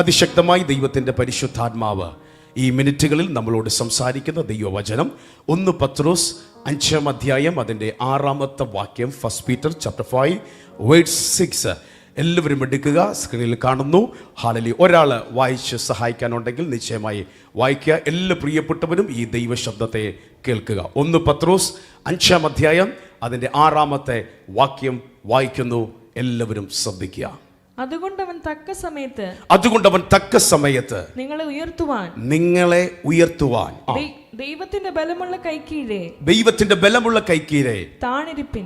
അതിശക്തമായി ദൈവത്തിൻ്റെ പരിശുദ്ധാത്മാവ് ഈ മിനിറ്റുകളിൽ നമ്മളോട് സംസാരിക്കുന്ന ദൈവവചനം 1 പത്രോസ് 5-ാം അധ്യായം അതിൻ്റെ 6-ാമത്തെ വാക്യം. 1 Peter chapter 5 verse 6. എല്ലാവരും എടുക്കുക, സ്ക്രീനിൽ കാണുന്നു. ഹല്ലേലൂയ. ഒരാൾ വായിച്ച് സഹായിക്കാനുണ്ടെങ്കിൽ നിശ്ചയമായി വായിക്കുക. എല്ലാ പ്രിയപ്പെട്ടവരും ഈ ദൈവശബ്ദത്തെ കേൾക്കുക. 1 പത്രോസ് 5-ാം അധ്യായം അതിൻ്റെ 6-ാമത്തെ വാക്യം വായിക്കുന്നു. എല്ലാവരും ശ്രദ്ധിക്കുക. അതുകൊണ്ട് അവൻ തക്ക സമയത്ത് നിങ്ങളെ ഉയർത്തുവാൻ ദൈവത്തിന്റെ ബലമുള്ള കൈക്കീഴെ താണിരിപ്പിൻ.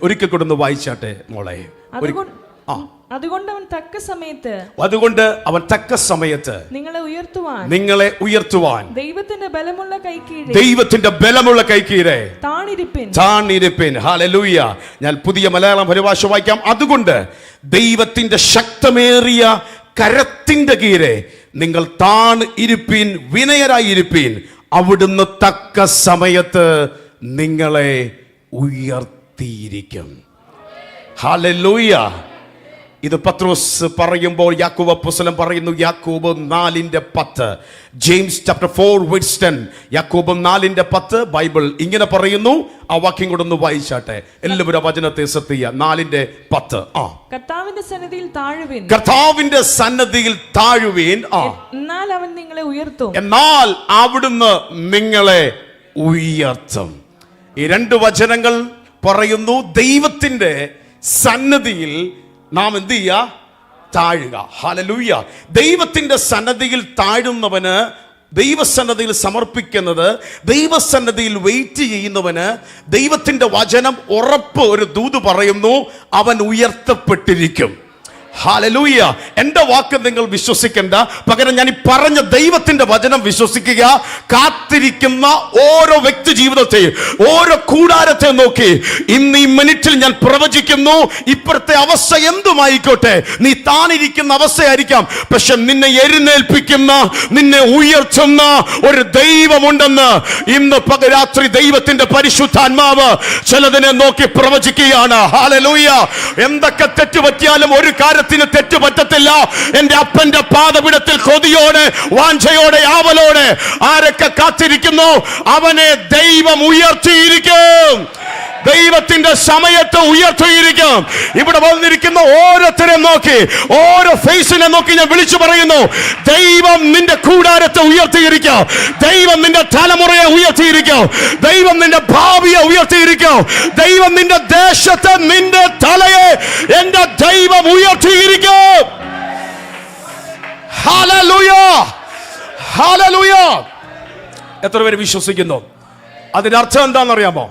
ഒരിക്കൽ കൂടെ ഒന്ന് വായിച്ചാട്ടെ മോളെ. അതുകൊണ്ട് അവൻ തക്ക സമയത്ത് നിങ്ങളെ ഉയർത്തുവാൻ ദൈവത്തിന്റെ ബലമുള്ള കൈക്കീഴെ താണിരിപ്പിൻ. ഹല്ലേലൂയ. ഞാൻ പുതിയ മലയാളം പരിഭാഷ വായിക്കാം. അതുകൊണ്ട് ദൈവത്തിന്റെ ശക്തമേറിയ കരത്തിന്റെ കീഴെ നിങ്ങൾ താണിരിപ്പിൻ, വിനയരായിരിപ്പിൻ. അവിടുന്ന് തക്ക സമയത്ത് നിങ്ങളെ ഉയർത്തിയിരിക്കും. ഹല്ലേലൂയ. ഇത് പത്രോസ് പറയുമ്പോൾ യാക്കോബ് അപ്പോസ്തലൻ പറയുന്നു. യാക്കോബ് 4:10, ജെയിംസ് ചാപ്റ്റർ 4:10. യാക്കോബ് 4:10 ബൈബിൾ ഇങ്ങനെ പറയുന്നു. ആ വാക്യം കൂടെ ഒന്ന് വായിച്ചാട്ടെ. എല്ലാവരും വചനത്തെ ശ്രദ്ധിക്കുക. 4:10. കർത്താവിന്റെ സന്നദ്ധിയിൽ താഴുവീൻ, എന്നാൽ അവൻ നിങ്ങളെ ഉയർത്തും. എന്നാൽ അവിടുന്ന് നിങ്ങളെ ഉയർത്തും. ഈ രണ്ട് വചനങ്ങൾ പറയുന്നു. ദൈവത്തിന്റെ സന്നദ്ധിയിൽ നാം എന്ത് ചെയ്യുക? താഴുക. ഹല്ലേലൂയ. ദൈവത്തിന്റെ സന്നദ്ധിയിൽ താഴുന്നവന്, ദൈവസന്നദ്ധിയിൽ സമർപ്പിക്കുന്നത്, ദൈവസന്നദ്ധിയിൽ വെയിറ്റ് ചെയ്യുന്നവന് ദൈവത്തിന്റെ വചനം ഉറപ്പ് ഒരു ദൂത് പറയുന്നു, അവൻ ഉയർത്തപ്പെട്ടിരിക്കും. ഹല്ലേലൂയ. എൻ്റെ വാക്ക് നിങ്ങൾ വിശ്വസിക്കേണ്ട, പകരം ഞാൻ ഈ പറഞ്ഞ ദൈവത്തിന്റെ വചനം വിശ്വസിക്കുക. കാത്തിരിക്കുന്ന ഓരോ വ്യക്തി ജീവിതത്തെയും ഓരോ കൂടാരത്തെ നോക്കി ഇന്ന് ഈ മിനിറ്റിൽ ഞാൻ പ്രവചിക്കുന്നു. ഇപ്പോഴത്തെ അവസ്ഥ എന്തുമായിക്കോട്ടെ, നീ താനിരിക്കുന്ന അവസ്ഥയായിരിക്കാം, പക്ഷെ നിന്നെ എഴുന്നേൽപ്പിക്കുന്ന, നിന്നെ ഉയർത്തുന്ന ഒരു ദൈവമുണ്ടെന്ന് ഇന്ന് പകരാത്രി ദൈവത്തിന്റെ പരിശുദ്ധാത്മാവ് ചിലതിനെ നോക്കി പ്രവചിക്കുകയാണ്. ഹല്ലേലൂയ. എന്തൊക്കെ തെറ്റുപറ്റിയാലും ഒരു കാര്യം തെറ്റു പറ്റത്തില്ല. എന്റെ അപ്പന്റെ പാദപീഠത്തിൽ കൊതിയോടെ, വാഞ്ചയോടെ, ആവലോടെ ആരൊക്കെ കാത്തിരിക്കുന്നു, അവനെ ദൈവം ഉയർത്തിയിരിക്കും. ദൈവത്തിന്റെ സമയത്ത് ഉയർത്തിയിരിക്കും. ഇവിടെ വന്നിരിക്കുന്ന ഓരോരുത്തരെ നോക്കി, ഓരോ ഫേസിനെ നോക്കി ഞാൻ വിളിച്ചു പറയുന്നു, ദൈവം നിന്റെ കൂടാരത്തെ ഉയർത്തിയിരിക്കും. ദൈവം നിന്റെ തലമുറയെ ഉയർത്തിയിരിക്കും. ദൈവം നിന്റെ ഭാവിയെ ഉയർത്തിയിരിക്കും. ദൈവം നിന്റെ ദേശത്തെ, നിന്റെ തലയെ എന്റെ ദൈവം ഉയർത്തിയിരിക്കും. ഹല്ലേലൂയ. ഹല്ലേലൂയ. എത്ര പേര് വിശ്വസിക്കുന്നു? അതിന്റെ അർത്ഥം എന്താണെന്നറിയാമോ?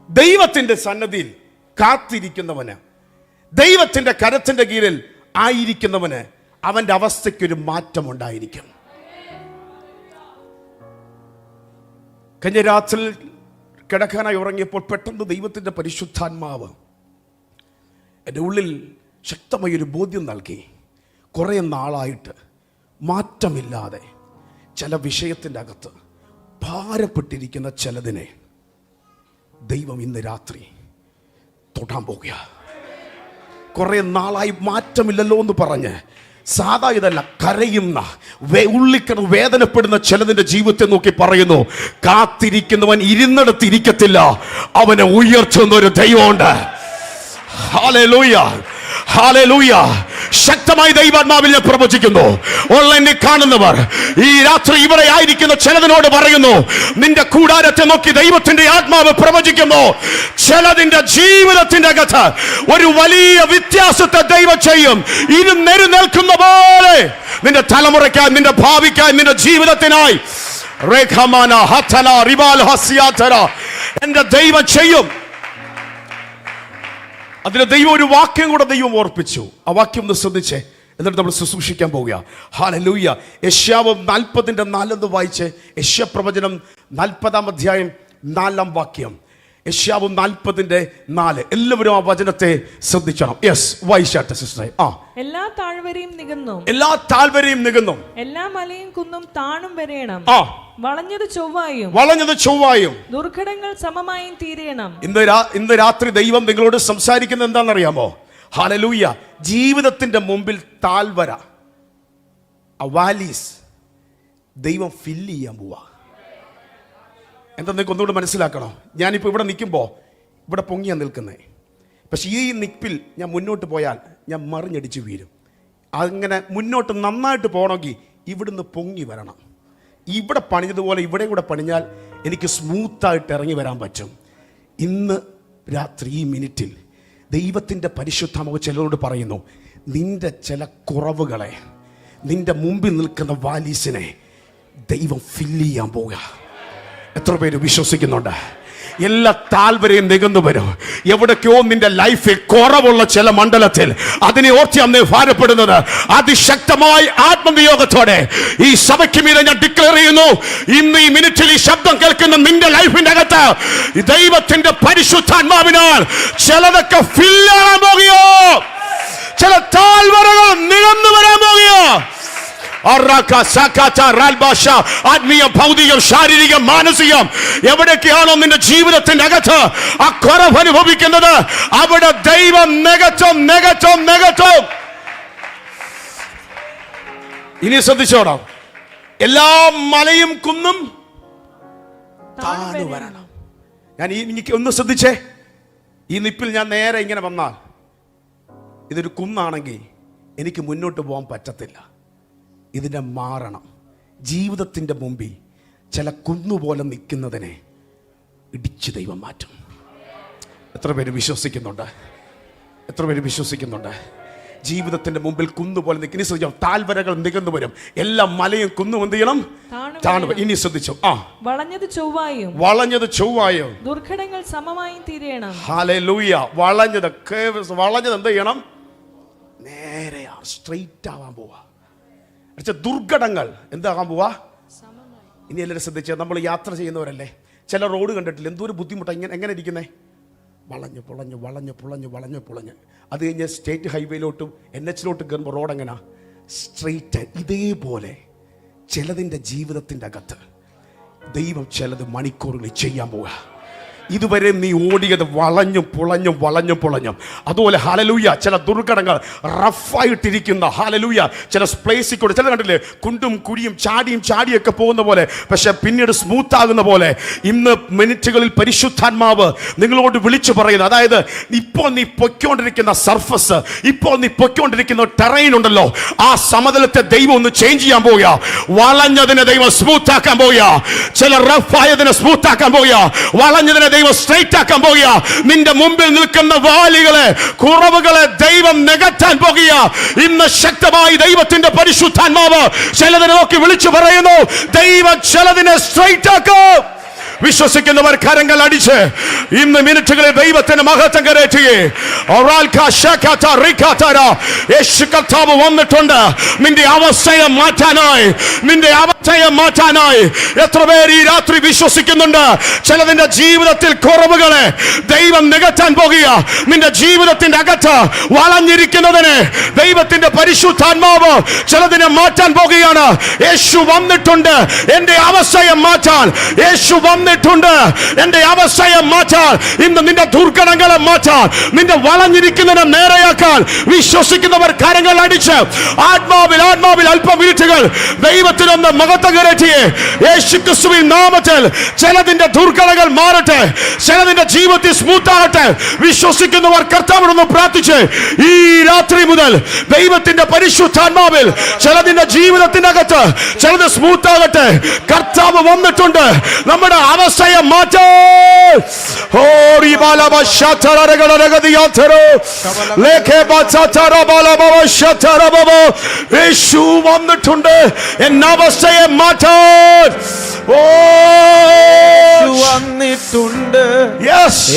ദൈവത്തിന്റെ സന്നദ്ധിയിൽ കാത്തിരിക്കുന്നവന്, ദൈവത്തിന്റെ കരത്തിന്റെ കീഴിൽ ആയിരിക്കുന്നവന് അവന്റെ അവസ്ഥയ്ക്കൊരു മാറ്റമുണ്ടായിരിക്കും. കഴിഞ്ഞ രാത്രി കിടക്കാനായി ഉറങ്ങിയപ്പോൾ പെട്ടെന്ന് ദൈവത്തിന്റെ പരിശുദ്ധാത്മാവ് എൻ്റെ ഉള്ളിൽ ശക്തമായൊരു ബോധ്യം നൽകി. കുറേ നാളായിട്ട് മാറ്റമില്ലാതെ ചില വിഷയത്തിൻ്റെ അകത്ത് ഭാരപ്പെട്ടിരിക്കുന്ന ചിലതിനെ ദൈവം ഇന്ന് രാത്രി തൊടാൻ പോകുക. കുറെ നാളായി മാറ്റമില്ലല്ലോ എന്ന് പറഞ്ഞ് സാധാ ഇതല്ല, കരയുന്ന, ഉള്ളിക്കിടന്ന് വേദനപ്പെടുന്ന ചിലതിന്റെ ജീവിതത്തെ നോക്കി പറയുന്നു, കാത്തിരിക്കുന്നവൻ ഇരുന്നിടത്തിരിക്കത്തില്ല, അവനെ ഉയർത്തുന്ന ഒരു ദൈവമുണ്ട്. ഹല്ലേലൂയ. ഹല്ലേലൂയ. ശക്തമായി ദൈവാത്മാവിൽ ഞാൻ പ്രവചിക്കുന്നു. ഓൺലൈനിൽ കാണുന്നവർ ഈ രാത്രി ഇവിടെ ആയിരിക്കുന്ന ചിലതിനോട് പറയുന്നു, നിന്റെ കൂടാരത്തെ നോക്കി ദൈവത്തിന്റെ ആത്മാവ് പ്രവചിക്കുന്നു. ചിലതിന്റെ ജീവിതത്തിന്റെ അകത്ത് ഒരു വലിയ വ്യത്യാസത്തെ ദൈവം ചെയ്യും. ഇരുന്നെഴുന്നേൽക്കുന്ന പോലെ നിന്റെ തലമുറയ്ക്കായി, നിന്റെ ഭാവിക്കായി, നിന്റെ ജീവിതത്തിനായി എന്റെ ദൈവം ചെയ്യും. അതിന് ദൈവം ഒരു വാക്യം കൂടെ ദൈവം ഓർപ്പിച്ചു. ആ വാക്യം ഒന്ന് ശ്രദ്ധിച്ചേ, എന്നിട്ട് നമ്മൾ ശുശ്രൂഷിക്കാൻ പോവുക. ഹല്ലേലൂയ. യെശയ്യാവ് 40:4 വായിച്ച്. യെശയ്യാ പ്രവചനം 40-ാം അധ്യായം 4-ാം വാക്യം. യെശയ്യാവ് 40:4. എല്ലാവരും ആ വചനത്തെ ശ്രദ്ധിക്കണം. യെസ്, വായിച്ചാട്ടെ സിസ്റ്ററെ. എല്ലാ താഴ്വരയും നികന്നും, എല്ലാ മലയും കുന്നും താണും വരേണം. വളഞ്ഞത് ചൊവ്വായും ദുർഘടങ്ങൾ സമമായും തീരണം. ഇന്ന് രാത്രി ദൈവം നിങ്ങളോട് സംസാരിക്കുന്നത് എന്താണെന്നറിയാമോ? ഹല്ലേലൂയ. ജീവിതത്തിന്റെ മുമ്പിൽ താഴ്വര, ആ വാലീസ് ദൈവം ഫില്ല് ചെയ്യാൻ പോവാ. എന്താ നിങ്ങൾക്ക് ഒന്നുകൂടെ മനസ്സിലാക്കണോ? ഞാനിപ്പോൾ ഇവിടെ നിൽക്കുമ്പോൾ ഇവിടെ പൊങ്ങിയാണ് നിൽക്കുന്നത്. പക്ഷേ ഈ നിൽപ്പിൽ ഞാൻ മുന്നോട്ട് പോയാൽ ഞാൻ മറിഞ്ഞടിച്ച് വീഴും. അങ്ങനെ മുന്നോട്ട് നന്നായിട്ട് പോകണമെങ്കിൽ ഇവിടുന്ന് പൊങ്ങി വരണം. ഇവിടെ പണിഞ്ഞതുപോലെ ഇവിടെ കൂടെ പണിഞ്ഞാൽ എനിക്ക് സ്മൂത്തായിട്ട് ഇറങ്ങി വരാൻ പറ്റും. ഇന്ന് രാത്രി ഈ മിനിറ്റിൽ ദൈവത്തിൻ്റെ പരിശുദ്ധാത്മാവ് ചിലരോട് പറയുന്നു, നിന്റെ ചില കുറവുകളെ, നിന്റെ മുമ്പിൽ നിൽക്കുന്ന വാലീസിനെ ദൈവം ഫില്ല് ചെയ്യാൻ പോവുക. എത്ര പേര് വിശ്വസിക്കുന്നുണ്ട്? എല്ലാ താഴ്വരയും നികന്നു വരും. എവിടേക്കോ നിന്റെ ലൈഫിൽ കുറവുള്ള ചില മണ്ഡലത്തിൽ അതിനെ ഓർത്തി അന്ന് ഭാരപ്പെടുന്നത് അതിശക്തമായി ആത്മനിയോഗത്തോടെ ഈ സഭയ്ക്ക് മീതെ ഞാൻ ഡിക്ലെയർ ചെയ്യുന്നു, ഇന്ന് ഈ മിനിറ്റിൽ ഈ ശബ്ദം കേൾക്കുന്ന നിന്റെ ലൈഫിന്റെ അകത്ത് ദൈവത്തിന്റെ പരിശുദ്ധാത്മാവിനാൽ ചിലതൊക്കെ ഫില്ലാകാൻ പോകുകയോ, ചില താഴ്വരകൾ നികന്നു വരാൻ പോകുകയോ. ആത്മീയം, ഭൗതികം, ശാരീരികം, മാനസികം എവിടേക്കാണോ നിന്റെ ജീവിതത്തിന്റെ അകത്ത് ആ കുറവ് അനുഭവിക്കുന്നത്, അവിടെ ദൈവം നികച്ചും നികച്ചും നികച്ചും. ഇനി ശ്രദ്ധിച്ചോടാം, എല്ലാ മലയും കുന്നും താണു വരണം. ഞാൻ എനിക്ക് ഒന്ന് ശ്രദ്ധിച്ചേ, ഈ നിപ്പിൽ ഞാൻ നേരെ ഇങ്ങനെ വന്നാൽ ഇതൊരു കുന്നാണെങ്കിൽ എനിക്ക് മുന്നോട്ട് പോകാൻ പറ്റത്തില്ല. ഇതിനെ മാറണം. ജീവിതത്തിൻ്റെ മുമ്പിൽ ചില കുന്നുപോലെ നിൽക്കുന്നതിനെ ഇടിച്ച് ദൈവം മാറ്റും. എത്ര പേര് വിശ്വസിക്കുന്നുണ്ട്? എത്ര പേര് വിശ്വസിക്കുന്നുണ്ട്? ജീവിതത്തിന്റെ മുമ്പിൽ കുന്നുപോലെ നിൽക്കുന്ന ശ്രദ്ധിച്ചു, താഴ്വരകൾ നികന്നു വരും. എല്ലാ മലയും കുന്നും എന്ത് ചെയ്യണം? താണു. ഇനി ശ്രദ്ധിച്ചു, വളഞ്ഞത് ചൊവ്വായും വളഞ്ഞത് ചൊവ്വായും ദുർഘടങ്ങൾ സമമായും തീരണം. ഹല്ലേലൂയ. വളഞ്ഞത് എന്ത് ചെയ്യണം? നേരെയാണ്, സ്ട്രെയിറ്റ് ആവാൻ പോവാ. ദുർഘടങ്ങൾ എന്താകാൻ പോവാ? ഇനി എല്ലാവരും ശ്രദ്ധിച്ചാൽ, നമ്മൾ യാത്ര ചെയ്യുന്നവരല്ലേ, ചില റോഡ് കണ്ടിട്ടില്ല, എന്തോ ഒരു ബുദ്ധിമുട്ടാണ്. എങ്ങനെ ഇരിക്കുന്നേ? വളഞ്ഞ് പുളഞ്ഞ് വളഞ്ഞ് പുളഞ്ഞ് വളഞ്ഞ് പുളഞ്ഞ്. അത് കഴിഞ്ഞ് സ്റ്റേറ്റ് ഹൈവേയിലോട്ടും NH കയറുമ്പോൾ റോഡ് എങ്ങനെയാ? സ്ട്രെയിറ്റ്. ഇതേപോലെ ചിലതിൻ്റെ ജീവിതത്തിൻ്റെ അകത്ത് ദൈവം ചിലത് മണിക്കൂറുകളിൽ ചെയ്യാൻ പോവുക. ഇതുവരെ നീ ഓടിയത് വളഞ്ഞും പുളഞ്ഞും വളഞ്ഞും പുളഞ്ഞും. അതുപോലെ ഹല്ലേലൂയ, ചില ദുർഘടങ്ങൾ റഫായിട്ടിരിക്കുന്ന ഹല്ലേലൂയ ചില പ്ലേസിൽ കൂടെ, ചില കണ്ടില്ലേ കുണ്ടും കുഴിയും ചാടിയൊക്കെ പോകുന്ന പോലെ, പക്ഷെ പിന്നീട് സ്മൂത്ത് ആകുന്ന പോലെ ഇന്ന് മിനിറ്റുകളിൽ പരിശുദ്ധാത്മാവ് നിങ്ങളോട് വിളിച്ചു പറയുന്നത്, അതായത് ഇപ്പോൾ നീ പൊയ്ക്കൊണ്ടിരിക്കുന്ന സർഫസ്, ഇപ്പോൾ നീ പൊയ്ക്കൊണ്ടിരിക്കുന്ന ടെറൈൻ ഉണ്ടല്ലോ, ആ സമതലത്തെ ദൈവം ഒന്ന് ചേഞ്ച് ചെയ്യാൻ പോവുക. വളഞ്ഞതിനെ ദൈവം സ്മൂത്ത് ആക്കാൻ പോവുക. ചില റഫായതിനെ സ്മൂത്ത് ആക്കാൻ പോവുക. വളഞ്ഞതിനെ ദൈവം സ്ട്രെയിറ്റ് ആക്കാൻ പോകുക. നിന്റെ മുമ്പിൽ നിൽക്കുന്ന വാലികളെ, കുറവുകളെ ദൈവം നികത്താൻ പോകുക. ഇന്ന് ശക്തമായി ദൈവത്തിന്റെ പരിശുദ്ധാത്മാവ് ചിലതിനെ നോക്കി വിളിച്ചു പറയുന്നു, ദൈവം ചിലതിനെ സ്ട്രെയിറ്റ് ആക്കും. വിശ്വസിക്കുന്നവർ കരങ്ങൾ അടിച്ച് ഇന്ന് മിനിറ്റുകളിൽ ദൈവത്തിന്റെ മഹത്വം കരയറ്റുകയെ. യേശു കർത്താവ് വന്നിട്ടുണ്ട് നിന്റെ അവസ്ഥയെ മാറ്റാനായി, നിന്റെ അവസ്ഥയെ മാറ്റാനായി. എത്ര പേർ ഈ രാത്രി വിശ്വസിക്കുന്നുണ്ട്? ചിലതിന്റെ ജീവിതത്തിൽ കുറവുകളെ ദൈവം നികത്താൻ പോകുക. നിന്റെ ജീവിതത്തിന്റെ അകത്ത് വളഞ്ഞിരിക്കുന്നതിനെ ദൈവത്തിന്റെ പരിശുദ്ധാത്മാവ് ചിലതിനെ മാറ്റാൻ പോകുകയാണ്. യേശു വന്നിട്ടുണ്ട് എന്റെ അവസ്ഥയെ മാറ്റാൻ. യേശു വന്നിട്ടുണ്ട് എന്റെ അവസ്ഥയെ മാറ്റാൻ. ഇന്ന് നിന്റെ ദുർഘടങ്ങളെ മാറ്റാൻ, നിന്റെ വളഞ്ഞിരിക്കുന്നതിനെ നേരെയാക്കാൻ വിശ്വസിക്കുന്നവർ കരങ്ങൾ അടിച്ച് ആത്മാവിൽ അല്പം മിനിറ്റുകൾ ദൈവത്തിനൊന്ന് മഹത്വം കരയറ്റിയേ. യേശുക്രിസ്തുവിൻ നാമത്തിൽ ചിലതിന്റെ ദുർഘടങ്ങൾ മാറട്ടെ, ചിലതിന്റെ ജീവിതത്തിൽ സ്മൂത്ത് ആകട്ടെ. വിശ്വസിക്കുന്നവർ കർത്താവിനൊന്ന് പ്രാർത്ഥിച്ച് ഈ രാത്രി മുതൽ ദൈവത്തിന്റെ പരിശുദ്ധാത്മാവിൽ ചിലതിന്റെ ജീവിതത്തിന്റെ അകത്ത് ചിലത് സ്മൂത്ത് ആകട്ടെ. കർത്താവ് വന്നിട്ടുണ്ട് നമ്മുടെ അവസ്ഥയെ മാറ്റാൻ. യേശു വന്നിട്ടുണ്ട് എന്ന അവസ്ഥയെ മാറ്റാൻ. വന്നിട്ടുണ്ട്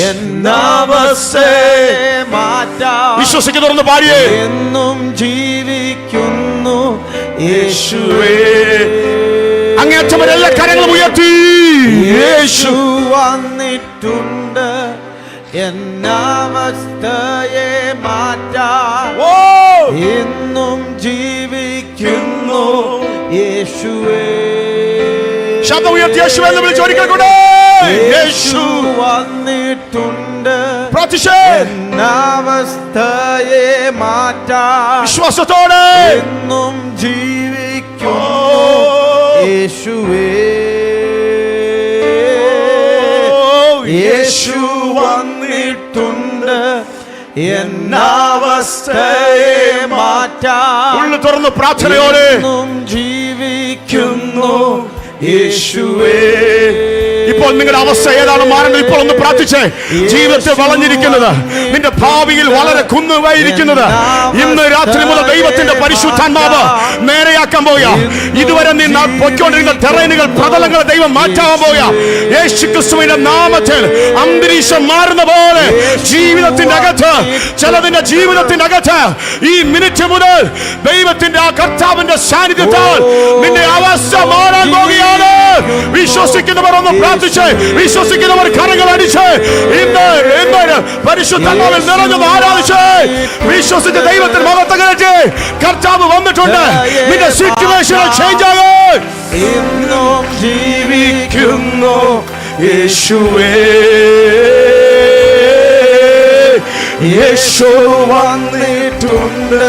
എന്നവസ്ഥയെ മാറ്റാൻ. വിശ്വസിക്കുന്നവരൊന്ന് പാടിയേ. എന്നും ജീവിക്കുന്നു യേശുവേ. അങ്ങേറ്റവരെല്ലാ കരങ്ങളും ഉയർത്തി. യേശു വന്നിട്ടുണ്ട് എന്നവസ്ഥയെ മാറ്റാൻ. എന്നും ജീവിക്കുന്നു യേശുവേ. ശബ്ദം ഉയർത്തി യേശുവേ എന്ന് വിളിച്ച് ഒരിക്കൽ കൂടെ. യേശു വന്നിട്ടുണ്ട് പ്രാർത്ഥിച്ചേ. എന്നവസ്ഥയെ മാറ്റാൻ. വിശ്വാസത്തോടെ എന്നും ജീവിക്കുന്നു യേശുവേ യേശു വന്നിട്ടുണ്ട് എന്നവസ്ഥയെ മാറ്റാൻ. ഉള്ളു തുറന്ന് പ്രാർത്ഥനയോടെ എന്നും ജീവിക്കുന്നു യേശുവേ. ഇപ്പോൾ നിങ്ങളുടെ അവസ്ഥ ഏതാണ് മാറേണ്ടത്? ഇപ്പോൾ ഒന്ന് പ്രാർത്ഥിച്ചേ. ജീവിതത്തിൽ വളഞ്ഞിരിക്കുന്നത്, നിന്റെ ഭാവിയിൽ വളരെ കുന്നുവായിരിക്കുന്നത്, ഇന്ന് രാത്രി മുതൽ ദൈവത്തിന്റെ പരിശുദ്ധാത്മാവ് നേരെയാക്കാൻ പോയാ. ഇതുവരെ നീ പൊയ്ക്കൊണ്ടിരുന്ന ടെറൈനുകൾ, പ്രതലങ്ങൾ ദൈവം മാറ്റാൻ പോയാ. യേശു ക്രിസ്തുവിന്റെ നാമത്തിൽ അന്തരീക്ഷം മാറുന്ന പോലെ ജീവിതത്തിന്റെ അകത്ത്, ചിലതിന്റെ ജീവിതത്തിന്റെ അകത്ത് ഈ മിനിറ്റ് മുതൽ ദൈവത്തിന്റെ ആ കർത്താവിന്റെ സാന്നിധ്യത്താൽ നിന്റെ അവസ്ഥ മാറാൻ പോകുകയാണ്. വിശ്വസിക്കുന്നവർ ഒന്ന് പ്രാർത്ഥിച്ച്, വിശ്വസിക്കുന്നവർ കരങ്ങൾ അടിച്ച് ഇന്ന് പരിശുദ്ധാത്മാവിൽ നിറഞ്ഞത് ആരാധിച്ച് വിശ്വസിച്ച് ദൈവത്തിന് മഹത്വകരട്ടെ. കർത്താവ് വന്നിട്ടുണ്ട്. നിന്റെ സിറ്റുവേഷൻ ചേഞ്ച് ആകും. ഇന്നും ജീവിക്കുന്നു യേശുവേ യേശു വന്നിട്ടുണ്ട്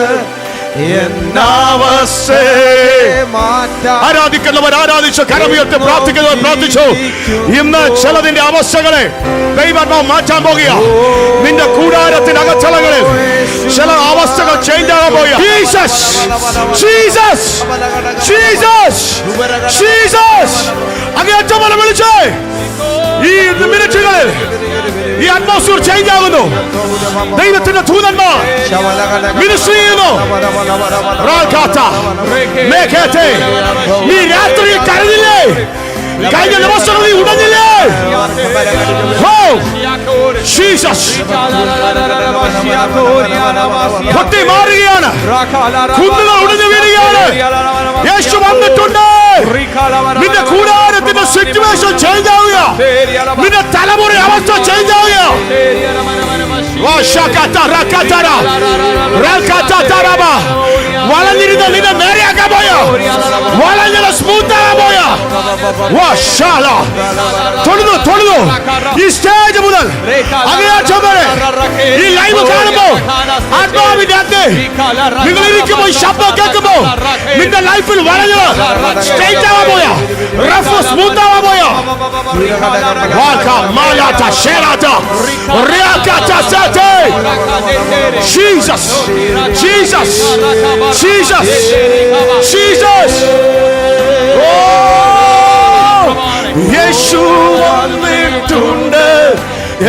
ആരാധിക്കുന്നവർ ആരാധിച്ചു, കരമുയർത്തി പ്രാർത്ഥിക്കുന്നവർ പ്രാർത്ഥിച്ചു. ഇന്ന് ചിലതിന്റെ അവസ്ഥകളെ ദൈവം മാറ്റാൻ പോകുക. നിന്റെ കൂടാരത്തിന്റെ അകത്തളങ്ങളിൽ ചില അവസ്ഥകൾ ചേഞ്ച് ആകാൻ പോകുക. ജീസസ് ജീസസ് ജീസസ് ജീസസ് അങ്ങേറ്റം പോലെ വിളിച്ചേ. ഈ മിനിറ്റുകളിൽ ഈ അറ്റ്മോസ്ഫിയർ ചേഞ്ച് ആകുന്നു. ദൈവത്തിന്റെ ദൂതന്മാർ മിനിസ്ട്രി ചെയ്യുന്നു. നീ രാത്രിയിൽ കരഞ്ഞില്ലേ? കഴിഞ്ഞ ദിവസം നീ ഉടഞ്ഞില്ലേ? പൊട്ടി മാറുകയാണ്. കുന്നുകൾ ഉടഞ്ഞു വീഴുകയാണ്. യേശു വന്നിട്ടുണ്ട്. നിന്റെ കൂടാരത്തിന്റെ സിറ്റുവേഷൻ ചേഞ്ച് ആവുക. നിന്റെ തലമുറ അവസ്ഥ ചേഞ്ച് ആവുക. വളഞ്ഞിരുന്ന നിന്നെ നേരെയാക്കാൻ പോയ, വളഞ്ഞത് സ്മൂത്ത് ആകാൻ പോയ. തൊഴുതു തൊഴുതു. ഈ സ്റ്റേജ് മുതൽ അങ്ങേയറ്റം വരെ ഈ ലൈവ് കാണുമ്പോ ആത്മാവിന്റെ അകത്ത് നിങ്ങൾ ഇരിക്കുമ്പോ ഈ ശബ്ദം കേൾക്കുമ്പോ നിന്റെ ലൈഫിൽ വളഞ്ഞത് സ്ട്രൈറ്റ് ആവാൻ പോയ, റഫ് സ്മൂത്ത് ആവാൻ പോയ. Jesus, Jesus, Jesus, Jesus. യേശു വന്നിട്ടുണ്ട്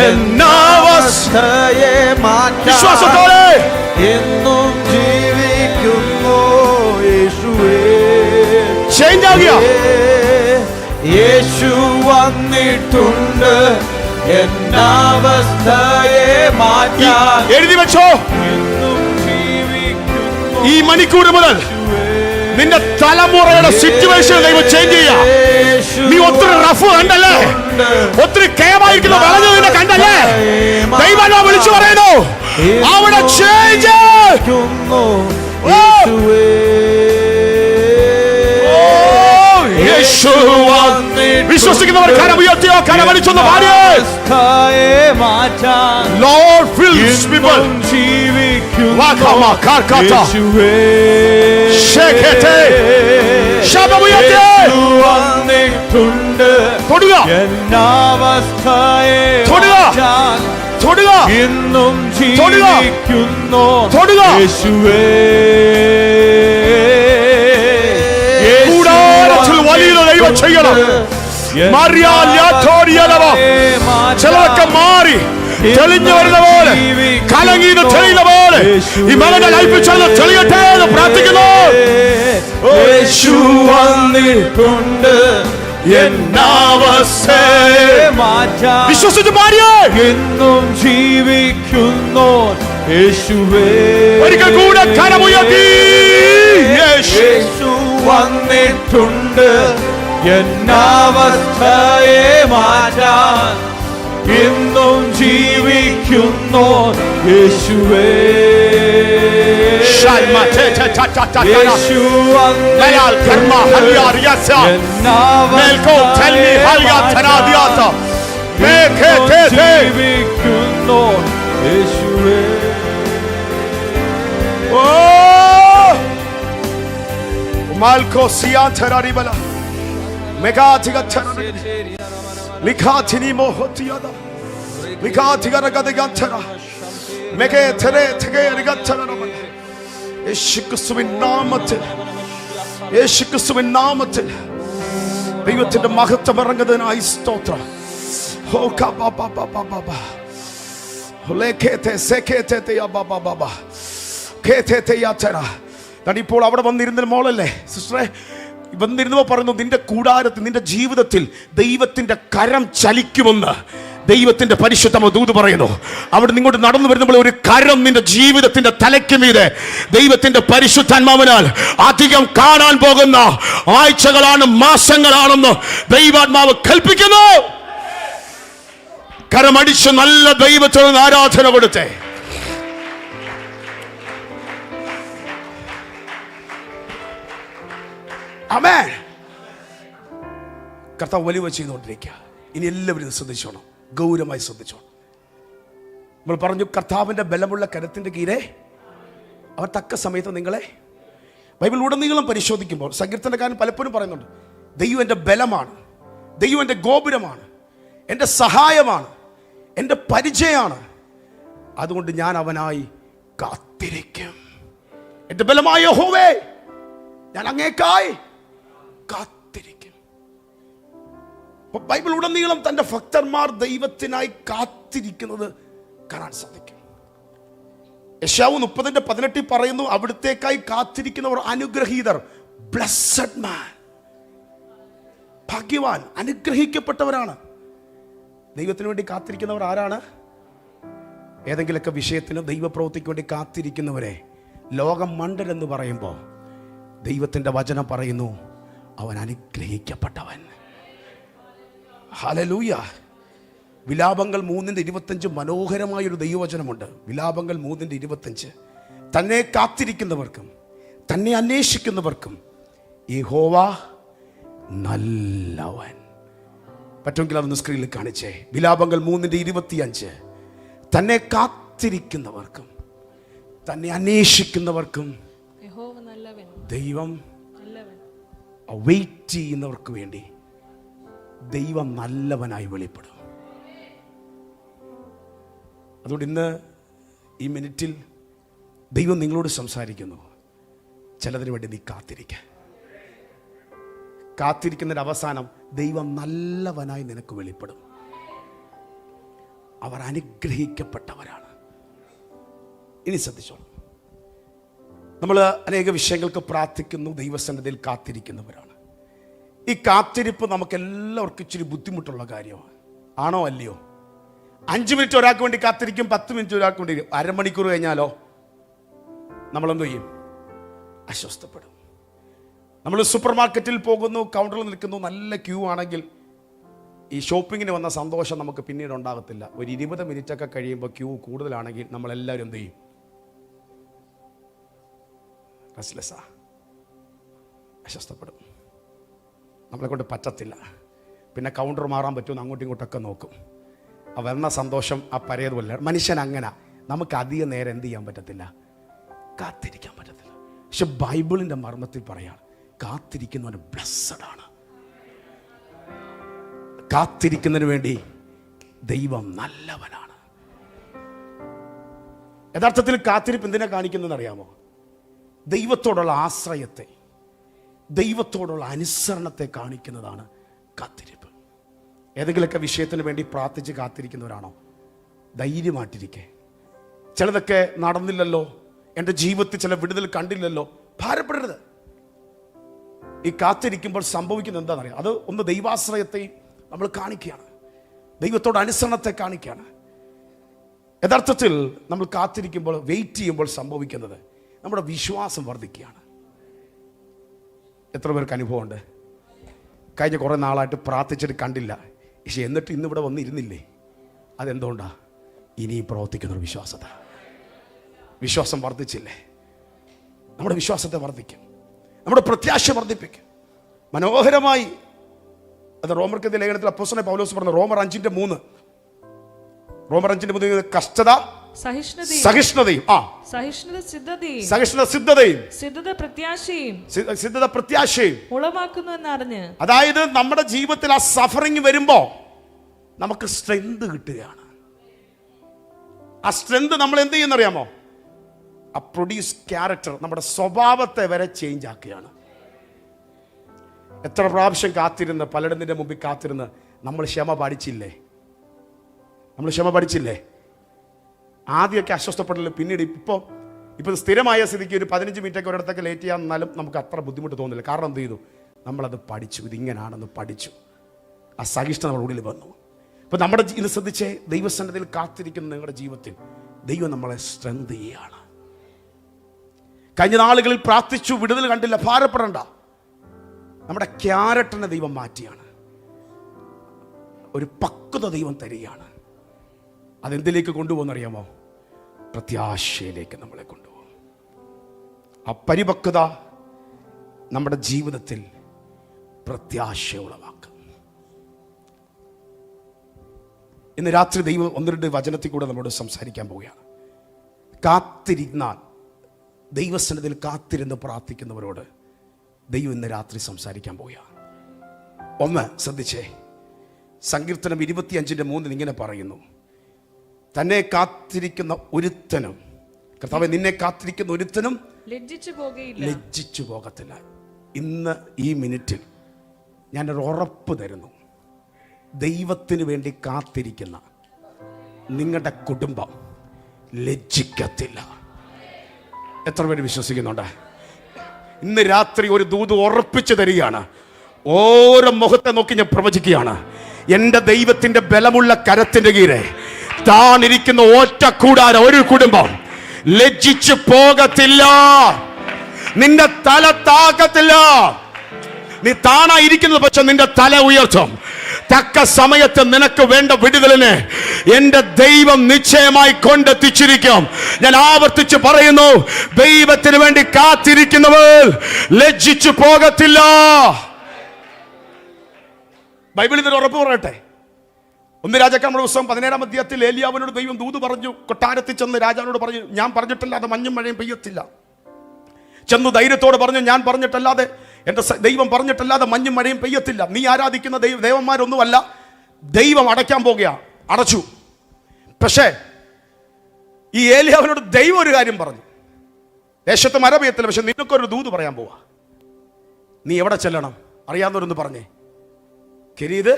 എന്നവസ്ഥയെ മാറ്റാൻ. വിശ്വാസത്തോടെ എന്നും ജീവിക്കുന്നു യേശുവേ. ചേഞ്ച് ആകുക. യേശു വന്നിട്ടുണ്ട് എന്നവസ്ഥയെ മാറ്റാൻ. എഴുതി വെച്ചോ. എന്നും ജീവിക്കുന്നു ഈ മണിക്കൂർ മുതൽ നിന്റെ തലമുറയുടെ സിറ്റുവേഷൻ ദൈവം ചേഞ്ച് ചെയ്യാം. നീ ഒത്തിരി റഫ് കണ്ടല്ലേ? ഒത്തിരി കേമായിരിക്കുന്ന വളഞ്ഞു നിന്നെ കണ്ടല്ലേ? ദൈവം വിളിച്ചു പറയുന്നു അവിടെ ചേഞ്ച്. വിശ്വസിക്കുന്നവർ കരം ഉയർത്തിയോ കരം വലിച്ചൊന്ന് പാടിയോ. Lord fills people. Wakama karkata. Shekete. Shababuyete. തൊടുക. തൊടുക. തൊടുക. ഇന്നും തൊടുക. ജീവിക്കുന്നു തൊടുക. യേശുവേ. കൂടാരത്തിൽ വലിയ ദൈവം ചെയ്യണം. ചിലതൊക്കെ മാറി തെളിഞ്ഞു വരുന്ന പോലെ, കലങ്ങിന്ന് തെളിയുന്ന പോലെ ഈ മകന്റെ ലൈഫിൽ ചെന്ന് തെളിയട്ടെ എന്ന് പ്രാർത്ഥിക്കുന്നു. യേശു വന്നിട്ടുണ്ട് എന്നവസ്ഥയെ മാറ്റാൻ. വിശ്വസിച്ച് പാടിയേ. എന്നും ജീവിക്കുന്നു യേശുവേ. ഒരിക്കൽ കൂടെ കരമുയർത്തി. യേശു വന്നിട്ടുണ്ട് എന്നവസ്ഥയെ മാറ്റാൻ. ഇന്നും ജീവിക്കുന്നു യേശുവേ. യേശു വന്നിട്ടുണ്ട് ജീവിക്കുന്നു യേശുവേ. ലിഖാതിനി മോഹത്തിയദ ലിഖാതിഗരഗദഗാന്തര മെഗേ തെരേ തെഗേ റിഗാന്തര യേശുക്രിസ്തുവിൻ നാമത്തിൽ യേശുക്രിസ്തുവിൻ നാമത്തിൽ ദൈവത്തിന്റെ മഹത്വം ഇറങ്ങുന്നതിനായി സ്തോത്രം. ഇപ്പോൾ അവിടെ വന്നിരുന്ന മോളല്ലേ സിസ്റ്ററെ, വന്നിരുന്നപ്പോ പറയുന്നു നിന്റെ കൂടാരത്തിൽ നിന്റെ ജീവിതത്തിൽ ദൈവത്തിന്റെ കരം ചലിക്കുമെന്ന് ദൈവത്തിന്റെ പരിശുദ്ധ ദൂത് പറയുന്നു. അവിടെ നിങ്ങോട്ട് നടന്നു വരുമ്പോൾ ഒരു കരം നിന്റെ ജീവിതത്തിന്റെ തലയ്ക്ക് മീതെ ദൈവത്തിന്റെ പരിശുദ്ധാത്മാവിനാൽ അധികം കാണാൻ പോകുന്ന ആഴ്ചകളാണ്, മാസങ്ങളാണെന്ന് ദൈവാത്മാവ് കൽപ്പിക്കുന്നു. കരമടിച്ച് നല്ല ദൈവത്തിന് ആരാധന കൊടുത്തേ. ആമേൻ. കർത്താവ് വലിയ ചെയ്തുകൊണ്ടിരിക്കുക. ഇനി എല്ലാവരും ശ്രദ്ധിച്ചോണം, ഗൗരവമായി ശ്രദ്ധിച്ചോണം. നമ്മൾ പറഞ്ഞു കർത്താവിന്റെ ബലമുള്ള കരത്തിന്റെ കീഴെ അവർ തക്ക സമയത്ത് നിങ്ങളെ. ബൈബിൾ ഉടനീളം പരിശോധിക്കുമ്പോൾ സങ്കീർത്തനക്കാരൻ പലപ്പോഴും പറയുന്നുണ്ട്, ദൈവം എൻ്റെ ബലമാണ്, ദൈവം എൻ്റെ ഗോപുരമാണ്, എൻ്റെ സഹായമാണ്, എൻ്റെ പരിചയമാണ്, അതുകൊണ്ട് ഞാൻ അവനായി കാത്തിരിക്കും. എൻ്റെ ബലമായ യഹോവേ, ഞാൻ അങ്ങേക്കായി കാത്തിരിക്കും. ബൈബിൾ ഉടനീളം തന്റെ ഭക്തന്മാർ ദൈവത്തിനായി കാത്തിരിക്കുന്നത് കാണാൻ സാധിക്കും. യെശയ്യാവ് 30:18 പറയുന്നു, അവിടുത്തേക്കായി കാത്തിരിക്കുന്നവർ അനുഗ്രഹീതർ, ബ്ലെസ്സഡ് മാൻ, ഭാഗ്യവാൻ, അനുഗ്രഹിക്കപ്പെട്ടവരാണ്. ദൈവത്തിന് വേണ്ടി കാത്തിരിക്കുന്നവർ ആരാണ്? ഏതെങ്കിലുമൊക്കെ വിഷയത്തിന് ദൈവപ്രവൃത്തിക്ക് വേണ്ടി കാത്തിരിക്കുന്നവരെ ലോകം മണ്ടരെന്ന് പറയുമ്പോൾ ദൈവത്തിന്റെ വചനം പറയുന്നു, അവൻ അനുഗ്രഹിക്കപ്പെട്ടവൻ. ഹല്ലേലൂയ. വിലാപങ്ങൾ 3:25 മനോഹരമായൊരു ദൈവവചനമുണ്ട്. വിലാപങ്ങൾ 3:25 തന്നെ കാത്തിരിക്കുന്നവർക്കും തന്നെ അന്വേഷിക്കുന്നവർക്കും യഹോവ നല്ലവൻ. പറ്റുമെങ്കിൽ അതൊന്ന് സ്ക്രീനിൽ കാണിച്ചേ. വിലാപങ്ങൾ 3:25 തന്നെ കാത്തിരിക്കുന്നവർക്കും തന്നെ അന്വേഷിക്കുന്നവർക്കും ദൈവം വെയിറ്റ് ചെയ്യുന്നവർക്ക് വേണ്ടി ദൈവം നല്ലവനായി വെളിപ്പെടും. അതുകൊണ്ട് ഇന്ന് ഈ മിനിറ്റിൽ ദൈവം നിങ്ങളോട് സംസാരിക്കുന്നു. ചിലതിന് വേണ്ടി നീ കാത്തിരിക്കുന്നതിന്റെ അവസാനം ദൈവം നല്ലവനായി നിനക്ക് വെളിപ്പെടും. അവർ അനുഗ്രഹിക്കപ്പെട്ടവരാണ്. ഇനി ശ്രദ്ധിച്ചോളൂ, നമ്മൾ അനേക വിഷയങ്ങൾക്ക് പ്രാർത്ഥിക്കുന്നു, ദൈവസന്നിധിയിൽ കാത്തിരിക്കുന്നവരാണ്. ഈ കാത്തിരിപ്പ് നമുക്ക് എല്ലാവർക്കും ഇച്ചിരി ബുദ്ധിമുട്ടുള്ള കാര്യമാണ്. ആണോ അല്ലയോ? 5 മിനിറ്റ് ഒരാൾക്ക് വേണ്ടി കാത്തിരിക്കും, 10 മിനിറ്റ് ഒരാൾക്ക് വേണ്ടി, അരമണിക്കൂർ കഴിഞ്ഞാലോ നമ്മളെന്ത് ചെയ്യും? അസ്വസ്ഥപ്പെടും. നമ്മൾ സൂപ്പർ മാർക്കറ്റിൽ പോകുന്നു, കൗണ്ടറിൽ നിൽക്കുന്നു, നല്ല ക്യൂ ആണെങ്കിൽ ഈ ഷോപ്പിങ്ങിന് വന്ന സന്തോഷം നമുക്ക് പിന്നീട് ഉണ്ടാകത്തില്ല. ഒരു 20 മിനിറ്റൊക്കെ കഴിയുമ്പോൾ ക്യൂ കൂടുതലാണെങ്കിൽ നമ്മളെല്ലാവരും എന്ത് ചെയ്യും? റെസ്റ്റ്ലെസ്സാ, അസ്വസ്ഥപ്പെടും. നമ്മളെ കൊണ്ട് പറ്റത്തില്ല. പിന്നെ കൗണ്ടർ മാറാൻ പറ്റുമെന്ന് അങ്ങോട്ടും ഇങ്ങോട്ടൊക്കെ നോക്കും. ആ വന്ന സന്തോഷം ആ പഴയതുപോലെ. മനുഷ്യൻ അങ്ങനെ, നമുക്ക് അധികം നേരം എന്ത് ചെയ്യാൻ പറ്റത്തില്ല? കാത്തിരിക്കാൻ പറ്റത്തില്ല. പക്ഷെ ബൈബിളിന്റെ മർമ്മത്തിൽ പറയാണ്, കാത്തിരിക്കുന്നവന് ബ്ലെസ്സഡ് ആണ്. കാത്തിരിക്കുന്നതിന് വേണ്ടി ദൈവം നല്ലവനാണ്. യഥാർത്ഥത്തിൽ കാത്തിരിപ്പ് എന്തിനാ കാണിക്കുന്നതെന്ന് അറിയാമോ? ദൈവത്തോടുള്ള ആശ്രയത്തെ, ദൈവത്തോടുള്ള അനുസരണത്തെ കാണിക്കുന്നതാണ് കാത്തിരിപ്പ്. ഏതെങ്കിലുമൊക്കെ വിഷയത്തിന് വേണ്ടി പ്രാർത്ഥിച്ച് കാത്തിരിക്കുന്നവരാണോ? ധൈര്യമായിട്ടിരിക്കെ. ചിലതൊക്കെ നടന്നില്ലല്ലോ, എൻ്റെ ജീവിതത്തിൽ ചില വിടുതൽ കണ്ടില്ലല്ലോ, ഭാരപ്പെടരുത്. ഈ കാത്തിരിക്കുമ്പോൾ സംഭവിക്കുന്നത് എന്താണെന്നറിയാം? അത് ഒന്ന് ദൈവാശ്രയത്തെ നമ്മൾ കാണിക്കുകയാണ്, ദൈവത്തോട് അനുസരണത്തെ കാണിക്കുകയാണ്. യഥാർത്ഥത്തിൽ നമ്മൾ കാത്തിരിക്കുമ്പോൾ, വെയിറ്റ് ചെയ്യുമ്പോൾ സംഭവിക്കുന്നത് നമ്മുടെ വിശ്വാസം വർദ്ധിക്കുകയാണ്. എത്ര പേർക്ക് അനുഭവമുണ്ട്? കഴിഞ്ഞ കുറേ നാളായിട്ട് പ്രാർത്ഥിച്ചിട്ട് കണ്ടില്ല, പക്ഷെ എന്നിട്ട് ഇന്നിവിടെ വന്നിരുന്നില്ലേ? അതെന്തുകൊണ്ടാണ്? ഇനിയും പ്രവർത്തിക്കുന്നൊരു വിശ്വാസത. വിശ്വാസം വർദ്ധിച്ചില്ലേ? നമ്മുടെ വിശ്വാസത്തെ വർദ്ധിക്കും, നമ്മുടെ പ്രത്യാശ വർദ്ധിപ്പിക്കും. മനോഹരമായി അത് റോമർക്കെതിരെ ലേഖനത്തിൽ അപ്പോസ്തലനായ പൗലോസ് പറഞ്ഞു. റോമർ 5:3 കഷ്ടത, സഹിഷ്ണുതയും സഹിഷ്ണുതയും സഹിഷ്ണുത സിദ്ധതയും സഹിഷ്ണുത സിദ്ധതയും സിദ്ധത പ്രത്യാശയും സിദ്ധത പ്രത്യാശയും ഉളവാക്കുന്നു എന്നറിഞ്ഞ്, അതായത് നമ്മുടെ ജീവിതത്തിൽ ആ സഫറിങ് വരുമ്പോ നമുക്ക് സ്ട്രെങ്ത് കിട്ടുകയാണ്. ആ സ്ട്രെങ്ത് നമ്മൾ എന്ത് ചെയ്യുന്നറിയാമോ? ആ പ്രൊഡ്യൂസ് ക്യാരക്ടർ, നമ്മുടെ സ്വഭാവത്തെ വരെ ചേഞ്ച് ആക്കുകയാണ്. എത്ര പ്രാവശ്യം കാത്തിരുന്ന്, പലയിടത്തിന്റെ മുമ്പിൽ കാത്തിരുന്ന് നമ്മൾ ക്ഷമ പഠിച്ചില്ലേ? ആദ്യമൊക്കെ അസ്വസ്ഥപ്പെട്ടില്ല, പിന്നീട് ഇപ്പോൾ സ്ഥിരമായ സ്ഥിതിക്ക് ഒരു 15 മിനിറ്റൊക്കെ ഒരിടത്തൊക്കെ ലേറ്റ് ചെയ്യാൻ നിന്നാലും നമുക്ക് അത്ര ബുദ്ധിമുട്ട് തോന്നില്ല. കാരണം എന്ത് ചെയ്തു? നമ്മളത് പഠിച്ചു, ഇതിങ്ങനാണെന്ന് പഠിച്ചു. ആ സഹിഷ്ണുത നമ്മുടെ ഉള്ളിൽ വന്നു. അപ്പോൾ നമ്മുടെ ഇത് ശ്രദ്ധിച്ചേ, ദൈവസന്നിധിയിൽ കാത്തിരിക്കുന്ന നിങ്ങളുടെ ജീവിതത്തിൽ ദൈവം നമ്മളെ സ്ട്രെങ്ത് ചെയ്യുകയാണ്. കഴിഞ്ഞ നാളുകളിൽ പ്രാർത്ഥിച്ചു, വിടുതൽ കണ്ടില്ല, ഭാരപ്പെടണ്ട. നമ്മുടെ ക്യാരക്ടറിനെ ദൈവം മാറ്റിയാണ്, ഒരു പക്വത ദൈവം തരികയാണ്. അതെന്തിലേക്ക് കൊണ്ടുപോകുന്നറിയാമോ? പ്രത്യാശയിലേക്ക് നമ്മളെ കൊണ്ടുപോകും. ആ പരിപക്വത നമ്മുടെ ജീവിതത്തിൽ പ്രത്യാശ ഉളവാക്കും. ഇന്ന് രാത്രി ദൈവം 1-2 വചനത്തിൽ കൂടെ നമ്മളോട് സംസാരിക്കാൻ പോവുകയാണ്. കാത്തിരുന്നാൽ, ദൈവസന്നിധിയിൽ കാത്തിരുന്ന് പ്രാർത്ഥിക്കുന്നവരോട് ദൈവം ഇന്ന് രാത്രി സംസാരിക്കാൻ പോവുകയാണ്. ഒന്ന് ശ്രദ്ധിച്ചേ, സങ്കീർത്തനം 25:3 ഇങ്ങനെ പറയുന്നു, തന്നെ കാത്തിരിക്കുന്ന ഒരുത്തനും, കർത്താവേ നിന്നെ കാത്തിരിക്കുന്ന ഒരുത്തനും ലജ്ജിച്ചു പോകത്തില്ല. ഇന്ന് ഈ മിനിറ്റിൽ ഞാനൊരു ഉറപ്പ് തരുന്നു, ദൈവത്തിന് വേണ്ടി കാത്തിരിക്കുന്ന നിങ്ങളുടെ കുടുംബം ലജ്ജിക്കത്തില്ല. എത്ര പേര് വിശ്വസിക്കുന്നുണ്ട്? ഇന്ന് രാത്രി ഒരു ദൂത് ഉറപ്പിച്ചു തരികയാണ്. ഓരോ മുഖത്തെ നോക്കി ഞാൻ പ്രവചിക്കുകയാണ്, എൻ്റെ ദൈവത്തിൻ്റെ ബലമുള്ള കരത്തിൻ്റെ കീഴെ താണിരിക്കുന്ന ഒറ്റ കൂടാരം, ഒരു കുടുംബം ലജ്ജിച്ചു പോകത്തില്ല. നിന്റെ തല താക്കത്തില്ല. നീ താണായിരിക്കുന്നത് പക്ഷെ നിന്റെ തല ഉയർത്തും. തക്ക സമയത്ത് നിനക്ക് വേണ്ട വിടുതലിനെ എന്റെ ദൈവം നിശ്ചയമായി കൊണ്ടെത്തിച്ചിരിക്കും. ഞാൻ ആവർത്തിച്ച് പറയുന്നു, ദൈവത്തിന് വേണ്ടി കാത്തിരിക്കുന്നവർ ലജ്ജിച്ചു പോകത്തില്ല. ബൈബിളിൽ ഒരു ഉറപ്പ് പറയട്ടെ. 1 രാജാക്കന്മാരുടെ പുസ്തകം 17-ാം അധ്യായത്തിൽ ഏലിയാവിനോട് ദൈവം ദൂത് പറഞ്ഞു. കൊട്ടാരത്തിൽ ചെന്ന് രാജാവിനോട് പറഞ്ഞു, ഞാൻ പറഞ്ഞിട്ടല്ലാതെ മഞ്ഞും മഴയും പെയ്യത്തില്ല. ചെന്നു ധൈര്യത്തോടെ പറഞ്ഞു, ഞാൻ പറഞ്ഞിട്ടല്ലാതെ, എൻ്റെ ദൈവം പറഞ്ഞിട്ടല്ലാതെ മഞ്ഞും മഴയും പെയ്യത്തില്ല. നീ ആരാധിക്കുന്ന ദേവന്മാരൊന്നുമല്ല, ദൈവം അടയ്ക്കാൻ പോകുകയാണ്. അടച്ചു. പക്ഷേ ഈ ഏലിയാവിനോട് ദൈവം ഒരു കാര്യം പറഞ്ഞു, ദേശത്ത് മഴ പെയ്യത്തില്ല, പക്ഷെ നിനക്കൊരു ദൂത് പറയാൻ പോവാ. നീ എവിടെ ചെല്ലണം? അറിയാവുന്നവരൊന്ന് പറഞ്ഞേ. കെരീത്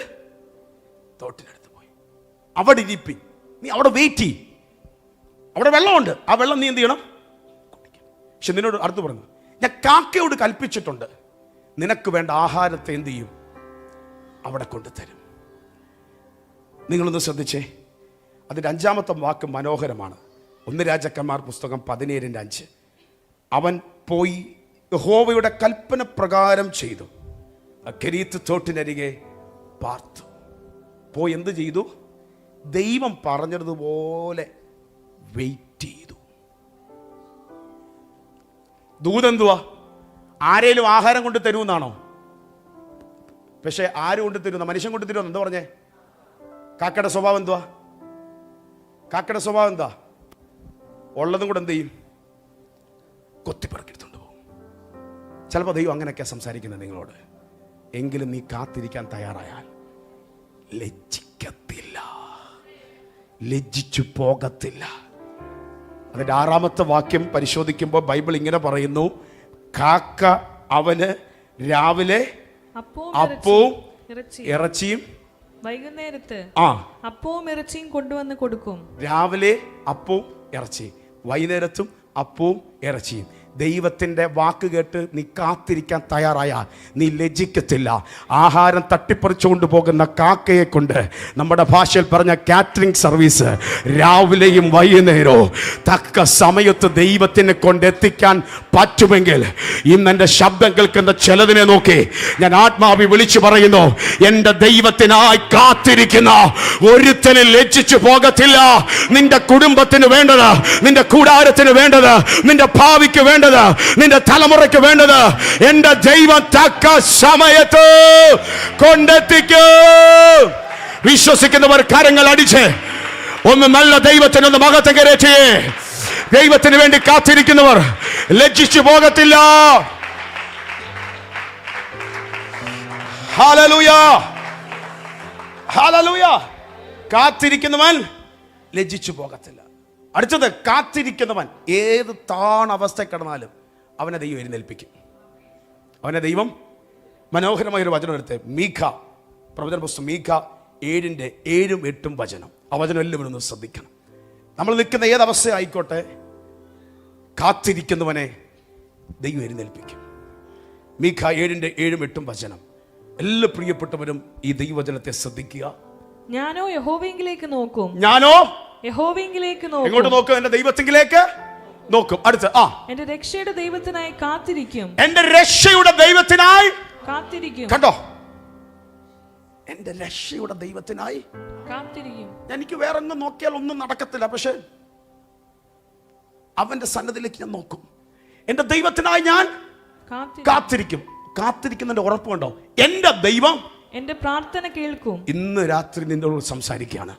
തോട്ടിനടുത്ത് പോയി അവിടെ ഇരിപ്പി, നീ അവിടെ വെയിറ്റ് ചെയ്യും. അവിടെ വെള്ളമുണ്ട്, ആ വെള്ളം നീ എന്ത് ചെയ്യണം? പക്ഷെ നിന്നോട് അടുത്ത് പറഞ്ഞു, ഞാൻ കാക്കയോട് കൽപ്പിച്ചിട്ടുണ്ട്, നിനക്ക് വേണ്ട ആഹാരത്തെ എന്ത് ചെയ്യും? അവിടെ കൊണ്ടുതരും. നിങ്ങളൊന്ന് ശ്രദ്ധിച്ചേ, അതിൻ്റെ 5-ാമത്തെ വാക്ക് മനോഹരമാണ്. 1 രാജാക്കന്മാർ പുസ്തകം 17:5. അവൻ പോയി യഹോവയുടെ കൽപ്പന പ്രകാരം ചെയ്തു, കെരീത്ത് തോട്ടിനരികെ പാർത്തു. പോയി എന്ത് ചെയ്തു? ദൈവം പറഞ്ഞതുപോലെ വെയിറ്റ് ചെയ്തു. ദൂതെന്തുവാ? ആരേലും ആഹാരം കൊണ്ട് തരുമെന്നാണോ? പക്ഷെ ആര് കൊണ്ട് തരുന്ന? മനുഷ്യൻ കൊണ്ട് തരുമെന്ന് എന്താ പറഞ്ഞേ? കാക്കയുടെ സ്വഭാവം എന്തുവാ? കാക്കയുടെ സ്വഭാവം എന്താ? ഉള്ളതും കൂടെ എന്ത് ചെയ്യും? കൊത്തിപ്പറക്കെടുത്തുകൊണ്ട് പോകും. ചിലപ്പോൾ ദൈവം അങ്ങനെയൊക്കെ സംസാരിക്കുന്നത് നിങ്ങളോട്. എങ്കിലും നീ കാത്തിരിക്കാൻ തയ്യാറായാൽ ലജ്ജിക്കത്തില്ല, ലജ്ജിച്ചു പോകത്തില്ല. അതിൻ്റെ 6-ാമത്തെ വാക്യം പരിശോധിക്കുമ്പോൾ ബൈബിൾ ഇങ്ങനെ പറയുന്നു, കാക്ക അവന് രാവിലെ അപ്പവും ഇറച്ചിയും വൈകുന്നേരത്ത് അപ്പവും ഇറച്ചിയും കൊണ്ടുവന്ന് കൊടുക്കും. രാവിലെ അപ്പവും ഇറച്ചി, വൈകുന്നേരത്തും അപ്പവും ഇറച്ചിയും. ദൈവത്തിൻ്റെ വാക്ക് കേട്ട് നീ കാത്തിരിക്കാൻ തയ്യാറായാൽ നീ ലജ്ജിക്കത്തില്ല. ആഹാരം തട്ടിപ്പറിച്ചുകൊണ്ട് പോകുന്ന കാക്കയെ കൊണ്ട്, നമ്മുടെ ഭാഷയിൽ പറഞ്ഞ കാറ്ററിംഗ് സർവീസ്, രാവിലെയും വൈകുന്നേരവും തക്ക സമയത്ത് ദൈവത്തിനെ കൊണ്ടെത്തിക്കാൻ പറ്റുമെങ്കിൽ ഇന്ന് എൻ്റെ ശബ്ദം കേൾക്കുന്ന ചിലതിനെ നോക്കി ഞാൻ ആത്മാവി വിളിച്ചു പറയുന്നു, എൻ്റെ ദൈവത്തിനായി കാത്തിരിക്കുന്ന ഒരുത്തനെ ലജ്ജിച്ചു പോകത്തില്ല. നിന്റെ കുടുംബത്തിന് വേണ്ടത്, നിന്റെ കൂടാരത്തിന് വേണ്ടത്, നിന്റെ ഭാവിക്ക് വേണ്ടത്, നിന്റെ തലമുറയ്ക്ക് വേണ്ടത് എന്റെ ദൈവം തക്ക സമയത്ത് കൊണ്ടെത്തിക്കും. വിശ്വസിക്കുന്നവർ കരങ്ങൾ അടിച്ച് ഒന്ന് നല്ല ദൈവത്തിനൊന്ന് മഹത്വം കരയറ്റേ. ദൈവത്തിന് വേണ്ടി കാത്തിരിക്കുന്നവർ ലജ്ജിച്ചു പോകത്തില്ല. Hallelujah, hallelujah. കാത്തിരിക്കുന്നവൻ ലജ്ജിച്ചു പോകത്തില്ല. അടുത്തത്, കാത്തിരിക്കുന്നവൻ ഏത് താണവസ്ഥ കിടന്നാലും അവനെ ദൈവം എഴുന്നേൽപ്പിക്കും. അവനെ ദൈവം, മനോഹരമായൊരു വചനം എടുത്ത് മീഖ, പ്രവചന പുസ്തകം മീഖ 7:7, 8 വചനം. ആ വചനം എല്ലാവരും ഒന്ന് ശ്രദ്ധിക്കണം. നമ്മൾ നിൽക്കുന്ന ഏതവസ്ഥ ആയിക്കോട്ടെ, കാത്തിരിക്കുന്നവനെ ദൈവം എഴുന്നേൽപ്പിക്കും. മീഖ 7:7, 8 വചനം. എല്ലാ പ്രിയപ്പെട്ടവരും ഈ ദൈവവചനത്തെ ശ്രദ്ധിക്കുക. ഞാനോ യഹോവയെങ്കിലേക്ക് നോക്കും. ഞാനോ യഹോവയെങ്കിലേക്ക് എങ്ങോട്ട് നോക്കും. നോക്കും? എന്റെ ദൈവത്തിലേക്ക് നോക്കും. അടുത്ത്, എന്റെ രക്ഷയുടെ ദൈവത്തിനായി കാത്തിരിക്കും. എന്റെ രക്ഷയുടെ ദൈവത്തിനായി കാത്തിരിക്കും. കണ്ടോ, എന്റെ രക്ഷയുടെ ദൈവത്തിനായി കാത്തിരിക്കും. എനിക്ക് വേറെ ഒന്നും നോക്കിയാൽ ഒന്നും നടക്കത്തില്ല, പക്ഷെ അവന്റെ സന്നദ്ധിയിലേക്ക് ഞാൻ നോക്കും. എന്റെ ദൈവത്തിനായി ഞാൻ കാത്തിരിക്കും. കാത്തിരിക്കുന്നതിന്റെ ഉറപ്പുണ്ടോ? എന്റെ ദൈവം എന്റെ പ്രാർത്ഥന കേൾക്കും. ഇന്ന് രാത്രി നിന്നോട് സംസാരിക്കുകയാണ്.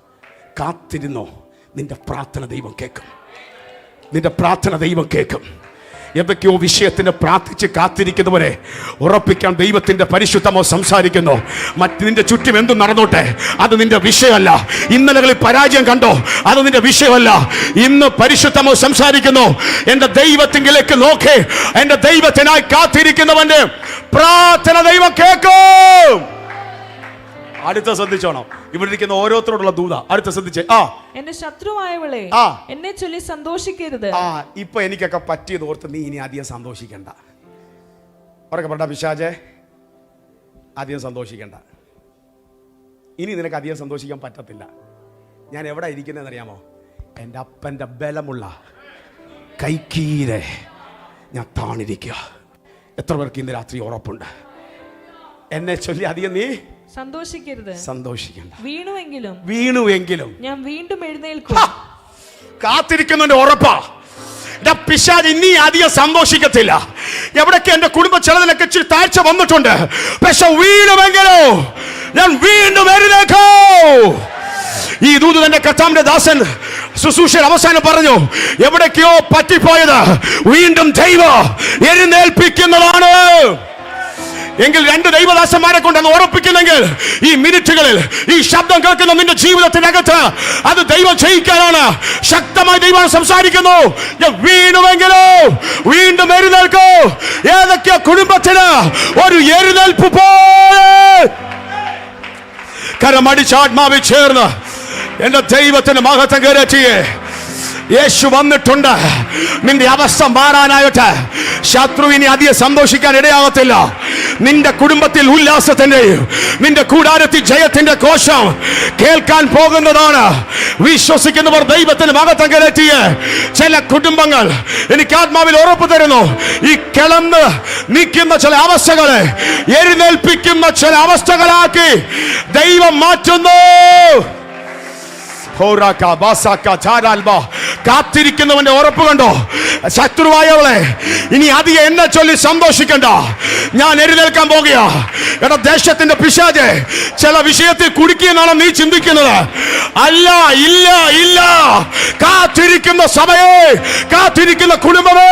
കാത്തിരുന്നോ, നിന്റെ പ്രാർത്ഥന ദൈവം കേൾക്കും. നിന്റെ പ്രാർത്ഥന ദൈവം കേൾക്കും. എന്തൊക്കെയോ വിഷയത്തിന് പ്രാർത്ഥിച്ച് കാത്തിരിക്കുന്നവരെ ഉറപ്പിക്കാൻ ദൈവത്തിന്റെ പരിശുദ്ധമോ സംസാരിക്കുന്നു. നിന്റെ ചുറ്റും എന്തും നടന്നോട്ടെ, അത് നിന്റെ വിഷയമല്ല. ഇന്നലകളിൽ പരാജയം കണ്ടോ, അത് നിന്റെ വിഷയമല്ല. ഇന്ന് പരിശുദ്ധമോ സംസാരിക്കുന്നു. എന്റെ ദൈവത്തിങ്കിലേക്ക് നോക്കേ, എന്റെ ദൈവത്തിനായി കാത്തിരിക്കുന്നവന്റെ പ്രാർത്ഥന ദൈവം കേൾക്കും. അടുത്ത ശ്രദ്ധിച്ചോണം, ഇവിടെ ഇരിക്കുന്ന ഓരോരുത്തരോടുള്ള ദൂത. അടുത്ത ശ്രദ്ധിച്ചേ. എന്റെ ശത്രുവായവളെ, എന്നെ ചൊല്ലി സന്തോഷിക്കരുത്. ഇപ്പൊ എനിക്കൊക്കെ പറ്റിയത് ഓർത്ത് നീ ഇനി അധികം സന്തോഷിക്കണ്ട. ഉറക്കെ പറ പിശാചേ, അധികം സന്തോഷിക്കണ്ട. ഇനി നിനക്ക് അധികം സന്തോഷിക്കാൻ പറ്റത്തില്ല. ഞാൻ എവിടെ ഇരിക്കുന്നതെന്ന് അറിയാമോ? എൻ്റെ അപ്പൻ്റെ ബലമുള്ള കൈക്കീരെ ഞാൻ താണിരിക്കുക. എത്ര പേർക്ക് ഇന്ന് രാത്രി ഉറപ്പുണ്ട്? എന്നെ ചൊല്ലി അധികം നീ സന്തോഷിക്കരുത്. സന്തോഷിക്കണ്ട. വീണുവെങ്കിലും ഞാൻ വീണ്ടും എഴുന്നേൽക്കും. കാത്തിരിക്കുന്നതിന്റെ ഉറപ്പാ. പിശാച് ഇനി അധികം സന്തോഷിക്കത്തില്ല. എവിടൊക്കെ എന്റെ കുടുംബ ചിലതിനൊക്കെ ഇച്ചിരി താഴ്ച വന്നിട്ടുണ്ട്, പക്ഷെ വീണുവെങ്കിലോ ഞാൻ വീണ്ടും എഴുന്നേൽക്കും. ഈ ദൂത് തന്നെ കർത്താവിന്റെ ദാസൻ ശുശ്രൂഷയുടെ അവസാനം പറഞ്ഞു, എവിടൊക്കെയോ പറ്റിപ്പോയത് വീണ്ടും ദൈവം എഴുന്നേൽപ്പിക്കുന്നതാണ്. എങ്കിൽ 2 ദൈവദാസന്മാരെ കൊണ്ടെന്ന് ഉറപ്പിക്കുന്നെങ്കിൽ ഈ മിനിറ്റുകളിൽ ഈ ശബ്ദം കേൾക്കുന്ന നിന്റെ ജീവിതത്തിനകത്ത് അത് ദൈവം ചെയ്യിക്കാനാണ്. ശക്തമായി ദൈവം സംസാരിക്കുന്നു. വീണുവെങ്കിലോ വീണ്ടും എഴുന്നേൽക്കൂ. ഏതൊക്കെയോ കുടുംബത്തിന് ഒരു എഴുന്നേൽപ്പ് പോലെ കരമടിച്ചാത്മാവിൽ ചേർന്ന് എന്റെ ദൈവത്തിന് മഹത്വം കയറ്റിയേ. യേശു വന്നിട്ടുണ്ട്. നിന്റെ അവസ്ഥ മാറാനായിട്ട് ശത്രുവിനെ അധികം സന്തോഷിക്കാൻ ഇടയാകത്തില്ല. നിന്റെ കുടുംബത്തിൽ ഉല്ലാസത്തിന്റെയും നിന്റെ കൂടാരത്തിൽ ജയത്തിന്റെ കോശം കേൾക്കാൻ പോകുന്നതാണ്. വിശ്വസിക്കുന്നവർ ദൈവത്തിന് മഹത്വം കയറ്റിയ ചില കുടുംബങ്ങൾ എനിക്ക് ആത്മാവിൽ ഉറപ്പ് തരുന്നു. ഈ കിളന്ന് നിൽക്കുന്ന ചില അവസ്ഥകളെ എഴുന്നേൽപ്പിക്കുന്ന ചില അവസ്ഥകളാക്കി ദൈവം മാറ്റുന്നു. കാത്തിരിക്കുന്നവന്റെ ഉറപ്പ് കണ്ടോ? ശത്രുവായവളെ, ഇനി അധികം എന്നെ ചൊല്ലി സന്തോഷിക്കണ്ട, ഞാൻ എഴുന്നേൽക്കാൻ പോകുക. എടാ ദേശത്തിന്റെ പിശാചേ, ചില വിഷയത്തിൽ കുടുക്കിയെന്നാണ് നീ ചിന്തിക്കുന്നത്. അല്ല, ഇല്ല, ഇല്ല. കാത്തിരിക്കുന്ന സഭയെ, കാത്തിരിക്കുന്ന കുടുംബമേ,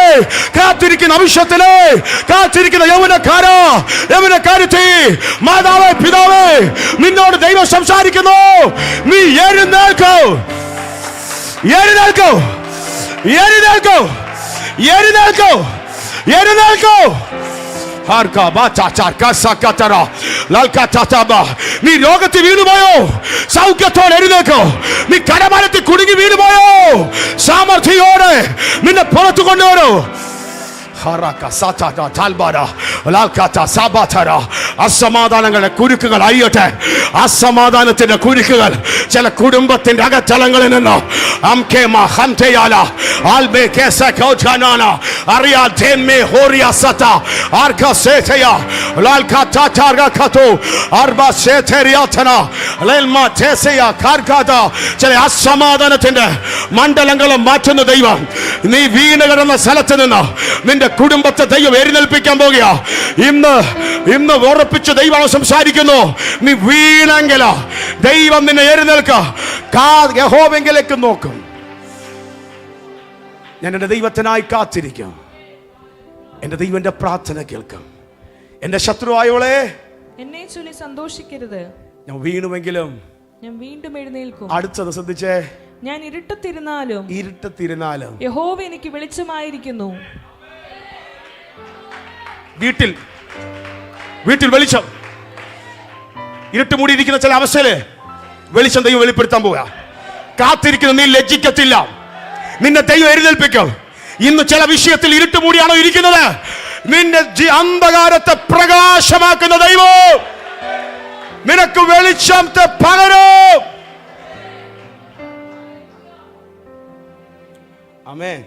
കാത്തിരിക്കുന്ന ഭവിഷ്യത്തിലെ, കാത്തിരിക്കുന്ന യൗവനക്കാരത്തി, മാതാവേ, പിതാവേ, നിന്നോട് ദൈവം സംസാരിക്കുന്നു. നീ എഴുന്നേൽക്കൂ, എഴുന്നേൽക്കൂ, എഴുന്നേൽക്കൂ, എഴുന്നേൽക്കൂ, എഴുന്നേൽക്കൂ. നീ രോഗത്തിൽ വീണുപോയോ? സൗഖ്യത്തോടെ എഴുന്നേൽക്കോ. നീ കടമരത്തിൽ കുടുങ്ങി വീണുപോയോ? സാമർഥ്യോടെ നിന്നെ പുറത്തു കൊണ്ടുവരൂ. അസമാധാനങ്ങളുടെ കുരുക്കുകൾ അയ്യട്ടെ. അസമാധാനത്തിന്റെ കുരുക്കുകൾ ചില കുടുംബത്തിന്റെ അകത്തളങ്ങളിൽ നിന്ന് ചില അസമാധാനത്തിന്റെ മണ്ഡലങ്ങളും മാറ്റുന്ന ദൈവം. നീ വീണ് കിടന്ന സ്ഥലത്ത് നിന്ന് നിന്റെ കുടുംബത്തെ ദൈവം എഴുന്നേൽപ്പിക്കാൻ പോകുക. ഇന്ന് ഉറപ്പിച്ച് ദൈവം സംസാരിക്കുന്നു. നീ വീണെങ്കിലോ ദൈവം നിന്നെ എഴുന്നേൽക്ക. യഹോവെങ്കിലേക്ക് നോക്കും. ഞാൻ എൻ്റെ ദൈവത്തിനായി കാത്തിരിക്കും. എൻ്റെ ദൈവന്റെ പ്രാർത്ഥന കേൾക്കും. എൻ്റെ ശത്രുവായോളെ എന്നെ ചൊല്ലി സന്തോഷിക്കരുത്. ഞാൻ വീണുവെങ്കിലും ഞാൻ വീണ്ടും എഴുന്നേൽക്കും. അടുത്തത് ശ്രദ്ധിച്ചേ. ഞാൻ ഇരുട്ടത്തിരുന്നാലും യഹോവ എനിക്ക് വെളിച്ചമായിരിക്കുന്നു. വീട്ടിൽ വെളിച്ചം, ഇരുട്ട് മൂടിയിരിക്കുന്ന ചില അവസ്ഥയില് വെളിച്ചം ദൈവം വെളിപ്പെടുത്താൻ പോവുക. കാത്തിരിക്കുന്ന നീ ലജ്ജിക്കത്തില്ല. നിന്നെ ദൈവം എഴുന്നേൽപ്പിക്കും. ഇന്ന് ചില വിഷയത്തിൽ ഇരുട്ട് മൂടിയാണോ ഇരിക്കുന്നത്? നിന്റെ അന്ധകാരത്തെ പ്രകാശമാക്കുന്ന ദൈവം നിനക്ക് വെളിച്ചത്തെ പകരും. ആമേൻ.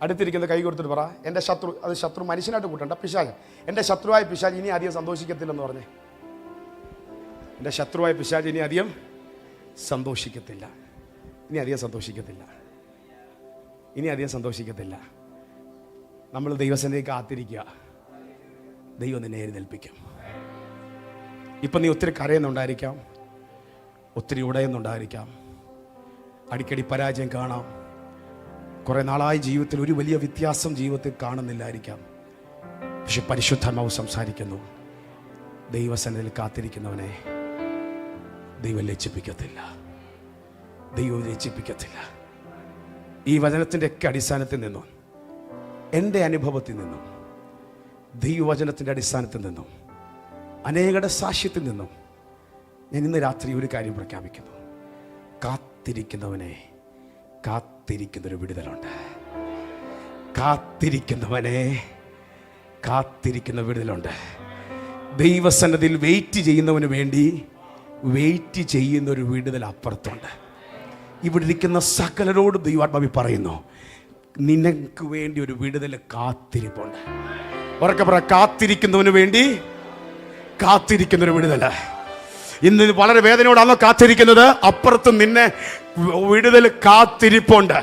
അടുത്തിരിക്കുന്ന കൈ കൊടുത്തിട്ട് പറ, എൻ്റെ ശത്രു, അത് ശത്രു മനുഷ്യനായിട്ട് കൂട്ടണ്ട, പിശാച്. എൻ്റെ ശത്രുവായ പിശാച് ഇനി അധികം സന്തോഷിക്കത്തില്ലെന്ന് പറഞ്ഞേ. എൻ്റെ ശത്രുവായ പിശാച് ഇനി അധികം സന്തോഷിക്കത്തില്ല. ഇനി അധികം സന്തോഷിക്കത്തില്ല. നമ്മൾ ദൈവസന്നിധിയിൽ കാത്തിരിക്കുക. ദൈവം നിന്നെ എഴുന്നേൽപ്പിക്കും. ഇപ്പം നീ ഒത്തിരി കരയുന്നുണ്ടായിരിക്കാം, ഒത്തിരി ഉടയുന്നുണ്ടായിരിക്കാം, അടിക്കടി പരാജയം കാണാം. കുറെ നാളായി ജീവിതത്തിൽ ഒരു വലിയ വ്യത്യാസം ജീവിതത്തിൽ കാണുന്നില്ലായിരിക്കാം. പക്ഷെ പരിശുദ്ധാത്മാവ് സംസാരിക്കുന്നു, ദൈവസന്നിധിയിൽ കാത്തിരിക്കുന്നവനെ ദൈവം ലജ്ജിപ്പിക്കത്തില്ല. ഈ വചനത്തിൻ്റെ ഒക്കെ അടിസ്ഥാനത്തിൽ നിന്നും, എൻ്റെ അനുഭവത്തിൽ നിന്നും, ദൈവവചനത്തിൻ്റെ അടിസ്ഥാനത്തിൽ നിന്നും, അനേകരുടെ സാക്ഷ്യത്തിൽ നിന്നും ഞാൻ ഇന്ന് രാത്രി ഒരു കാര്യം പ്രഖ്യാപിക്കുന്നു. കാത്തിരിക്കുന്നവനെ കാത്തിരിക്കുന്നൊരു വിടുതലുണ്ട്. കാത്തിരിക്കുന്ന വിടുതലുണ്ട്. ദൈവസന്നിധിയിൽ വെയിറ്റ് ചെയ്യുന്നവന് വേണ്ടി വെയിറ്റ് ചെയ്യുന്നൊരു വിടുതൽ അപ്പുറത്തുണ്ട്. ഇവിടെ ഇരിക്കുന്ന സകലരോട് ദൈവാത്മാവി പറയുന്നു, നിനക്ക് വേണ്ടി ഒരു വിടുതൽ കാത്തിരിപ്പുണ്ട്. ഉറക്കെ പറ, കാത്തിരിക്കുന്നവന് വേണ്ടി കാത്തിരിക്കുന്നൊരു വിടുതൽ. ഇന്ന് വളരെ വേദനയോടാണോ കാത്തിരിക്കുന്നത്? അപ്പുറത്ത് നിന്നെ വിടുതൽ കാത്തിരിപ്പുണ്ട്.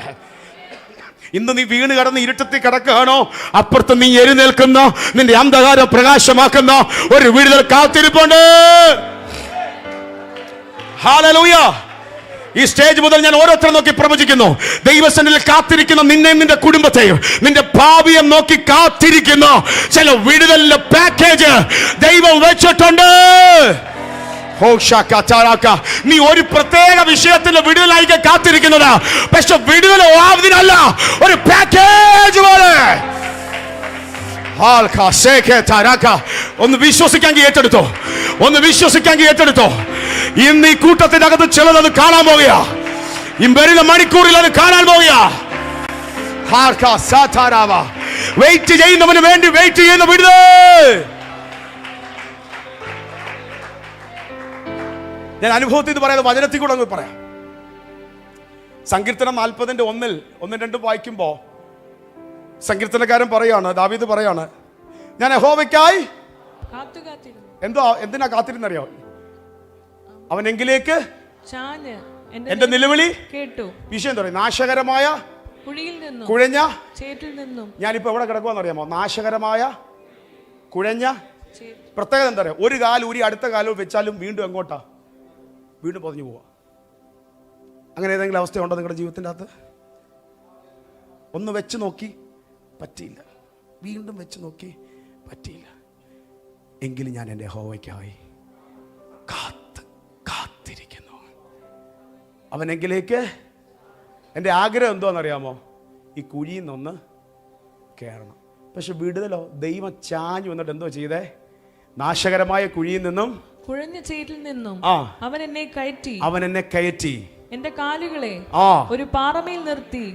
ഇന്ന് നീ വീണ് കിടന്ന് ഇരുട്ടത്തിൽ കിടക്കുകയാണോ? അപ്പുറത്ത് നീ എഴുന്നേൽക്കുന്ന, നിന്റെ അന്ധകാരം പ്രകാശമാക്കുന്ന ഒരു വിടുതൽ കാത്തിരിപ്പുണ്ട്. ഹല്ലേലൂയ. ഈ സ്റ്റേജ് മുതൽ ഞാൻ ഓരോരുത്തരെ നോക്കി പ്രവചിക്കുന്നു. ദൈവസന്നിധിയിൽ കാത്തിരിക്കുന്ന നിന്നെയും നിന്റെ കുടുംബത്തെയും നിന്റെ ഭാവിയെ നോക്കി കാത്തിരിക്കുന്ന ചില വിടുതലിന്റെ പാക്കേജ് ദൈവം വെച്ചിട്ടുണ്ട്. നീ ഒരു പ്രത്യേക വിഷയത്തിന്റെ വിടുതലായി കാത്തിരിക്കുന്നത്, പക്ഷെ വിടുതൽ അതിനല്ല, ഒരു പാക്കേജ് പോലെ. ഒന്ന് വിശ്വസിക്കാമെങ്കിൽ ഏറ്റെടുത്തോ. ഇന്ന് ഈ കൂട്ടത്തിനകത്ത് ചിലത് കാണാൻ പോകുക. ഈ വരുന്ന മണിക്കൂറിൽ അത് കാണാൻ പോകുക. വെയിറ്റ് ചെയ്യുന്നവന് വേണ്ടി വെയിറ്റ് ചെയ്യുന്ന വിടുതൽ. ഞാൻ അനുഭവത്തിൽ ഇത് പറയാതെ വചനത്തിൽ കൂടെ അങ്ങ് പറയാം. സങ്കീർത്തനം 40:1-2 വായിക്കുമ്പോ സങ്കീർത്തനക്കാരൻ പറയാണ്, ദാവീദ് പറയാണ്, ഞാൻ യഹോവയ്ക്കായി എന്തിനാ കാത്തിരുന്നറിയോ? അവനെങ്കിലേക്ക് എന്റെ നിലവിളി കേട്ടു. വിഷയം എന്താ പറയുക? നാശകരമായ കുഴഞ്ഞ ഞാനിപ്പോ എവിടെ കിടക്കുവാന്നറിയാമോ? നാശകരമായ കുഴഞ്ഞ. പ്രത്യേകത എന്താ പറയുക? ഒരു കാലം ഊരി അടുത്ത കാലം വെച്ചാലും വീണ്ടും എങ്ങോട്ടാ? വീണ്ടും പൊതിഞ്ഞു പോവാ. അങ്ങനെ ഏതെങ്കിലും അവസ്ഥയുണ്ടോ നിങ്ങളുടെ ജീവിതത്തിൻ്റെ അകത്ത്? ഒന്ന് വെച്ച് നോക്കി പറ്റിയില്ല, വീണ്ടും വെച്ച് നോക്കി പറ്റിയില്ല. എങ്കിലും ഞാൻ എൻ്റെ യഹോവയ്ക്കായി കാത്തിരിക്കുന്നു. അവനെങ്കിലേക്ക് എൻ്റെ ആഗ്രഹം എന്തോന്നറിയാമോ? ഈ കുഴിയിൽ നിന്നൊന്ന് കയറണം. പക്ഷെ വിടുതലോ? ദൈവം ചാഞ്ഞു വന്നിട്ട് എന്തോ ചെയ്തേ? നാശകരമായ കുഴിയിൽ നിന്നും, കുഴഞ്ഞ ചേറ്റിൽ നിന്നും അവൻ എന്നെ കയറ്റി എന്റെ കാലുകളെ ഒരു പാറമേൽ നിർത്തി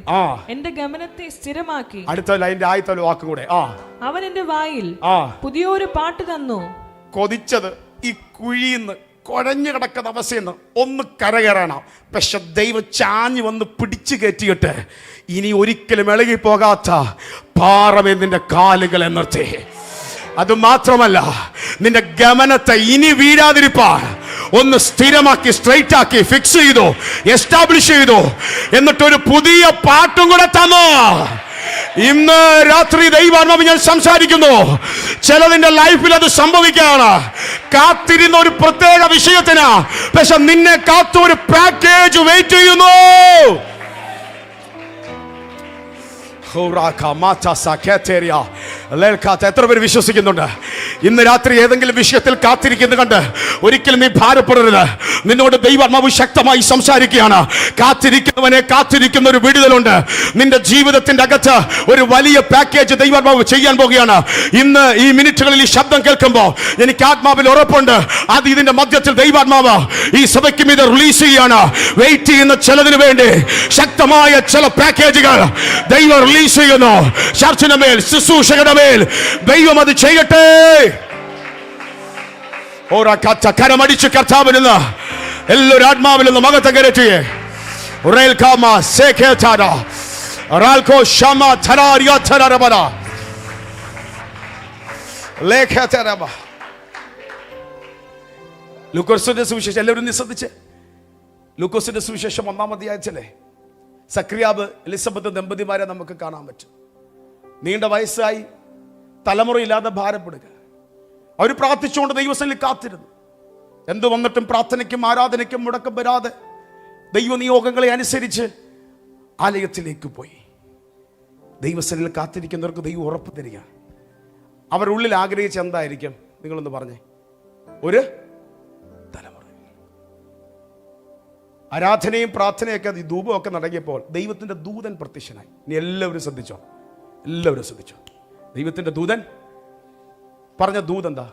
എന്റെ ഗമനത്തെ സ്ഥിരമാക്കി. അടുത്ത ലൈൻ്റെ ആദ്യത്തെ വാക്കും കൂടെ. അവൻ എന്റെ വായിൽ പുതിയൊരു പാട്ട് തന്നു. കൊതിച്ചത് ഈ കുഴിന്ന് കുഴഞ്ഞു കിടക്കുന്ന അവസ്ഥയെന്ന് ഒന്ന് കരകയറണം. പക്ഷെ ദൈവം ചാഞ്ഞു വന്ന് പിടിച്ചു കയറ്റിയിട്ട് ഇനി ഒരിക്കലും ഇളകി പോകാത്ത പാറമേൽ നിന്റെ കാലുകളെ നിർത്തി. അത് മാത്രമല്ല, നിന്റെ ഗമനത്തെ ഇനി വീഴാതിരിപ്പാൻ ഒന്ന് സ്ഥിരമാക്കി, സ്ട്രൈറ്റ് ആക്കി, ഫിക്സ് ചെയ്തു, എസ്റ്റാബ്ലിഷ് ചെയ്തു. എന്നിട്ടൊരു പുതിയ പാട്ടും കൂടെ തന്നു. ഇന്ന് രാത്രി ദൈവാത്മാവ് ഞാൻ സംസാരിക്കുന്നു. ചിലതിന്റെ ലൈഫിൽ അത് സംഭവിക്കുകയാണ്. കാത്തിരുന്ന ഒരു പ്രത്യേക വിഷയത്തിന്, പക്ഷെ നിന്നെ കാത്തു ഒരു പാക്കേജ് വെയിറ്റ് ചെയ്യുന്നു. എത്ര പേര് വിശ്വസിക്കുന്നുണ്ട്? ഇന്ന് രാത്രി ഏതെങ്കിലും വിഷയത്തിൽ കാത്തിരിക്കുന്നത് കണ്ട് ഒരിക്കലും നീ ഭാരപ്പെടരുത്. നിന്നോട് ദൈവാത്മാവ് ശക്തമായി സംസാരിക്കുകയാണ്. കാത്തിരിക്കുന്നവനെ കാത്തിരിക്കുന്ന ഒരു വിടുതലുണ്ട്. നിന്റെ ജീവിതത്തിന്റെ അകത്ത് ഒരു വലിയ പാക്കേജ് ദൈവാത്മാവ് ചെയ്യാൻ പോകുകയാണ്. ഇന്ന് ഈ മിനിറ്റുകളിൽ ഈ ശബ്ദം കേൾക്കുമ്പോൾ എനിക്ക് ആത്മാവിൽ ഉറപ്പുണ്ട്, അത് ഇതിന്റെ മധ്യത്തിൽ ദൈവാത്മാവ് ഈ സഭയ്ക്ക് മീതെ റിലീസ് ചെയ്യാണ്. വെയിറ്റ് ചെയ്യുന്ന ചിലതിനു വേണ്ടി ശക്തമായ ചില പാക്കേജുകൾ ദൈവം റിലീസ് ചെയ്യുന്നു. ചർച്ചിന്റെ മേൽ, ശുശ്രൂഷകരുടെ മേൽ ദൈവം അത് ചെയ്യട്ടെ. കരമടിച്ച് കർത്താവിന് എല്ലാവരും ആത്മാവിൽ നിന്ന് മകത്തെ കയറ്റിയേ. ലൂക്കോസിന്റെ സുവിശേഷം എല്ലാവരും ശ്രദ്ധിച്ചേ. ലൂക്കോസിന്റെ സുവിശേഷം 1-ാം അധ്യായത്തിലെ സക്രിയാവ് എലിസബത്ത് ദമ്പതിമാരെ നമുക്ക് കാണാൻ പറ്റും. നീണ്ട വയസ്സായി, തലമുറയില്ലാതെ ഭാരപ്പെടുക. അവർ പ്രാർത്ഥിച്ചുകൊണ്ട് ദൈവസന്നിധിയിൽ കാത്തിരുന്നു. എന്തു വന്നിട്ടും പ്രാർത്ഥനയ്ക്കും ആരാധനയ്ക്കും മുടക്കം വരാതെ ദൈവനിയോഗങ്ങളെ അനുസരിച്ച് ആലയത്തിലേക്ക് പോയി. ദൈവസന്നിധിയിൽ കാത്തിരിക്കുന്നവർക്ക് ദൈവം ഉറപ്പ് തരിക. അവരുള്ളിൽ ആഗ്രഹിച്ച എന്തായിരിക്കും? നിങ്ങളൊന്ന് പറഞ്ഞേ. ഒരു തലമുറ. ആരാധനയും പ്രാർത്ഥനയൊക്കെ ധൂപമൊക്കെ നടങ്ങിയപ്പോൾ ദൈവത്തിന്റെ ദൂതൻ പ്രത്യക്ഷനായി. ഇനി എല്ലാവരും ശ്രദ്ധിച്ചോ, എല്ലാവരും ശ്രദ്ധിച്ചോ. ദൈവത്തിന്റെ ദൂതൻ പറഞ്ഞ ദൂതെന്താ?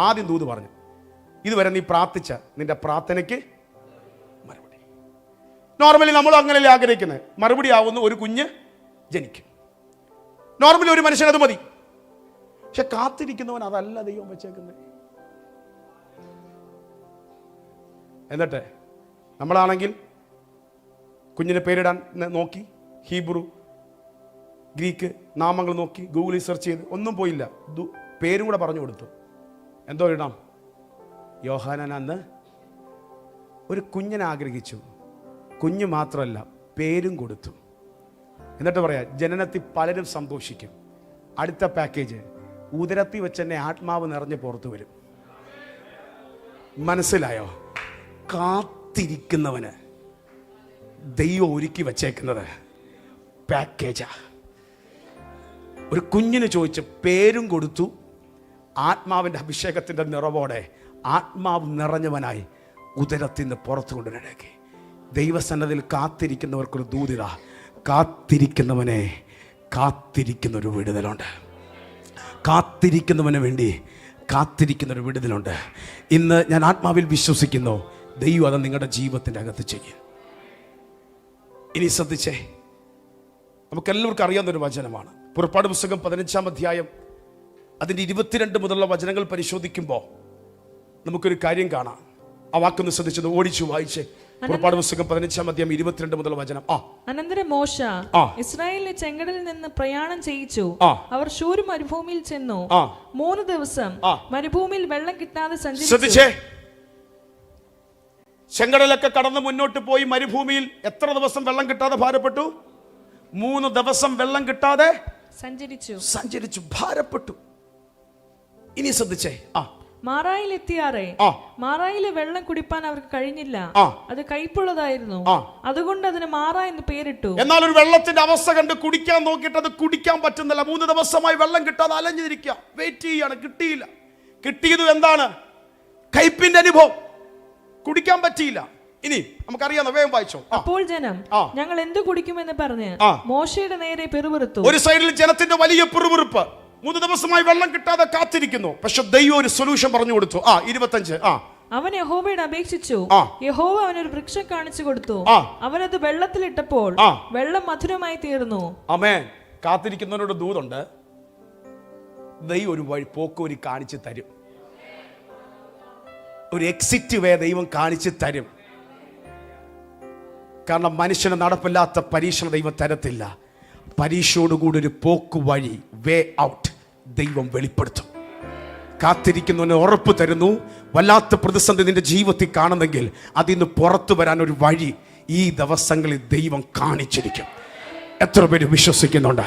ആദ്യം ദൂത് പറഞ്ഞു, ഇതുവരെ നീ പ്രാർത്ഥിച്ച നിന്റെ പ്രാർത്ഥനയ്ക്ക് മറുപടി. നോർമലി നമ്മൾ അങ്ങനെയല്ലേ ആഗ്രഹിക്കുന്നത്? മറുപടി ആവുന്ന ഒരു കുഞ്ഞ് ജനിക്കും. നോർമലി ഒരു മനുഷ്യൻ അത് മതി. പക്ഷെ കാത്തിരിക്കുന്നവൻ അതല്ല ദൈവം വെച്ചേക്കുന്നത്. എന്നിട്ട് നമ്മളാണെങ്കിൽ കുഞ്ഞിനെ പേരിടാൻ നോക്കി, ഹീബ്രു ഗ്രീക്ക് നാമങ്ങൾ നോക്കി ഗൂഗിളിൽ സെർച്ച് ചെയ്ത് ഒന്നും പോയില്ല. പേരും കൂടെ പറഞ്ഞു കൊടുത്തു. എന്തോ ഇടാം? യോഹന്നാൻ. അന്ന് ഒരു കുഞ്ഞിനെ ആഗ്രഹിച്ചു. കുഞ്ഞ് മാത്രമല്ല, പേരും കൊടുത്തു. എന്നിട്ട് പറയാ, ജനനത്തിൽ പലരും സന്തോഷിക്കും. അടുത്ത പാക്കേജ്, ഉദരത്തിൽ വെച്ച് തന്നെ ആത്മാവ് നിറഞ്ഞ് പുറത്തു വരും. മനസ്സിലായോ? കാത്തിരിക്കുന്നവന് ദൈവം ഒരുക്കി വച്ചേക്കുന്നത് പാക്കേജാ. ഒരു കുഞ്ഞിന് ചോദിച്ച് പേരും കൊടുത്തു. ആത്മാവിൻ്റെ അഭിഷേകത്തിൻ്റെ നിറവോടെ ആത്മാവ് നിറഞ്ഞവനായി ഉദരത്തിൽ നിന്ന് പുറത്തു കൊണ്ടുവരേക്ക്. ദൈവസന്നദ്ധിയിൽ കാത്തിരിക്കുന്നവർക്കൊരു ദൂതിത. കാത്തിരിക്കുന്നവനെ കാത്തിരിക്കുന്നൊരു വിടുതലുണ്ട്. കാത്തിരിക്കുന്നവന് വേണ്ടി കാത്തിരിക്കുന്നൊരു വിടുതലുണ്ട്. ഇന്ന് ഞാൻ ആത്മാവിൽ വിശ്വസിക്കുന്നു, ദൈവം അത് നിങ്ങളുടെ ജീവിതത്തിൻ്റെ അകത്ത് ചെയ്യും. ഇനി ശ്രദ്ധിച്ചേ, നമുക്കെല്ലാവർക്കും അറിയാവുന്നൊരു വചനമാണ്. പുറപ്പാട് പുസ്തകം 15-ാം അധ്യായം അതിൻ്റെ 22 മുതലുള്ള വചനങ്ങൾ പരിശോധിക്കുമ്പോൾ നമുക്കൊരു കാര്യം കാണാം. ആ വാക്കൊന്ന് ശ്രദ്ധിച്ചത് ഓടിച്ചു വായിച്ചേ. പുറപ്പാട് പുസ്തകം 15-ാം അധ്യായം 22 മുതലുള്ള വചനം. അനന്തരം മോശ ഇസ്രായേലിനെ ചെങ്കടലിൽ നിന്ന് പ്രയാണം ചെയ്യിച്ചു. അവർ ശൂർ മരുഭൂമിയിൽ ചെന്നു. 3 ദിവസം മരുഭൂമിയിൽ വെള്ളം കിട്ടാതെ സഞ്ചരിച്ചു. ചെങ്കടലൊക്കെ കടന്ന് മുന്നോട്ട് പോയി മരുഭൂമിയിൽ എത്ര ദിവസം വെള്ളം കിട്ടാതെ ഭാരപ്പെട്ടു? 3 ദിവസം വെള്ളം കിട്ടാതെ സഞ്ചരിച്ചു, ഭാരപ്പെട്ടു. ഇനി ശ്രദ്ധിച്ചേ. മാറായിൽ എത്തിയാറേ മാറായിലെ വെള്ളം കുടിപ്പാൻ അവർക്ക് കഴിഞ്ഞില്ല. അത് കയ്പുള്ളതായിരുന്നു. അതുകൊണ്ട് അതിന് മാറ എന്ന് പേരിട്ടു. എന്നാൽ ഒരു വെള്ളത്തിന്റെ അവസ്ഥ കണ്ട് കുടിക്കാൻ നോക്കിയിട്ട് അത് കുടിക്കാൻ പറ്റുന്നില്ല. 3 ദിവസമായി വെള്ളം കിട്ടാതെ അലഞ്ഞിരിക്കുക, വെയിറ്റ് ചെയ്യാണ്. കിട്ടിയില്ല. കിട്ടിയത് എന്താണ്? കയ്പിന്റെ അനുഭവം. കുടിക്കാൻ പറ്റിയില്ല. ഇനി നമുക്കറിയാം, വേഗം വായിച്ചോ. അപ്പോൾ ജനം ഞങ്ങൾ എന്ത് കുടിക്കുമെന്ന് പറഞ്ഞ് മോശയുടെ നേരെ പിറുപിറുത്തു. ഒരു സൈഡിൽ ജനത്തിന്റെ വലിയ പിറുപിറുപ്പ്. 3 ദിവസമായി വെള്ളം കിട്ടാതെ കാത്തിരിക്കുന്നു. പക്ഷെ ദൈവം ഒരു സൊല്യൂഷൻ പറഞ്ഞു കൊടുത്തു. 25. അവൻ യഹോവയോട് അപേക്ഷിച്ചു. യഹോവ അവനൊരു വൃക്ഷം കാണിച്ചു കൊടുത്തു. അവനത് വെള്ളത്തിലിട്ടപ്പോൾ വെള്ളം മധുരമായി തീർന്നു. ആമേൻ. കാത്തിരിക്കുന്നവനോട് ദൂതുണ്ട്, ദൈവം ഒരു വഴി പോക്കുവരി കാണിച്ചു തരും. ഒരു എക്സിറ്റ് വേ ദൈവം കാണിച്ചു തരും. കാരണം മനുഷ്യന് നടപ്പില്ലാത്ത പരീക്ഷണം ദൈവം തരത്തില്ല. പരീക്ഷയോടുകൂടി ഒരു പോക്ക് വഴി, വേ ഔട്ട് ദൈവം വെളിപ്പെടുത്തും. കാത്തിരിക്കുന്നവന് ഉറപ്പ് തരുന്നു. വല്ലാത്ത പ്രതിസന്ധി നിന്റെ ജീവിതത്തിൽ കാണുന്നെങ്കിൽ അതിൽ നിന്ന് പുറത്തു വരാൻ ഒരു വഴി ഈ ദിവസങ്ങളിൽ ദൈവം കാണിച്ചിരിക്കും. എത്ര പേര് വിശ്വസിക്കുന്നുണ്ട്?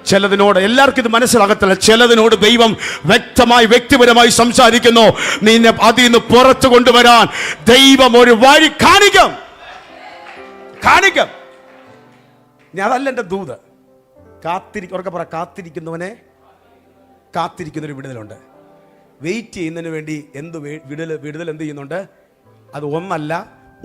ചിലതിനോട് എല്ലാവർക്കും ഇത് മനസ്സിലാകത്തില്ല. ചിലതിനോട് ദൈവം വ്യക്തമായി വ്യക്തിപരമായി സംസാരിക്കുന്നു. നിന്നെ അതിൽ നിന്ന് പുറത്തു കൊണ്ടുവരാൻ ദൈവം ഒരു വഴി കാണിക്കും. അതല്ല എൻ്റെ ദൂത്. ഉറക്കെ പറ, കാത്തിരിക്കുന്നൊരു വിടുതലുണ്ട്. വെയിറ്റ് ചെയ്യുന്നതിന് വേണ്ടി വിടുതൽ എന്ത് ചെയ്യുന്നുണ്ട്? അത് ഒന്നല്ല,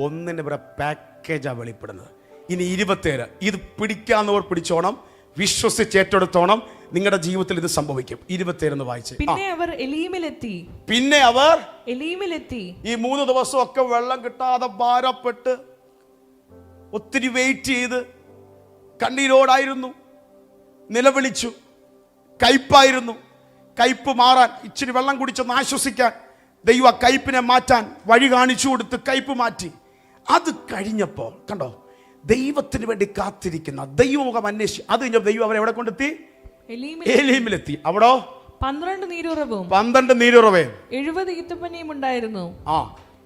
ഒന്നിൻ്റെ പാക്കേജാണ് വെളിപ്പെടുന്നത്. ഇനി 27 ഇത് പിടിക്കാവുന്നവർ പിടിച്ചോണം, വിശ്വസിച്ചേറ്റെടുത്തോണം. നിങ്ങളുടെ ജീവിതത്തിൽ ഇത് സംഭവിക്കും. 27 വായിച്ച്. പിന്നെ അവർ എലീമിലെത്തി. ഈ 3 ദിവസമൊക്കെ വെള്ളം കിട്ടാതെ ഭാരപ്പെട്ട് ഒത്തിരി വെയിറ്റ് ചെയ്ത് കണ്ണീരോടായിരുന്നു, നിലവിളിച്ചു. കയ്പായിരുന്നു. കയ്പ് മാറാൻ, ഇച്ചിരി വെള്ളം കുടിച്ചൊന്ന് ആശ്വസിക്കാൻ ദൈവ കയ്പിനെ മാറ്റാൻ വഴി കാണിച്ചു കൊടുത്ത് കയ്പ് മാറ്റി. അത് കഴിഞ്ഞപ്പോൾ കണ്ടോ, ദൈവത്തിന് വേണ്ടി കാത്തിരിക്കുന്ന ദൈവമുഖം അന്വേഷിച്ച് അത് കഴിഞ്ഞ ദൈവം അവരെ എവിടെ കൊണ്ടെത്തി? എലീമിലെത്തി. അവിടോ 12 നീരുറവും 70 ഈത്തപ്പനയും ഉണ്ടായിരുന്നു.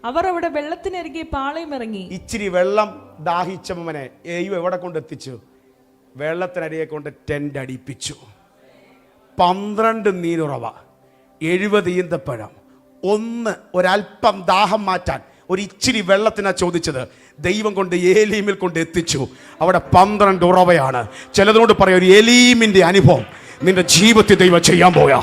അവർ അവിടെ വെള്ളത്തിനരികെ പാളയം ഇറങ്ങി. ഇച്ചിരി വെള്ളം ദാഹിച്ചവനെ ദൈവം എവിടെ കൊണ്ടെത്തിച്ചു? വെള്ളത്തിനരികെ കൊണ്ട് ടെന്റ് അടിപ്പിച്ചു. 12 നീരുറവ, 70 ഈന്തപ്പഴം, ഒരൽപ്പം ദാഹം മാറ്റാൻ ഒരു ഇച്ചിരി വെള്ളത്തിനാ ചോദിച്ചത്. ദൈവം കൊണ്ട് ഏലീമിൽ കൊണ്ട് എത്തിച്ചു. അവിടെ 12 ഉറവയാണ്. ചിലതിനോട് പറയാം, ഒരു എലീമിന്റെ അനുഭവം നിന്റെ ജീവിതത്തിൽ ദൈവം ചെയ്യാൻ പോയാ.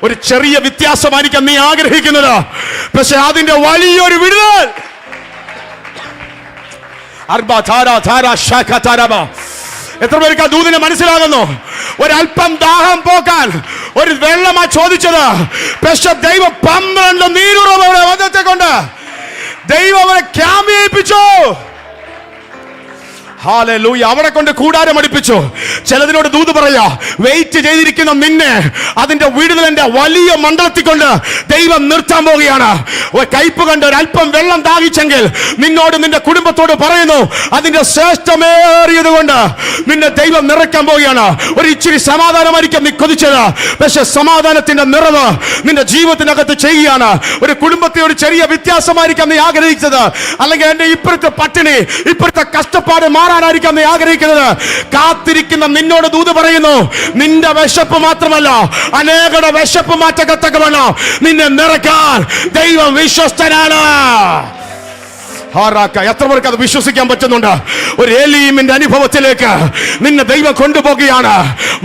ഒരു ചെറിയ വ്യത്യാസമായിരിക്കാം നീ ആഗ്രഹിക്കുന്നത്, പക്ഷെ അതിന്റെ വലിയൊരു വിടുതൽ. എത്ര പേർക്ക് ആ ദൂതിനെ മനസ്സിലാകുന്നു? ഒരല്പം ദാഹം പോക്കാൻ ഒരു വെള്ളമാ ചോദിച്ചത്, പക്ഷെ ദൈവം 12 നീരുറവയുടെ വചനത്തെ കൊണ്ട് ദൈവം അവരെ ക്യാമ്പയിപ്പിച്ചു. ഹല്ലേലൂയ. അവിടെ കൊണ്ട് കൂടാരം അടുപ്പിച്ചു. ചിലതിനോട് ദൂത് പറയാ, വെയിറ്റ് ചെയ്തിരിക്കുന്ന നിന്നെ അതിന്റെ വിടുതലിന്റെ വലിയ മണ്ഡലത്തിൽ കൊണ്ട് ദൈവം നിർത്താൻ പോവുകയാണ്. കയ്പ് കണ്ട് ഒരല്പം വെള്ളം ദാഹിച്ചെങ്കിൽ നിന്നോട് നിന്റെ കുടുംബത്തോട് പറയുന്നു, അതിന്റെ ശ്രേഷ്ഠമേറിയത് കൊണ്ട് നിന്നെ ദൈവം നിറയ്ക്കാൻ പോവുകയാണ്. ഒരു ഇച്ചിരി സമാധാനമായിരിക്കും നീ കൊതിച്ചത്, പക്ഷെ സമാധാനത്തിന്റെ നിറവ് നിന്റെ ജീവിതത്തിനകത്ത് ചെയ്യുകയാണ്. ഒരു കുടുംബത്തെ ഒരു ചെറിയ വ്യത്യാസമായിരിക്കാം നീ ആഗ്രഹിച്ചത്, അല്ലെങ്കിൽ എന്റെ ഇപ്പോഴത്തെ പട്ടിണി, ഇപ്പോഴത്തെ കഷ്ടപ്പാട് മാറാനായിരിക്കാം നീ ആഗ്രഹിക്കുന്നത്. കാത്തിരിക്കുന്ന നിന്നോട് ദൂത് പറയുന്നു, നിന്റെ വിശപ്പ് മാത്രമല്ല അനേകരുടെ വിശപ്പ് മാറ്റത്തക്കവണ്ണം നിന്നെ നിറയ്ക്കാൻ ദൈവം വിശ്വസ്തനാണ്. എത്ര പേർക്ക് അത് വിശ്വസിക്കാൻ പറ്റുന്നുണ്ട്? ഒരു എലീമിന്റെ അനുഭവത്തിലേക്ക് നിന്നെ ദൈവം കൊണ്ടുപോകുകയാണ്.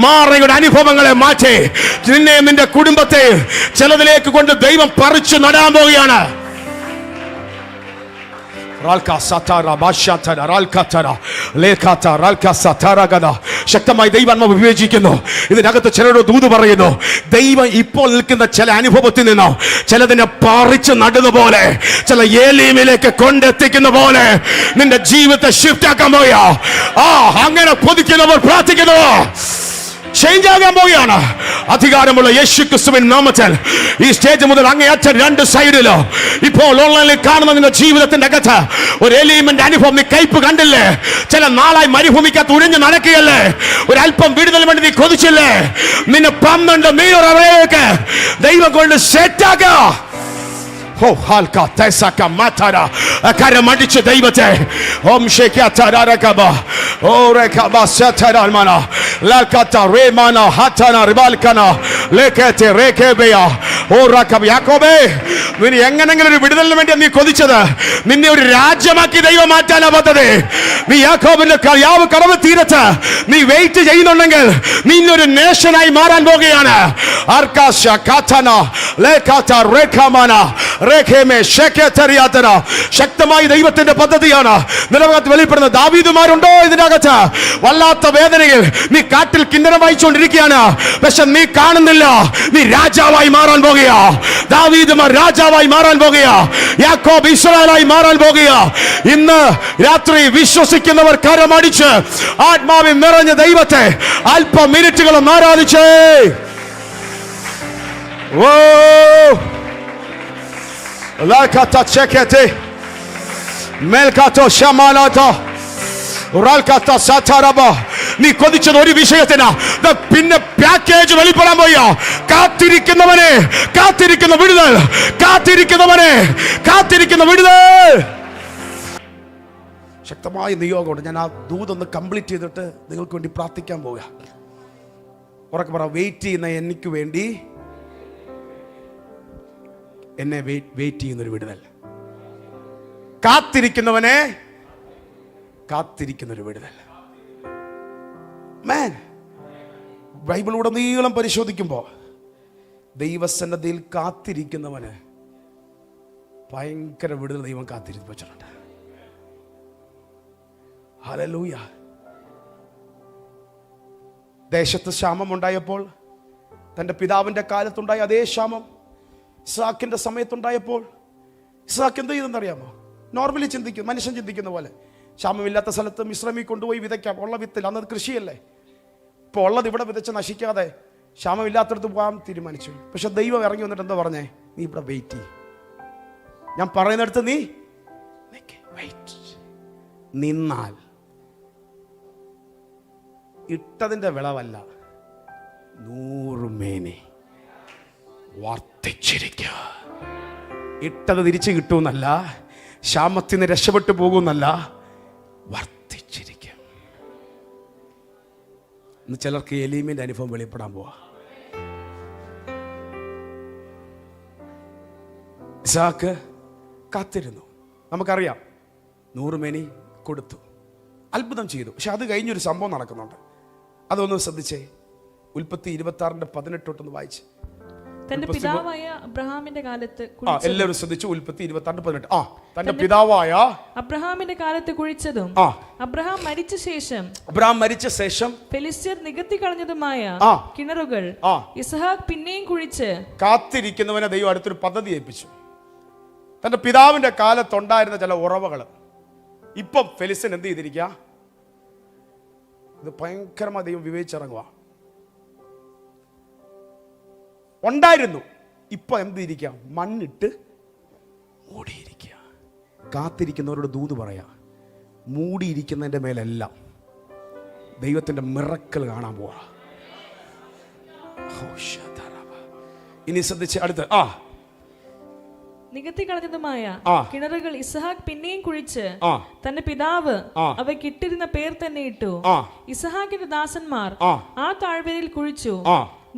മാറയുടെ അനുഭവങ്ങളെ മാറ്റി നിന്നെ നിന്റെ കുടുംബത്തെ ചിലതിലേക്ക് കൊണ്ട് ദൈവം പറിച്ചു നടാൻ പോവുകയാണ്. ശക്തമായി ദൈവാത്മാവ് വിവേചിക്കുന്നു. ഇതിനകത്ത് ചിലരോട് ദൂത് പറയുന്നു, ദൈവം ഇപ്പോൾ നിൽക്കുന്ന ചില അനുഭവത്തിൽ നിന്നോ ചിലതിനെ പറിച്ച് നടുന്ന പോലെ, ചില ഏലീമിലേക്ക് കൊണ്ടെത്തിക്കുന്ന പോലെ നിന്റെ ജീവിതത്തെ ഷിഫ്റ്റ് ആക്കാൻ പോയാ. അങ്ങനെ കൊതിക്കുന്നവർ പ്രാർത്ഥിക്കുന്നു, ചേഞ്ച് ആകാൻ പോവുകയാണ്. അധികാരമുള്ള യേശു ക്രിസ്തുവിൻ നാമത്തിൽ ഈ സ്റ്റേജ് മുതൽ അങ്ങേയറ്റ 2 സൈഡിലോ ഇപ്പോൾ ഓൺലൈനിൽ കാണുന്ന നിന്റെ ജീവിതത്തിന്റെ അകത്ത് ഒരു എലീമെന്റ് അനുഭവം. നീ കയ്പ് കണ്ടില്ലേ? ചില നാളായി മരുഭൂമിക്കകത്ത് ഉഴിഞ്ഞ് നടക്കുകയല്ലേ? ഒരല്പം വിടുതൽ വേണ്ടി നീ കൊതിച്ചില്ലേ? നിന്നെ 12 നീരുറവയിലേക്ക് ദൈവം കൊണ്ട് സെറ്റാക്കുക. കരമടിച്ച് ദൈവത്തെ എങ്ങനെങ്കിലും ഒരു വിടുതലിന് വേണ്ടി നീ കൊതിച്ചത്, നിന്നെ ഒരു രാജ്യമാക്കി ദൈവം മാറ്റാനാ പദ്ധതി. നീ യാക്കോബിന്റെ കടവ് തീരത്ത് നീ വെയിറ്റ് ചെയ്യുന്നുണ്ടെങ്കിൽ നീ ഒരു നേഷനായി മാറാൻ പോകുകയാണ്. ശക്തമായി ദൈവത്തിന്റെ പദ്ധതിയാണ് നിലവകത്ത് വെളിപ്പെടുന്നത്. ദാവീദുമാരുണ്ടോ ഇതിനകത്ത്? വല്ലാത്ത വേദനയിൽ നീ കാട്ടിൽ കിന്നരം വായിച്ചുകൊണ്ടിരിക്കുകയാണ്, പക്ഷെ നീ കാണുന്നില്ല. നീ രാജാവായി മാറാൻ പോകുകയാ. ദാവീദുമാർ രാജാവായി മാറാൻ പോകുകയാ. യാക്കോബ് ഇസ്രായേലായി മാറാൻ പോകുകയാ. ഇന്ന് രാത്രി വിശ്വസിക്കുന്നവർ കരമടിച്ച് ആത്മാവിൽ നിറഞ്ഞ ദൈവത്തെ അല്പ മിനിറ്റുകളും ആരാധിച്ചേ. ഓ Lakata chekete melkato shamalata uralkata sataraba. നീ കൊതിച്ചത് ഒരു വിഷയത്തിനാ, പിന്നെ പാക്കേജ് വെളിപ്പെടാൻ പോയാ. കാത്തിരിക്കുന്നവനെ കാത്തിരിക്കുന്ന വിടുതൽ, കാത്തിരിക്കുന്നവനെ കാത്തിരിക്കുന്ന വിടുതൽ. ശക്തമായ നിയോഗമുണ്ട്. ഞാൻ ആ ദൂതൊന്ന് കംപ്ലീറ്റ് ചെയ്തിട്ട് നിങ്ങൾക്ക് വേണ്ടി പ്രാർത്ഥിക്കാൻ പോവുക. ഉറക്കെ പറ, വെയിറ്റ് ചെയ്യുന്ന എനിക്ക് വേണ്ടി എന്നെ വെയിറ്റ് ചെയ്യുന്നൊരു വിടുതൽ. കാത്തിരിക്കുന്നവനെ കാത്തിരിക്കുന്നൊരു വിടുതൽ. മാൻ, ബൈബിളിലൂടെ നീളം പരിശോധിക്കുമ്പോൾ ദൈവസന്നദ്ധിയിൽ കാത്തിരിക്കുന്നവന് ഭയങ്കര വിടുതൽ ദൈവം കാത്തിരിപ്പ് വെച്ചിട്ടുണ്ട്. ഹല്ലേലൂയ. ദേശത്ത് ക്ഷാമം ഉണ്ടായപ്പോൾ, തൻ്റെ പിതാവിൻ്റെ കാലത്തുണ്ടായ അതേ ക്ഷാമം ഇസ്ഹാക്കിൻ്റെ സമയത്തുണ്ടായപ്പോൾ ഇസ്ഹാക്ക് എന്ത് ചെയ്തെന്നറിയാമോ? നോർമലി ചിന്തിക്കും, മനുഷ്യൻ ചിന്തിക്കുന്ന പോലെ. ക്ഷാമമില്ലാത്ത സ്ഥലത്ത് മിശ്രമിൽ കൊണ്ടുപോയി വിതയ്ക്കാം. ഉള്ള വിത്തിൽ, അന്നത് കൃഷിയല്ലേ. ഇപ്പോൾ ഉള്ളത് ഇവിടെ വിതച്ച് നശിക്കാതെ ക്ഷാമമില്ലാത്തടത്ത് പോകാൻ തീരുമാനിച്ചു. പക്ഷെ ദൈവം ഇറങ്ങി വന്നിട്ട് എന്താ പറഞ്ഞേ? നീ ഇവിടെ വെയിറ്റ് ചെയ്യും, ഞാൻ പറയുന്നിടത്ത് നീ വെയിറ്റ്. നിന്നാൽ ഇട്ടതിൻ്റെ വിളവല്ല, 100 മേനി വർദ്ധിച്ചിരിക്കുക. ഇട്ടത് തിരിച്ചു കിട്ടുമെന്നല്ല, ക്ഷാമത്തിൽ നിന്ന് രക്ഷപ്പെട്ടു പോകുമെന്നല്ല, വർദ്ധിച്ചിരിക്കും. ഇന്ന് ചിലർക്ക് എലീമിന്റെ അനുഭവം വെളിപ്പെടാൻ പോവാ. ഇസ്ഹാക്ക് കാത്തിരുന്നു. നമുക്കറിയാം, 100 മേനി കൊടുത്തു, അത്ഭുതം ചെയ്തു. പക്ഷെ അത് കഴിഞ്ഞൊരു സംഭവം നടക്കുന്നുണ്ട്. അതൊന്ന് ശ്രദ്ധിച്ചേ. ഉൽപ്പത്തി 26:18 വായിച്ച്. തന്റെ പിതാവായ അബ്രഹാമിന്റെ കാലത്ത് എല്ലാവരും ശ്രദ്ധിച്ചു. ഉൽപ്പത്തി 26:18. തന്റെ പിതാവായ അബ്രഹാമിന്റെ കാലത്ത് കുഴിച്ചതും അബ്രഹാം മരിച്ച ശേഷം ഫെലിസ്ത്യർ നികത്തി കളഞ്ഞതുമായ കിണറുകൾ ഇസ്ഹാക്ക് പിന്നെയും കുഴിച്ച്. കാത്തിരിക്കുന്നവനെ ദൈവം അടുത്തൊരു പദ്ധതി ഏൽപ്പിച്ചു. തന്റെ പിതാവിന്റെ കാലത്തുണ്ടായിരുന്ന ചില ഉറവകൾ ഇപ്പം ഫെലിസ്ത്യൻ എന്ത് ചെയ്തിരിക്കുക? ഇത് ഭയങ്കരമായി ദൈവം വിവേചിച്ചിറങ്ങുക. ഉണ്ടായിരുന്നു, ഇപ്പൊ എന്ത് ഇരിക്കുക? മണ്ണിട്ട് മൂടിയിരിക്കുക. കാത്തിരിക്കുന്നവരോട് ദൂത് പറയാ, മൂടിയിരിക്കുന്നതിന്റെ മേലെല്ലാം ദൈവത്തിന്റെ മിറക്കൽ കാണാൻ പോവാ. ഇനി ശ്രദ്ധിച്ച് അടുത്ത്. നികത്തി കളഞ്ഞതുമായ കിണറുകൾ ഇസ്ഹാക്ക് പിന്നെയും കുഴിച്ച് തന്റെ പിതാവ് അവയ്ക്ക് ഇട്ടിരുന്ന പേർ തന്നെ ഇട്ടു. ഇസ്ഹാക്കിന്റെ ദാസന്മാർ ആ താഴ്വരയിൽ കുഴിച്ചു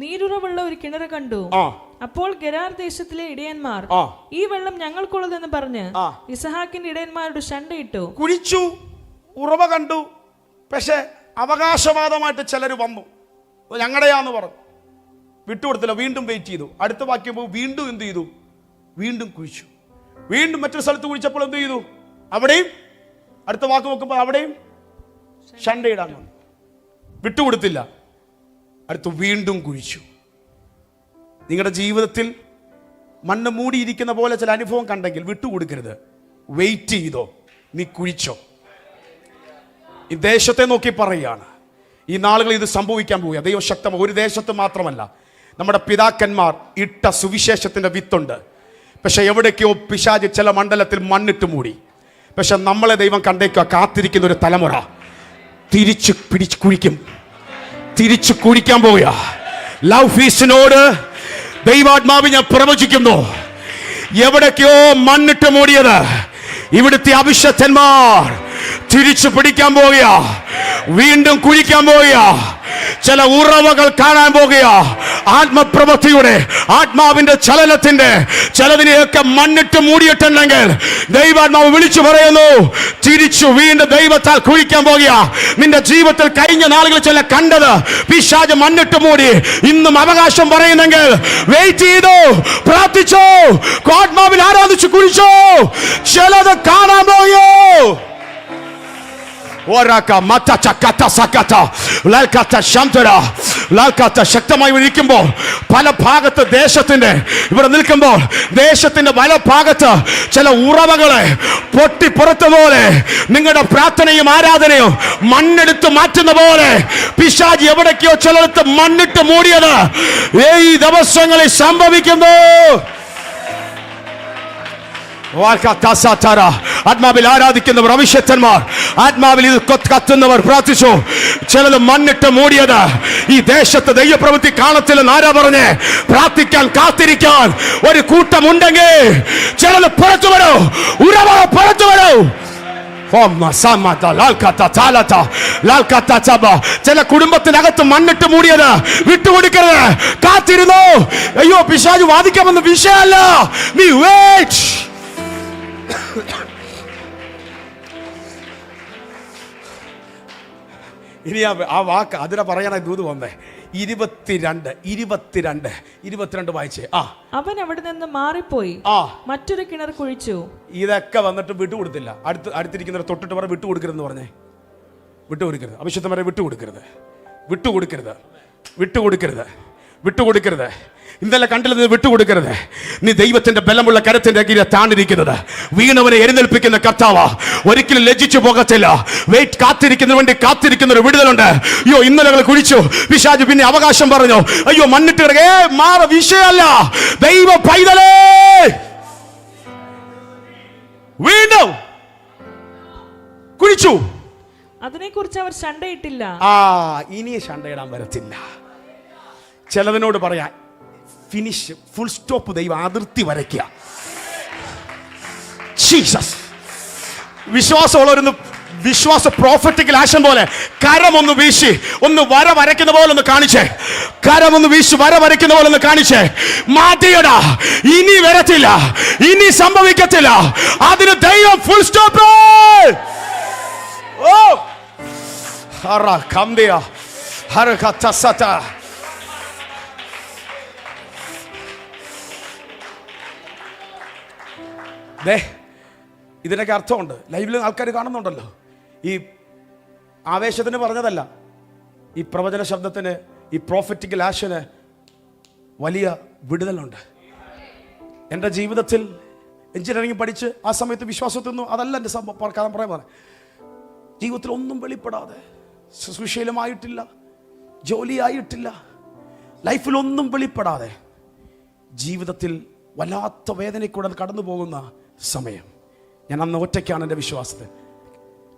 നീരുറവുള്ള ഒരു കിണറ് കണ്ടു. അപ്പോൾ ഗെരാർ ദേശത്തിലെ ഇടയന്മാർ ഈ വെള്ളം ഞങ്ങൾക്കുള്ളതെന്ന് പറഞ്ഞ് ഇസ്ഹാക്കിന്റെ ഇടയന്മാരോട് ശണ്ടയിട്ടു. കുഴിച്ചു, ഉറവ കണ്ടു, പക്ഷെ അവകാശവാദമായിട്ട് ചിലർ വന്നു, ഞങ്ങളുടെയാന്ന് പറഞ്ഞു. വിട്ടുകൊടുത്തില്ല, വീണ്ടും വെയിറ്റ് ചെയ്തു. അടുത്ത വാക്യം വീണ്ടും എന്ത് ചെയ്തു? വീണ്ടും കുഴിച്ചു. വീണ്ടും മറ്റൊരു സ്ഥലത്ത് കുഴിച്ചപ്പോൾ എന്ത് ചെയ്തു? അവിടെയും അടുത്ത വാക്ക് നോക്കുമ്പോൾ അവിടെയും ശണ്ടയിടാൻ വന്നു. വിട്ടുകൊടുത്തില്ല, അടുത്ത് വീണ്ടും കുഴിച്ചു. നിങ്ങളുടെ ജീവിതത്തിൽ മണ്ണ് മൂടിയിരിക്കുന്ന പോലെ ചില അനുഭവം കണ്ടെങ്കിൽ വിട്ടുകൊടുക്കരുത്. വെയിറ്റ് ചെയ്തോ, നീ കുഴിച്ചോ. ഈ ദേശത്തെ നോക്കി പറയുകയാണ്, ഈ നാളുകളിൽ ഇത് സംഭവിക്കാൻ പോവുക. ദൈവം ശക്തമാണ്. ഒരു ദേശത്ത് മാത്രമല്ല, നമ്മുടെ പിതാക്കന്മാർ ഇട്ട സുവിശേഷത്തിന്റെ വിത്തുണ്ട്. പക്ഷെ എവിടേക്കോ പിശാച് ചില മണ്ഡലത്തിൽ മണ്ണിട്ട് മൂടി. പക്ഷെ നമ്മളെ ദൈവം കണ്ടേക്കുക, കാത്തിരിക്കുന്ന ഒരു തലമുറ തിരിച്ചു പിടിച്ച് കുഴിക്കും, തിരിച്ചു കുഴിക്കാൻ പോവുക. ലവ് ഫീസിനോട് ദൈവാത്മാവ് ഞാൻ പ്രവചിക്കുന്നു, എവിടേക്കോ മണ്ണിട്ട് മൂടിയത് ഇവിടുത്തെ അഭിഷക്തന്മാർ തിരിച്ചു പിടിക്കാൻ പോവുക, വീണ്ടും കുഴിക്കാൻ പോവുക. ചില ഉറവകൾ കാണാൻ പോകുക. ആത്മപ്രവൃത്തിയുടെ, ആത്മാവിന്റെ ചലനത്തിന്റെ ചിലതിനെയൊക്കെ മണ്ണിട്ട് മൂടിയിട്ടുണ്ടെങ്കിൽ ദൈവാത്മാവ് വിളിച്ചു പറയുന്നു, തിരിച്ചു വീണ്ടും ദൈവത്താൽ കുഴിക്കാൻ പോകുക. നിന്റെ ജീവിതത്തിൽ കഴിഞ്ഞ നാളുകളിൽ ചില കണ്ടത് പിശാച് മണ്ണിട്ട് മൂടി ഇന്നും അവകാശം പറയുന്നെങ്കിൽ വെയിറ്റ് ചെയ്തു, പ്രാർത്ഥിച്ചോ, ആത്മാവിൽ ആരാധിച്ചു കുഴിച്ചോ, ചിലത് കാണാൻ പോകുക. ശക്തമായി ഇരിക്കുമ്പോൾ പല ഭാഗത്ത് ദേശത്തിന്റെ ഇവിടെ നിൽക്കുമ്പോൾ ദേശത്തിന്റെ പല ഭാഗത്ത് ചില ഉറവകളെ പൊട്ടിപ്പുറത്ത പോലെ നിങ്ങളുടെ പ്രാർത്ഥനയും ആരാധനയും മണ്ണെടുത്ത് മാറ്റുന്ന പോലെ പിശാച് എവിടേക്കോ ചിലടത്ത് മണ്ണിട്ട് മൂടിയത് ഈ ദിവസങ്ങളിൽ സംഭവിക്കുന്നു. ആത്മാവിൽ ആരാധിക്കുന്നവർ, അഭിഷക്തന്മാർ, ആത്മാവിൽ ഇത് കത്തുന്നവർ പ്രാർത്ഥിച്ചു. ചിലത് മണ്ണിട്ട് മൂടിയത് ഈ ദേശത്ത് ദൈവപ്രവൃത്തി കാണത്തില്ലെന്ന് ആരാ പറഞ്ഞേ? പ്രാർത്ഥിക്കാൻ, കാത്തിരിക്കാൻ ഒരു കൂട്ടമുണ്ടെങ്കിൽ ചിലത് പുറത്തു വരൂ, ഉറവ പുറത്തു വരൂ. ചില കുടുംബത്തിനകത്ത് മണ്ണിട്ട് മൂടിയത് വിട്ടുകൊടുക്കരുത്. കാത്തിരുന്നോ. അയ്യോ, പിശാച് വാദിക്കാമെന്ന് വിഷയമല്ല. നീ വെയിറ്റ്. ഇനി ആ വാക്ക് അതിനെ പറയാനായി ദൂത് വന്നേ. 22 വായിച്ചേ. അവൻ അവിടെ നിന്ന് മാറിപ്പോയി മറ്റൊരു കിണർ കുഴിച്ചു. ഇതൊക്കെ വന്നിട്ട് വിട്ടുകൊടുത്തില്ല. അടുത്തിരിക്കുന്നവരെ തൊട്ടിട്ട് പറ വിട്ടുകൊടുക്കരുതെന്ന് പറഞ്ഞേ. വിട്ടുകൊടുക്കരുത്. അവിശുദ്ധന്മാരെ വിട്ടുകൊടുക്കരുത്. വിട്ടുകൊടുക്കരുത്. വിട്ടുകൊടുക്കരുത്. വിട്ടുകൊടുക്കരുത്. ഇന്നലെ കണ്ടില്ലെന്ന് വിട്ടുകൊടുക്കരുത്. നീ ദൈവത്തിന്റെ ബലമുള്ള കരത്തിന്റെ കീഴിൽ താണിരിക്കുന്നത്. വീണവനെ എഴുന്നേൽപ്പിക്കുന്ന കർത്താവാ. ഒരിക്കലും ലജ്ജിച്ചു പോകത്തില്ല. വെയിറ്റ്. കാത്തിരിക്കുന്നതിന് വേണ്ടി കാത്തിരിക്കുന്ന ഒരു വിടുതലുണ്ട്. അയ്യോ, ഇന്നലെ കുഴിച്ചു. പിശാച് പിന്നെ അവകാശം പറഞ്ഞു. അയ്യോ, മണ്ണിട്ട് കിടക്കേ. മാറ വിഷയമല്ല. ദൈവ പൈതലേ, വീണ്ടും കുഴിച്ചു. അതിനെക്കുറിച്ച് അവർ ശണ്ടയിട്ടില്ല. ഇനി ശണ്ടയിടാൻ വരത്തില്ല. ചിലതിനോട് പറയാ ഫിനിഷ്, ഫുൾ സ്റ്റോപ്പ്. ദൈവം അതിർത്തി വരയ്ക്കുക. ജീസസ്. വിശ്വാസമുള്ളവരൊന്ന് വിശ്വാസ പ്രോഫറ്റിക്കൽ ആശം പോലെ കരമൊന്ന് വീശി ഒന്ന് വര വരയ്ക്കുന്ന പോലെ ഒന്ന് കാണിച്ചേ. കരമൊന്ന് വീശി വര വരയ്ക്കുന്ന പോലെ ഒന്ന് കാണിച്ചേ. മാറ്റിയടാ. ഇനി വരത്തില്ല. ഇനി സംഭവിക്കത്തില്ല. അതിന് ദൈവം ഫുൾ സ്റ്റോപ്പ്. ഓ ഹറ കംദിയ ഹറ കത്തസത. ഇതിനൊക്കെ അർത്ഥമുണ്ട്. ലൈവിൽ ആൾക്കാർ കാണുന്നുണ്ടല്ലോ. ഈ ആവേശത്തിന് പറഞ്ഞതല്ല. ഈ പ്രവചന ശബ്ദത്തിന്, ഈ പ്രോഫറ്റിക്കൽ ആക്ഷന് വലിയ വിടുതലുണ്ട്. എൻ്റെ ജീവിതത്തിൽ എഞ്ചിനീയറിംഗ് പഠിച്ച് ആ സമയത്ത് വിശ്വാസത്തൊന്നും അതല്ല എൻ്റെ കഥ പറയാൻ. ജീവിതത്തിൽ ഒന്നും വെളിപ്പെടാതെ, സുശീലമായിട്ടില്ല, ജോലിയായിട്ടില്ല, ലൈഫിലൊന്നും വെളിപ്പെടാതെ ജീവിതത്തിൽ വല്ലാത്ത വേദനയ്ക്കൂടെ കടന്നു പോകുന്ന സമയം. ഞാൻ അന്ന് ഒറ്റയ്ക്കാണ് എൻ്റെ വിശ്വാസത്തിൽ.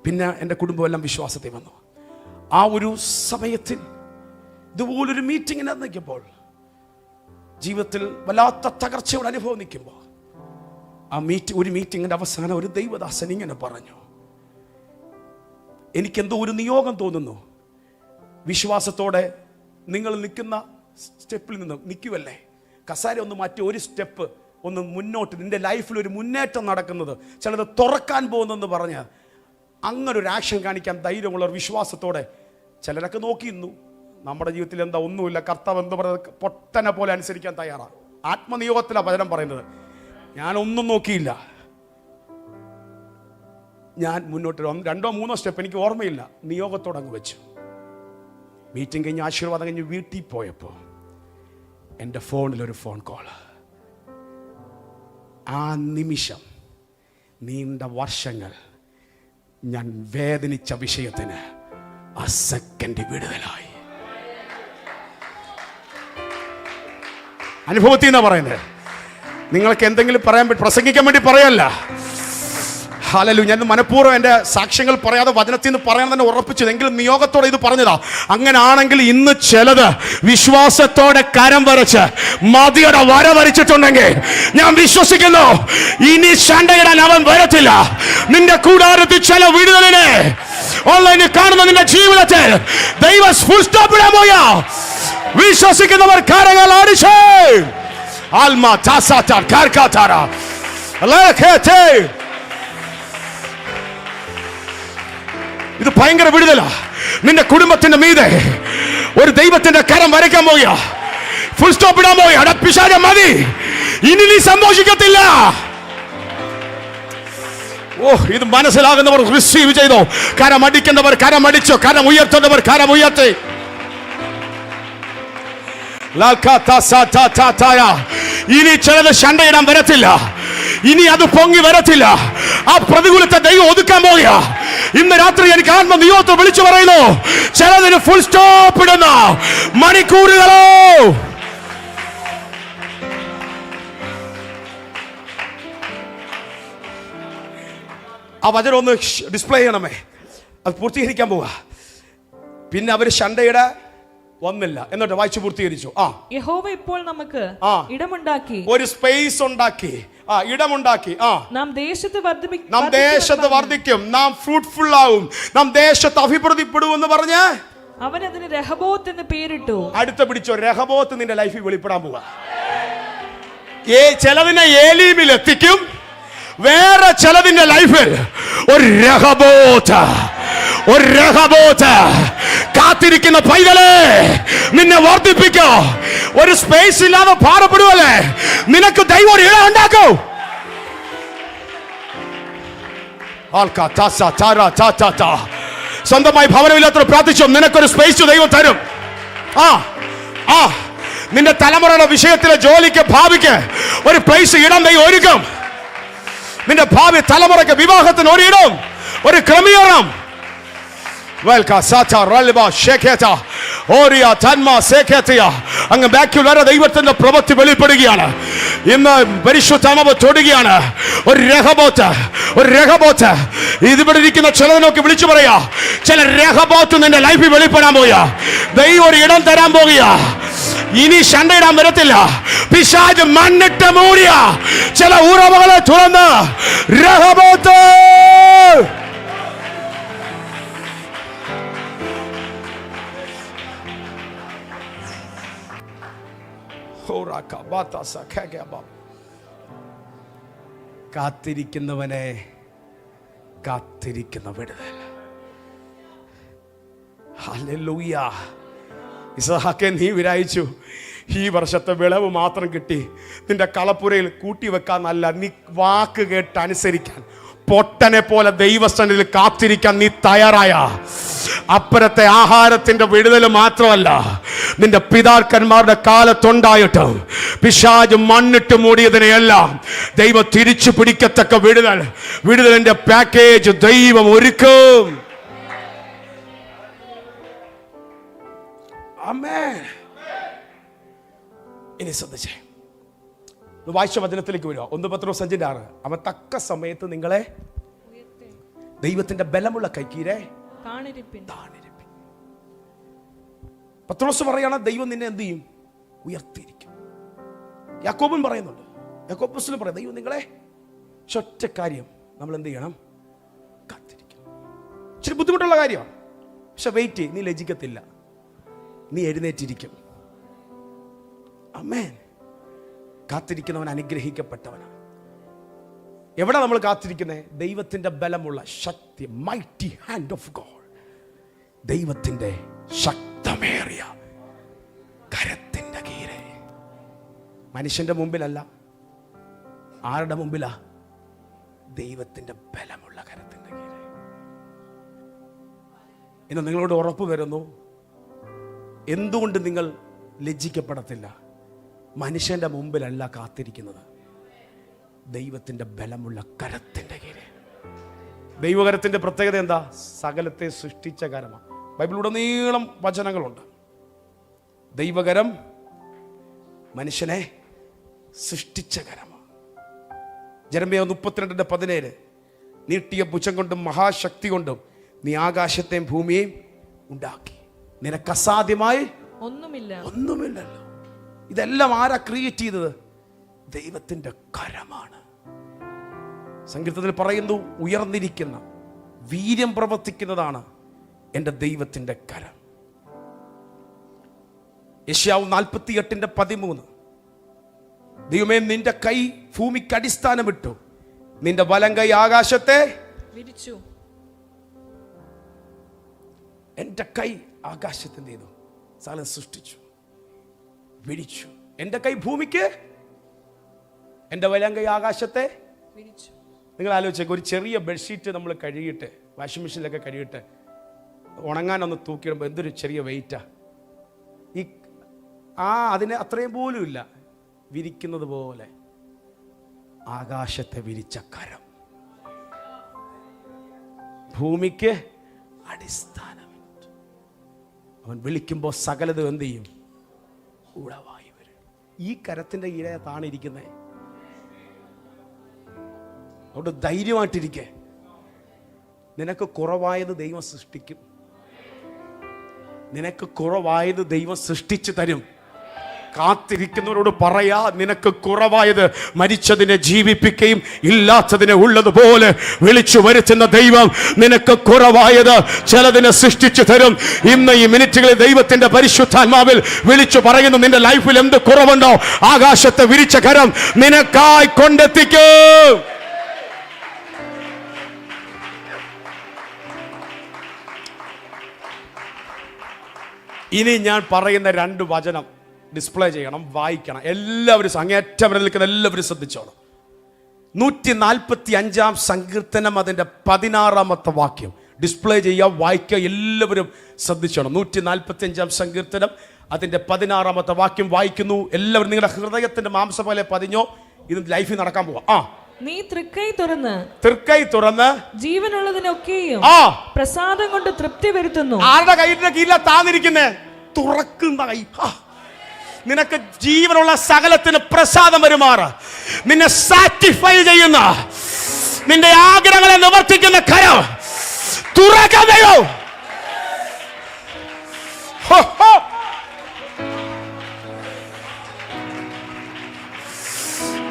പിന്നെ എൻ്റെ കുടുംബമെല്ലാം വിശ്വാസത്തിൽ വന്നു. ആ ഒരു സമയത്തിൽ ഇതുപോലൊരു മീറ്റിങ്ങിന് നിൽക്കുമ്പോൾ, ജീവിതത്തിൽ വല്ലാത്ത തകർച്ചയുടെ അനുഭവം നിൽക്കുമ്പോൾ, ഒരു മീറ്റിങ്ങിൻ്റെ അവസാനം ഒരു ദൈവദാസൻ ഇങ്ങനെ പറഞ്ഞു, എനിക്കെന്തോ ഒരു നിയോഗം തോന്നുന്നു. വിശ്വാസത്തോടെ നിങ്ങൾ നിൽക്കുന്ന സ്റ്റെപ്പിൽ നിന്ന് നിൽക്കുമല്ലേ, കസാര ഒന്ന് മാറ്റി ഒരു സ്റ്റെപ്പ് ഒന്ന് മുന്നോട്ട്, നിന്റെ ലൈഫിൽ ഒരു മുന്നേറ്റം നടക്കുന്നത്, ചിലത് തുറക്കാൻ പോകുന്നെന്ന് പറഞ്ഞ് അങ്ങനൊരു ആക്ഷൻ കാണിക്കാൻ ധൈര്യമുള്ളവർ വിശ്വാസത്തോടെ. ചിലരൊക്കെ നോക്കിയിരുന്നു, നമ്മുടെ ജീവിതത്തിൽ എന്താ ഒന്നുമില്ല, കർത്താവ് എന്താ പറയുന്നത്, പൊട്ടനെ പോലെ അനുസരിക്കാൻ തയ്യാറാണ്. ആത്മനിയോഗത്തിലാണ് വചനം പറയുന്നത്. ഞാനൊന്നും നോക്കിയില്ല. ഞാൻ മുന്നോട്ട് 2-3 സ്റ്റെപ്പ് എനിക്ക് ഓർമ്മയില്ല, നിയോഗത്തോടെ അങ്ങ് വെച്ചു. മീറ്റിംഗ് കഴിഞ്ഞ് ആശീർവാദം കഴിഞ്ഞ് വീട്ടിൽ പോയപ്പോൾ എൻ്റെ ഫോണിലൊരു ഫോൺ കോൾ. ആ നിമിഷം നീണ്ട വർഷങ്ങൾ ഞാൻ വേദനിച്ച വിഷയത്തിന് ആ സെക്കൻഡ് വിടുതലായി. അനുഭവത്തിൽ നിന്നാണ് പറയുന്നത്. നിങ്ങൾക്ക് എന്തെങ്കിലും പറയാൻ പ്രസംഗിക്കാൻ വേണ്ടി പറയല്ല. ഹല്ലേലൂയ. ഞാൻ മനഃപൂർവ്വം എൻ്റെ സാക്ഷ്യങ്ങൾ പറയാതെ വചനത്തിൽ നിന്ന് പറയാൻ തന്നെ ഉറപ്പിച്ചത്, എങ്കിലും നിയോഗത്തോടെ ഇത് പറഞ്ഞതാ. അങ്ങനെയാണെങ്കിൽ ഇന്ന് ചിലത് വിശ്വാസത്തോടെ കരം വരച്ച് മതിയുടെ വര വരച്ചിട്ടുണ്ടെങ്കിൽ ഞാൻ വിശ്വസിക്കുന്നു, ഇനി ശണ്ടയിടാൻ അവൻ വരത്തില്ല. നിന്റെ കൂടാരത്തിൽ ചില വിടുതലിനെ ഓൺലൈനിൽ കാണുന്ന നിന്റെ ജീവിതത്തിൽ ദൈവം ഫുൾ സ്റ്റോപ്പ് ഇടാൻ പോയാ വിശ്വസിക്കുന്നവർ കരങ്ങൾ അടിച്ച് ആൽമ താസാറ്റാ കാർക്കാറ്റാരാ അലേഖേതേ. ഇത് ഭയങ്കര വിടുതല. നിന്റെ കുടുംബത്തിന്റെ മീതെ ഒരു ദൈവത്തിന്റെ കരം വരയ്ക്കാൻ പോവുക, ഫുൾ സ്റ്റോപ്പ് ഇടാൻ പോവുക. പിശാച മതി, ഇനി നീ സന്തോഷിക്കത്തില്ല. ഓ, ഇത് മനസ്സിലാകുന്നവർ റിസീവ് ചെയ്തോ. കരം അടിക്കുന്നവർ കരം അടിച്ചോ, കരം ഉയർത്തുന്നവർ കരം ഉയർത്തി. ഇനി ചിലത് ശണ്ടയിടാൻ വരത്തില്ല, ഇനി അത് പൊങ്ങി വരത്തില്ല. ആ പ്രതികൂലത്തെ ദൈവം ഒതുക്കാൻ പോവുക. ഇന്ന് രാത്രി എനിക്ക് ആത്മനിയോഗത്തെ വിളിച്ചു പറയുന്നു, ചിലതിന് ഫുൾ സ്റ്റോപ്പ് ഇടുന്ന മണിക്കൂറുകളോ ആ വചനം ഒന്ന് ഡിസ്പ്ലേ ചെയ്യണമേ. അത് പൂർത്തീകരിക്കാൻ പോവുക. പിന്നെ അവർ ശണ്ടയുടെ വന്നില്ല. എന്നിട്ട് വായിച്ചു പൂർത്തീകരിച്ചു. യഹോവ ഇപ്പോൾ നമുക്ക് ഇടമുണ്ടാക്കി, ഒരു സ്പേസ് ഉണ്ടാക്കി, ഇടമുണ്ടാക്കി. നാം ദേശത്ത് വർദ്ധിക്കും, നാം ഫ്രൂട്ട്ഫുൾ ആവും, നാം ദേശത്ത് അഭിവൃദ്ധിപ്പെടുമെന്ന് പറഞ്ഞ് അവൻ അതിന് രഹബോത്ത് എന്ന് പേരിട്ടു. അടുത്ത പിടിച്ചോ, രഹബോത്ത് നിന്റെ ലൈഫിൽ വെളിപ്പെടാൻ പോവാ. ചിലതിനെ ഏലീമിൽ എത്തിക്കും, വേറെ ചിലതിന്റെ ലൈഫിൽ ഒരു രഹബോത്ത് കാത്തിരിക്കുന്ന പൈതലേ, നിന്നെ വർദ്ധിപ്പിക്കോ. ഒരു സ്പേസ് ഇല്ലാതെ ഭാരപ്പെടുവല്ലേ, നിനക്ക് ദൈവം ഒരു ഇടം ഉണ്ടാക്കും. സ്വന്തമായി ഭവനമില്ലാത്ത പ്രാർത്ഥിച്ചോ, നിനക്കൊരു സ്പേസ് ദൈവം തരും. നിന്റെ തലമുറയുടെ വിഷയത്തിലെ ജോലിക്ക്, ഭാവിക്ക് ഒരു പ്ലേസ്, ഇടം ദൈവം ഒരുക്കും. നിന്റെ ഭാവി തലമുറയ്ക്ക് വിവാഹത്തിന് ഒരിടം, ഒരു ക്രമീകരണം. അങ്ങ് ബാക്കിൽ വരെ ദൈവത്തിന്റെ പ്രവൃത്തി വെളിപ്പെടുകയാണ്. ഇന്ന് പരിശുദ്ധാത്മാവ് തൊടുകയാണ്. ഒരു രഹബോത്ത് ഇതിവിടെ ഇരിക്കുന്ന ചിലതിനൊക്കെ വിളിച്ചു പറയാ, ചില രഹബോത്ത് നിന്റെ ലൈഫിൽ വെളിപ്പെടാൻ പോയാ, ദൈവം ഒരു ഇടം തരാൻ പോകുക. ഇനി ശണ്ടയിടാൻ വരത്തില്ല. പിശാച് മണ്ണിട്ട് മൂടിയ ചില ഉറവകളെ തുറന്ന് രഹബോത്ത്. കാത്തിരിക്കുന്നവനെ കാത്തിരിക്കുന്ന വിടുതൽ. ഹല്ലേലൂയ. ഇസ്ഹാക്കേ, നീ വിരായിച്ചു. ഈ വർഷത്തെ വിളവ് മാത്രം കിട്ടി. നിന്റെ കളപ്പുരയിൽ കൂട്ടിവെക്കാന്നല്ല, നീ വാക്ക് കേട്ട് അനുസരിക്കാൻ, പൊട്ടനെ പോലെ ദൈവസന്നിധിയിൽ കാത്തിരിക്കാൻ നീ തയ്യാറായ, അപ്പുറത്തെ ആഹാരത്തിന്റെ വിടുതൽ മാത്രമല്ല, നിന്റെ പിതാക്കന്മാരുടെ കാലത്തുണ്ടായിട്ടും പിശാച് മണ്ണിട്ട് മൂടിയതിനെയെല്ലാം ദൈവം തിരിച്ചു പിടിക്കത്തക്ക വിടുതലിന്റെ പാക്കേജ് ദൈവം ഒരുക്കും. ആമേൻ. ഇനി ശ്രദ്ധിച്ചേ, വായിച്ച വചനത്തിലേക്ക് വരിക. 1 പത്രോസ് 5:6. അവൻ തക്ക സമയത്ത് നിങ്ങളെ ദൈവത്തിന്റെ ബലമുള്ള കൈക്കീരെ താണിരിപ്പിൻ. പത്രോസ് പറയാണ്, ദൈവം നിന്നെ എന്ത് ചെയ്യും? ഉയർത്തിയിരിക്കും. യാക്കോബും പറയുന്നുണ്ട്, യാക്കോബ് പറയാം, ദൈവം നിങ്ങളെ. ഒറ്റ കാര്യം, നമ്മൾ എന്ത് ചെയ്യണം? കാത്തിരിക്കണം. ഇച്ചിരി ബുദ്ധിമുട്ടുള്ള കാര്യമാണ്, പക്ഷെ വെയിറ്റ്, നീ ലജ്ജിക്കത്തില്ല, നീ എഴുന്നേറ്റിരിക്കും. ആമേൻ. കാത്തിരിക്കുന്നവൻ അനുഗ്രഹിക്കപ്പെട്ടവനാണ്. എവിടെ നമ്മൾ കാത്തിരിക്കുന്നത്? ദൈവത്തിന്റെ ബലമുള്ള ശക്തി, മൈറ്റി ഹാൻഡ് ഓഫ് ഗോഡ്, ദൈവത്തിന്റെ ശക്തമേറിയ കരത്തിന്റെ കീഴെ. മനുഷ്യന്റെ മുമ്പിലല്ല, ആരുടെ മുമ്പിലാ? ദൈവത്തിന്റെ ബലമുള്ള കരത്തിന്റെ കീഴെ. ഇന്ന് നിങ്ങളോട് ഉറപ്പ് വരുന്നു, എന്തുകൊണ്ട് നിങ്ങൾ ലജ്ജിക്കപ്പെടത്തില്ല? മനുഷ്യന്റെ മുമ്പിലല്ല കാത്തിരിക്കുന്നത്, ദൈവത്തിന്റെ ബലമുള്ള കരത്തിന്റെ കീഴിൽ. ദൈവകരത്തിന്റെ പ്രത്യേകത എന്താ? സകലത്തെ സൃഷ്ടിച്ച കരമാണ്. ബൈബിളിലുടനീളം വചനങ്ങളുണ്ട്. ദൈവകരം മനുഷ്യനെ സൃഷ്ടിച്ച കരമാണ്. ജെരമ്യാ 32:17. നീട്ടിയ ഭുജം കൊണ്ടും മഹാശക്തി കൊണ്ടും നീ ആകാശത്തെയും ഭൂമിയെയും ഉണ്ടാക്കി, നിനക്ക് അസാധ്യമായി ഒന്നുമില്ലല്ലോ. ഇതെല്ലാം ആരാ ക്രിയേറ്റ് ചെയ്തത്? ദൈവത്തിന്റെ കരമാണ്. സങ്കീർത്തനത്തിൽ പറയുന്നു, ഉയർന്നിരിക്കുന്ന വീര്യം പ്രവർത്തിക്കുന്നതാണ് എൻ്റെ ദൈവത്തിന്റെ കരം. യെശയ്യാവ് 48:13. ദൈവമേ, നിന്റെ കൈ ഭൂമിക്ക് അടിസ്ഥാനമിട്ടു, നിന്റെ വലം കൈ ആകാശത്തെ വിരിച്ചു. എൻ്റെ കൈ ആകാശത്തെ എന്ത് ചെയ്തു? സകലം സൃഷ്ടിച്ചു, വിരിച്ചു. എൻ്റെ കൈ ഭൂമിക്ക്, എൻ്റെ വലം കൈ ആകാശത്തെ വിരിച്ചു. നിങ്ങൾ ആലോചിച്ചേക്ക്, ഒരു ചെറിയ ബെഡ്ഷീറ്റ് നമ്മൾ കഴുകിയിട്ട്, വാഷിംഗ് മെഷീനിലൊക്കെ കഴുകിയിട്ട് ഉണങ്ങാനൊന്ന് തൂക്കിയിടുമ്പോൾ എന്തൊരു ചെറിയ വെയിറ്റാ. അതിന് അത്രയും പോലും ഇല്ല. വിരിക്കുന്നത് പോലെ ആകാശത്തെ വിരിച്ച കരം, ഭൂമിക്ക് അടിസ്ഥാനമിട്ടു. അവൻ വിളിക്കുമ്പോൾ സകലതും എന്ത് ചെയ്യും? ഉളവായി വരും. ഈ കരത്തിന്റെ കീഴെ താണിരിക്കുന്നേ. അതുകൊണ്ട് ധൈര്യമായിട്ടിരിക്കെ. നിനക്ക് കുറവായത് ദൈവം സൃഷ്ടിക്കും. നിനക്ക് കുറവായത് ദൈവം സൃഷ്ടിച്ചു തരും. കാത്തിരിക്കുന്നവരോട് പറയാ, നിനക്ക് കുറവായത് മരിച്ചതിനെ ജീവിപ്പിക്കുകയും ഇല്ലാത്തതിനെ ഉള്ളതുപോലെ വിളിച്ചു വരുത്തുന്ന ദൈവം നിനക്ക് കുറവായത് ചിലതിനെ സൃഷ്ടിച്ചു തരും. ഇന്ന് ഈ മിനിറ്റുകളിൽ ദൈവത്തിന്റെ പരിശുദ്ധാത്മാവിൽ വിളിച്ചു പറയുന്നു, നിന്റെ ലൈഫിൽ എന്ത് കുറവുണ്ടോ ആകാശത്തെ വിരിച്ച കരം നിനക്കായി കൊണ്ടെത്തിക്കും. ഇനി ഞാൻ പറയുന്ന 2 വചനം ഡിസ്പ്ലേ ചെയ്യണം, വായിക്കണം. എല്ലാവരും അങ്ങേറ്റം വരെ നിൽക്കുന്ന എല്ലാവരും ശ്രദ്ധിച്ചോണം. 145 സങ്കീർത്തനം അതിൻ്റെ 16 വാക്യം ഡിസ്പ്ലേ ചെയ്യുക, വായിക്കുക. എല്ലാവരും ശ്രദ്ധിച്ചോണം. 145 സങ്കീർത്തനം അതിൻ്റെ 16 വാക്യം വായിക്കുന്നു. എല്ലാവരും നിങ്ങളുടെ ഹൃദയത്തിന്റെ മാംസം പോലെ പതിഞ്ഞോ. ഇത് ലൈഫിൽ നടക്കാൻ പോവാ. നീ തൃക്കൈ തുറന്ന് ജീവനുള്ളതിനൊക്കെയും പ്രസാദം കൊണ്ട് തൃപ്തി വരുത്തുന്നു. ആരുടെ കൈയുടെ കീഴിലാണ് താന്നിരിക്കുന്നേ? തുറക്കുന്ന കൈ. നിനക്ക് ജീവനുള്ള സകലത്തിന് പ്രസാദം വരുമാറ് നിന്നെ സാറ്റിസ്ഫൈ ചെയ്യുന്ന, നിന്റെ ആഗ്രഹങ്ങളെ നിവർത്തിക്കുന്ന കരം തുറക്കയോ.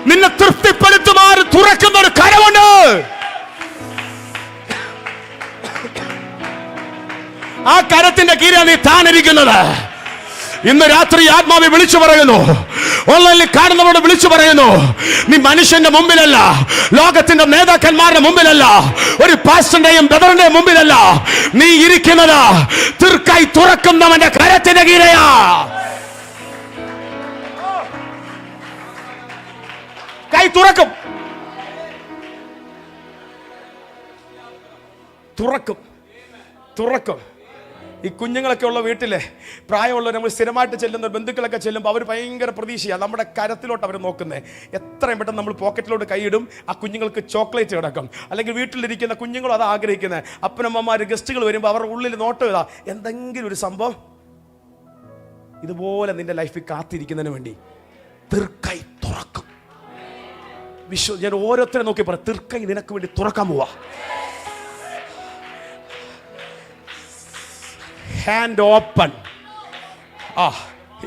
നിന്നെ തൃപ്തിപ്പെടുത്തുമാറ് തുറക്കുന്ന ഒരു കരമുണ്ട്. ആ കരത്തിന്റെ കീഴിലാണ് നീ താനിരിക്കുന്നത്. ഇന്ന് രാത്രി ആത്മാവി വിളിച്ചു പറയുന്നു, ഓൺലൈനിൽ കാണുന്നവരോട് വിളിച്ചു പറയുന്നു, നീ മനുഷ്യന്റെ മുമ്പിലല്ല, ലോകത്തിന്റെ നേതാക്കന്മാരുടെ മുമ്പിലല്ല, ഒരു പാസ്റ്ററിന്റെയും ബ്രദറിന്റെയും മുമ്പിലല്ല, നീ ഇരിക്കുന്നത് തൃക്കൈ തുറക്കുന്നവന്റെ കരത്തിന്റെ കീഴയാ. കൈ തുറക്കും, തുറക്കും, തുറക്കും. ഈ കുഞ്ഞുങ്ങളൊക്കെ ഉള്ള വീട്ടിലെ പ്രായമുള്ളവർ നമ്മൾ സ്ഥിരമായിട്ട് ചെല്ലുന്ന ബന്ധുക്കളൊക്കെ ചെല്ലുമ്പോൾ അവർ ഭയങ്കര പ്രതീക്ഷയാണ് നമ്മുടെ കരത്തിലോട്ട് അവർ നോക്കുന്നത്. എത്രയും പെട്ടെന്ന് നമ്മൾ പോക്കറ്റിലോട്ട് കൈയിടും, ആ കുഞ്ഞുങ്ങൾക്ക് ചോക്ലേറ്റ് കിടക്കും. അല്ലെങ്കിൽ വീട്ടിലിരിക്കുന്ന കുഞ്ഞുങ്ങളും അത് ആഗ്രഹിക്കുന്നത്. അപ്പനമ്മമാർ ഗസ്റ്റുകൾ വരുമ്പോൾ അവരുടെ ഉള്ളിൽ നോട്ടം ഇതാ, എന്തെങ്കിലും ഒരു സംഭവം. ഇതുപോലെ നിന്റെ ലൈഫിൽ കാത്തിരിക്കുന്നതിന് വേണ്ടി തൃക്കൈ തുറക്കും. ഞാൻ ഓരോരുത്തരെ നോക്കി പറയാം, തൃക്കൈ നിനക്ക് വേണ്ടി തുറക്കാൻ പോവാ. Hand open.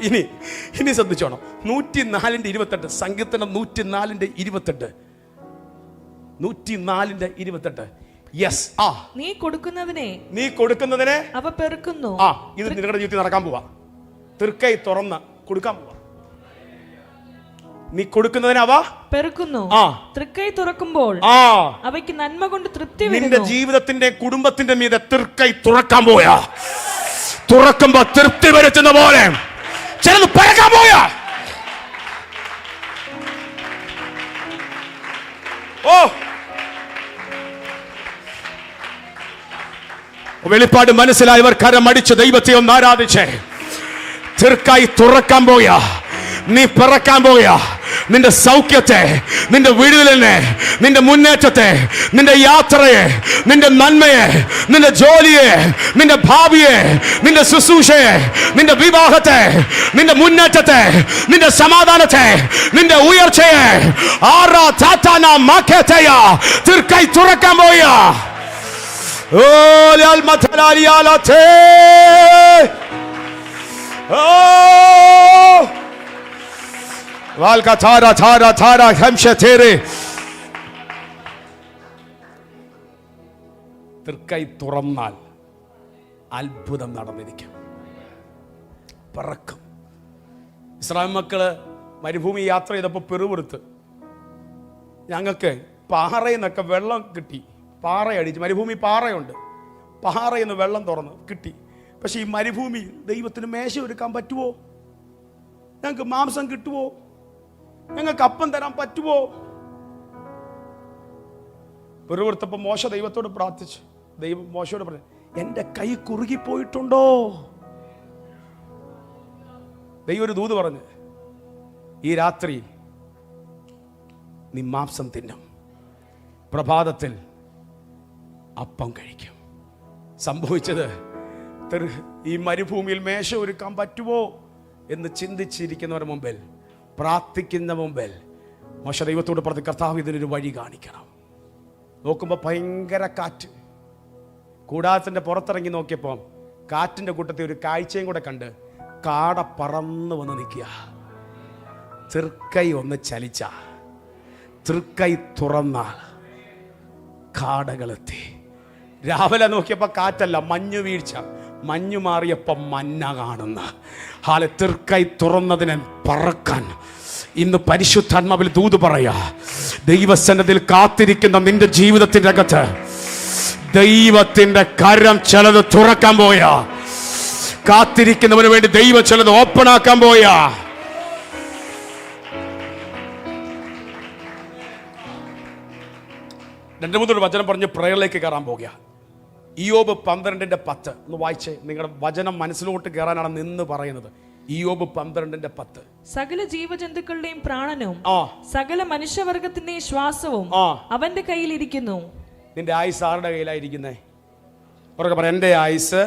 ഇനി ശ്രദ്ധിച്ചോണം. 104:28 സങ്കീർത്തനം 104:28. 104:28. യെസ്. നീ കൊടുക്കുന്നതിനെ അവ പെറുക്കുന്നു. ഇത് നിങ്ങളുടെ ജീവിതത്തിൽ നടക്കാൻ പോവാ. തൃക്കൈ തുറന്ന് കൊടുക്കാൻ പോവാ. നീ കൊടുക്കുന്നതിന് അവ പെറുക്കുന്നു. തൃക്കൈ തുറക്കുമ്പോൾ അവയ്ക്ക് നന്മ കൊണ്ട് തൃപ്തി വരുന്നു. നിന്റെ ജീവിതത്തിന്റെ കുടുംബത്തിന്റെ മീതെ തൃക്കൈ തുറക്കാൻ പോയാ. തുറക്കുമ്പോ തൃപ്തി വരുത്തുന്ന പോലെ ചിലത് പരക്കാൻ പോയാ. വെളിപ്പാട് മനസ്സിലായവർ കരമടിച്ച് ദൈവത്തെ ഒന്ന് ആരാധിച്ചേ. തൃക്കൈ തുറക്കാൻ പോയാ. നീ പിറക്കാൻ പോയാ. നിന്റെ സൗഖ്യത്തെ, നിന്റെ വിടുതലിനെ, നിന്റെ മുന്നേറ്റത്തെ, നിന്റെ യാത്രയെ, നിന്റെ നന്മയെ, നിന്റെ ജോലിയെ, നിന്റെ ഭാവിയെ, നിന്റെ ശുശ്രൂഷയെ, നിന്റെ വിവാഹത്തെ, നിന്റെ മുന്നേറ്റത്തെ, നിന്റെ സമാധാനത്തെ, നിന്റെ ഉയർച്ചയെ തൃക്കൈ തുറക്കാൻ പോയാ. തൃക്കൈ തുറന്നാൽ അത്ഭുതം നടന്നിരിക്കും. പറക്കും. ഇസ്രായേൽ മക്കള് മരുഭൂമി യാത്ര ചെയ്തപ്പോൾ പിറുപിറുത്ത്. ഞങ്ങൾക്ക് പാറയിൽ നിന്നൊക്കെ വെള്ളം കിട്ടി. പാറയടിച്ച്, മരുഭൂമി പാറയുണ്ട്, പാറയിൽ നിന്ന് വെള്ളം തുറന്ന് കിട്ടി. പക്ഷെ ഈ മരുഭൂമി ദൈവത്തിന് മേശ ഒരുക്കാൻ പറ്റുമോ? ഞങ്ങൾക്ക് മാംസം കിട്ടുമോ? ഞങ്ങൾക്ക് അപ്പം തരാൻ പറ്റുമോ? പിറുപിറുത്തപ്പോൾ മോശ ദൈവത്തോട് പ്രാർത്ഥിച്ചു. ദൈവം മോശയോട് പറഞ്ഞു, എൻ്റെ കൈ കുറുകിപ്പോയിട്ടുണ്ടോ? ദൈവം ഒരു ദൂത് പറഞ്ഞു, ഈ രാത്രി നീ മാംസം തിന്നും, പ്രഭാതത്തിൽ അപ്പം കഴിക്കും. സംഭവിച്ചത്, ഈ മരുഭൂമിയിൽ മേശ ഒരുക്കാൻ പറ്റുമോ എന്ന് ചിന്തിച്ചിരിക്കുന്നവരുടെ മുമ്പിൽ, പ്രാർത്ഥിക്കുന്ന മുമ്പിൽ മോശ ദൈവത്തോട് പറഞ്ഞു, കർത്താവ് ഇതിനൊരു വഴി കാണിക്കണം. നോക്കുമ്പോൾ ഭയങ്കര കാറ്റ്. കൂടാരത്തിൻ്റെ പുറത്തിറങ്ങി നോക്കിയപ്പോൾ കാറ്റിന്റെ കൂട്ടത്തിൽ ഒരു കാഴ്ചയും കൂടെ കണ്ട് കാട പറന്ന് വന്ന് നിൽക്കുക. തൃക്കൈ ഒന്ന് ചലിച്ച, തൃക്കൈ തുറന്നാൽ കാടകളെത്തി. രാവിലെ നോക്കിയപ്പോ കാറ്റല്ല, മഞ്ഞു വീഴ്ച. മഞ്ഞു മാറിയപ്പോ മഞ്ഞ കാണുന്ന ഹാലെ. തൃക്കൈ തുറന്നതിനെ പറക്കാൻ ഇന്ന് പരിശുദ്ധാത്മാവിൽ ദൂത് പറയാ. ദൈവസന്നിധിയിൽ കാത്തിരിക്കുന്ന നിന്റെ ജീവിതത്തിന്റെ അകത്ത് ദൈവത്തിന്റെ കരം ചിലത് തുറക്കാൻ പോയാ. കാത്തിരിക്കുന്നവന് വേണ്ടി ദൈവം ചിലത് ഓപ്പൺ ആക്കാൻ പോയാ. രണ്ട് മൂന്നൊരു വചനം പറഞ്ഞ് പ്രയറിലേക്ക് കയറാൻ പോകുക. ഇയ്യോബ് 12:10 ഒന്ന് വായിച്ചേ. നിങ്ങളുടെ വചനം മനസ്സിലോട്ട് കയറാനാണ് നിന്ന് പറയുന്നത്. ഇയ്യോബ് 12:10. സകല ജീവജന്തുക്കളുടെയും പ്രാണനും സകല മനുഷ്യവർഗത്തിന്റെയും ശ്വാസവും അവന്റെ കയ്യിലിരിക്കുന്നു. നിന്റെ ആയുസ് ആരുടെ കയ്യിലായിരിക്കുന്നേ? അവരൊക്കെ പറയാം എന്റെ ആയുസ്.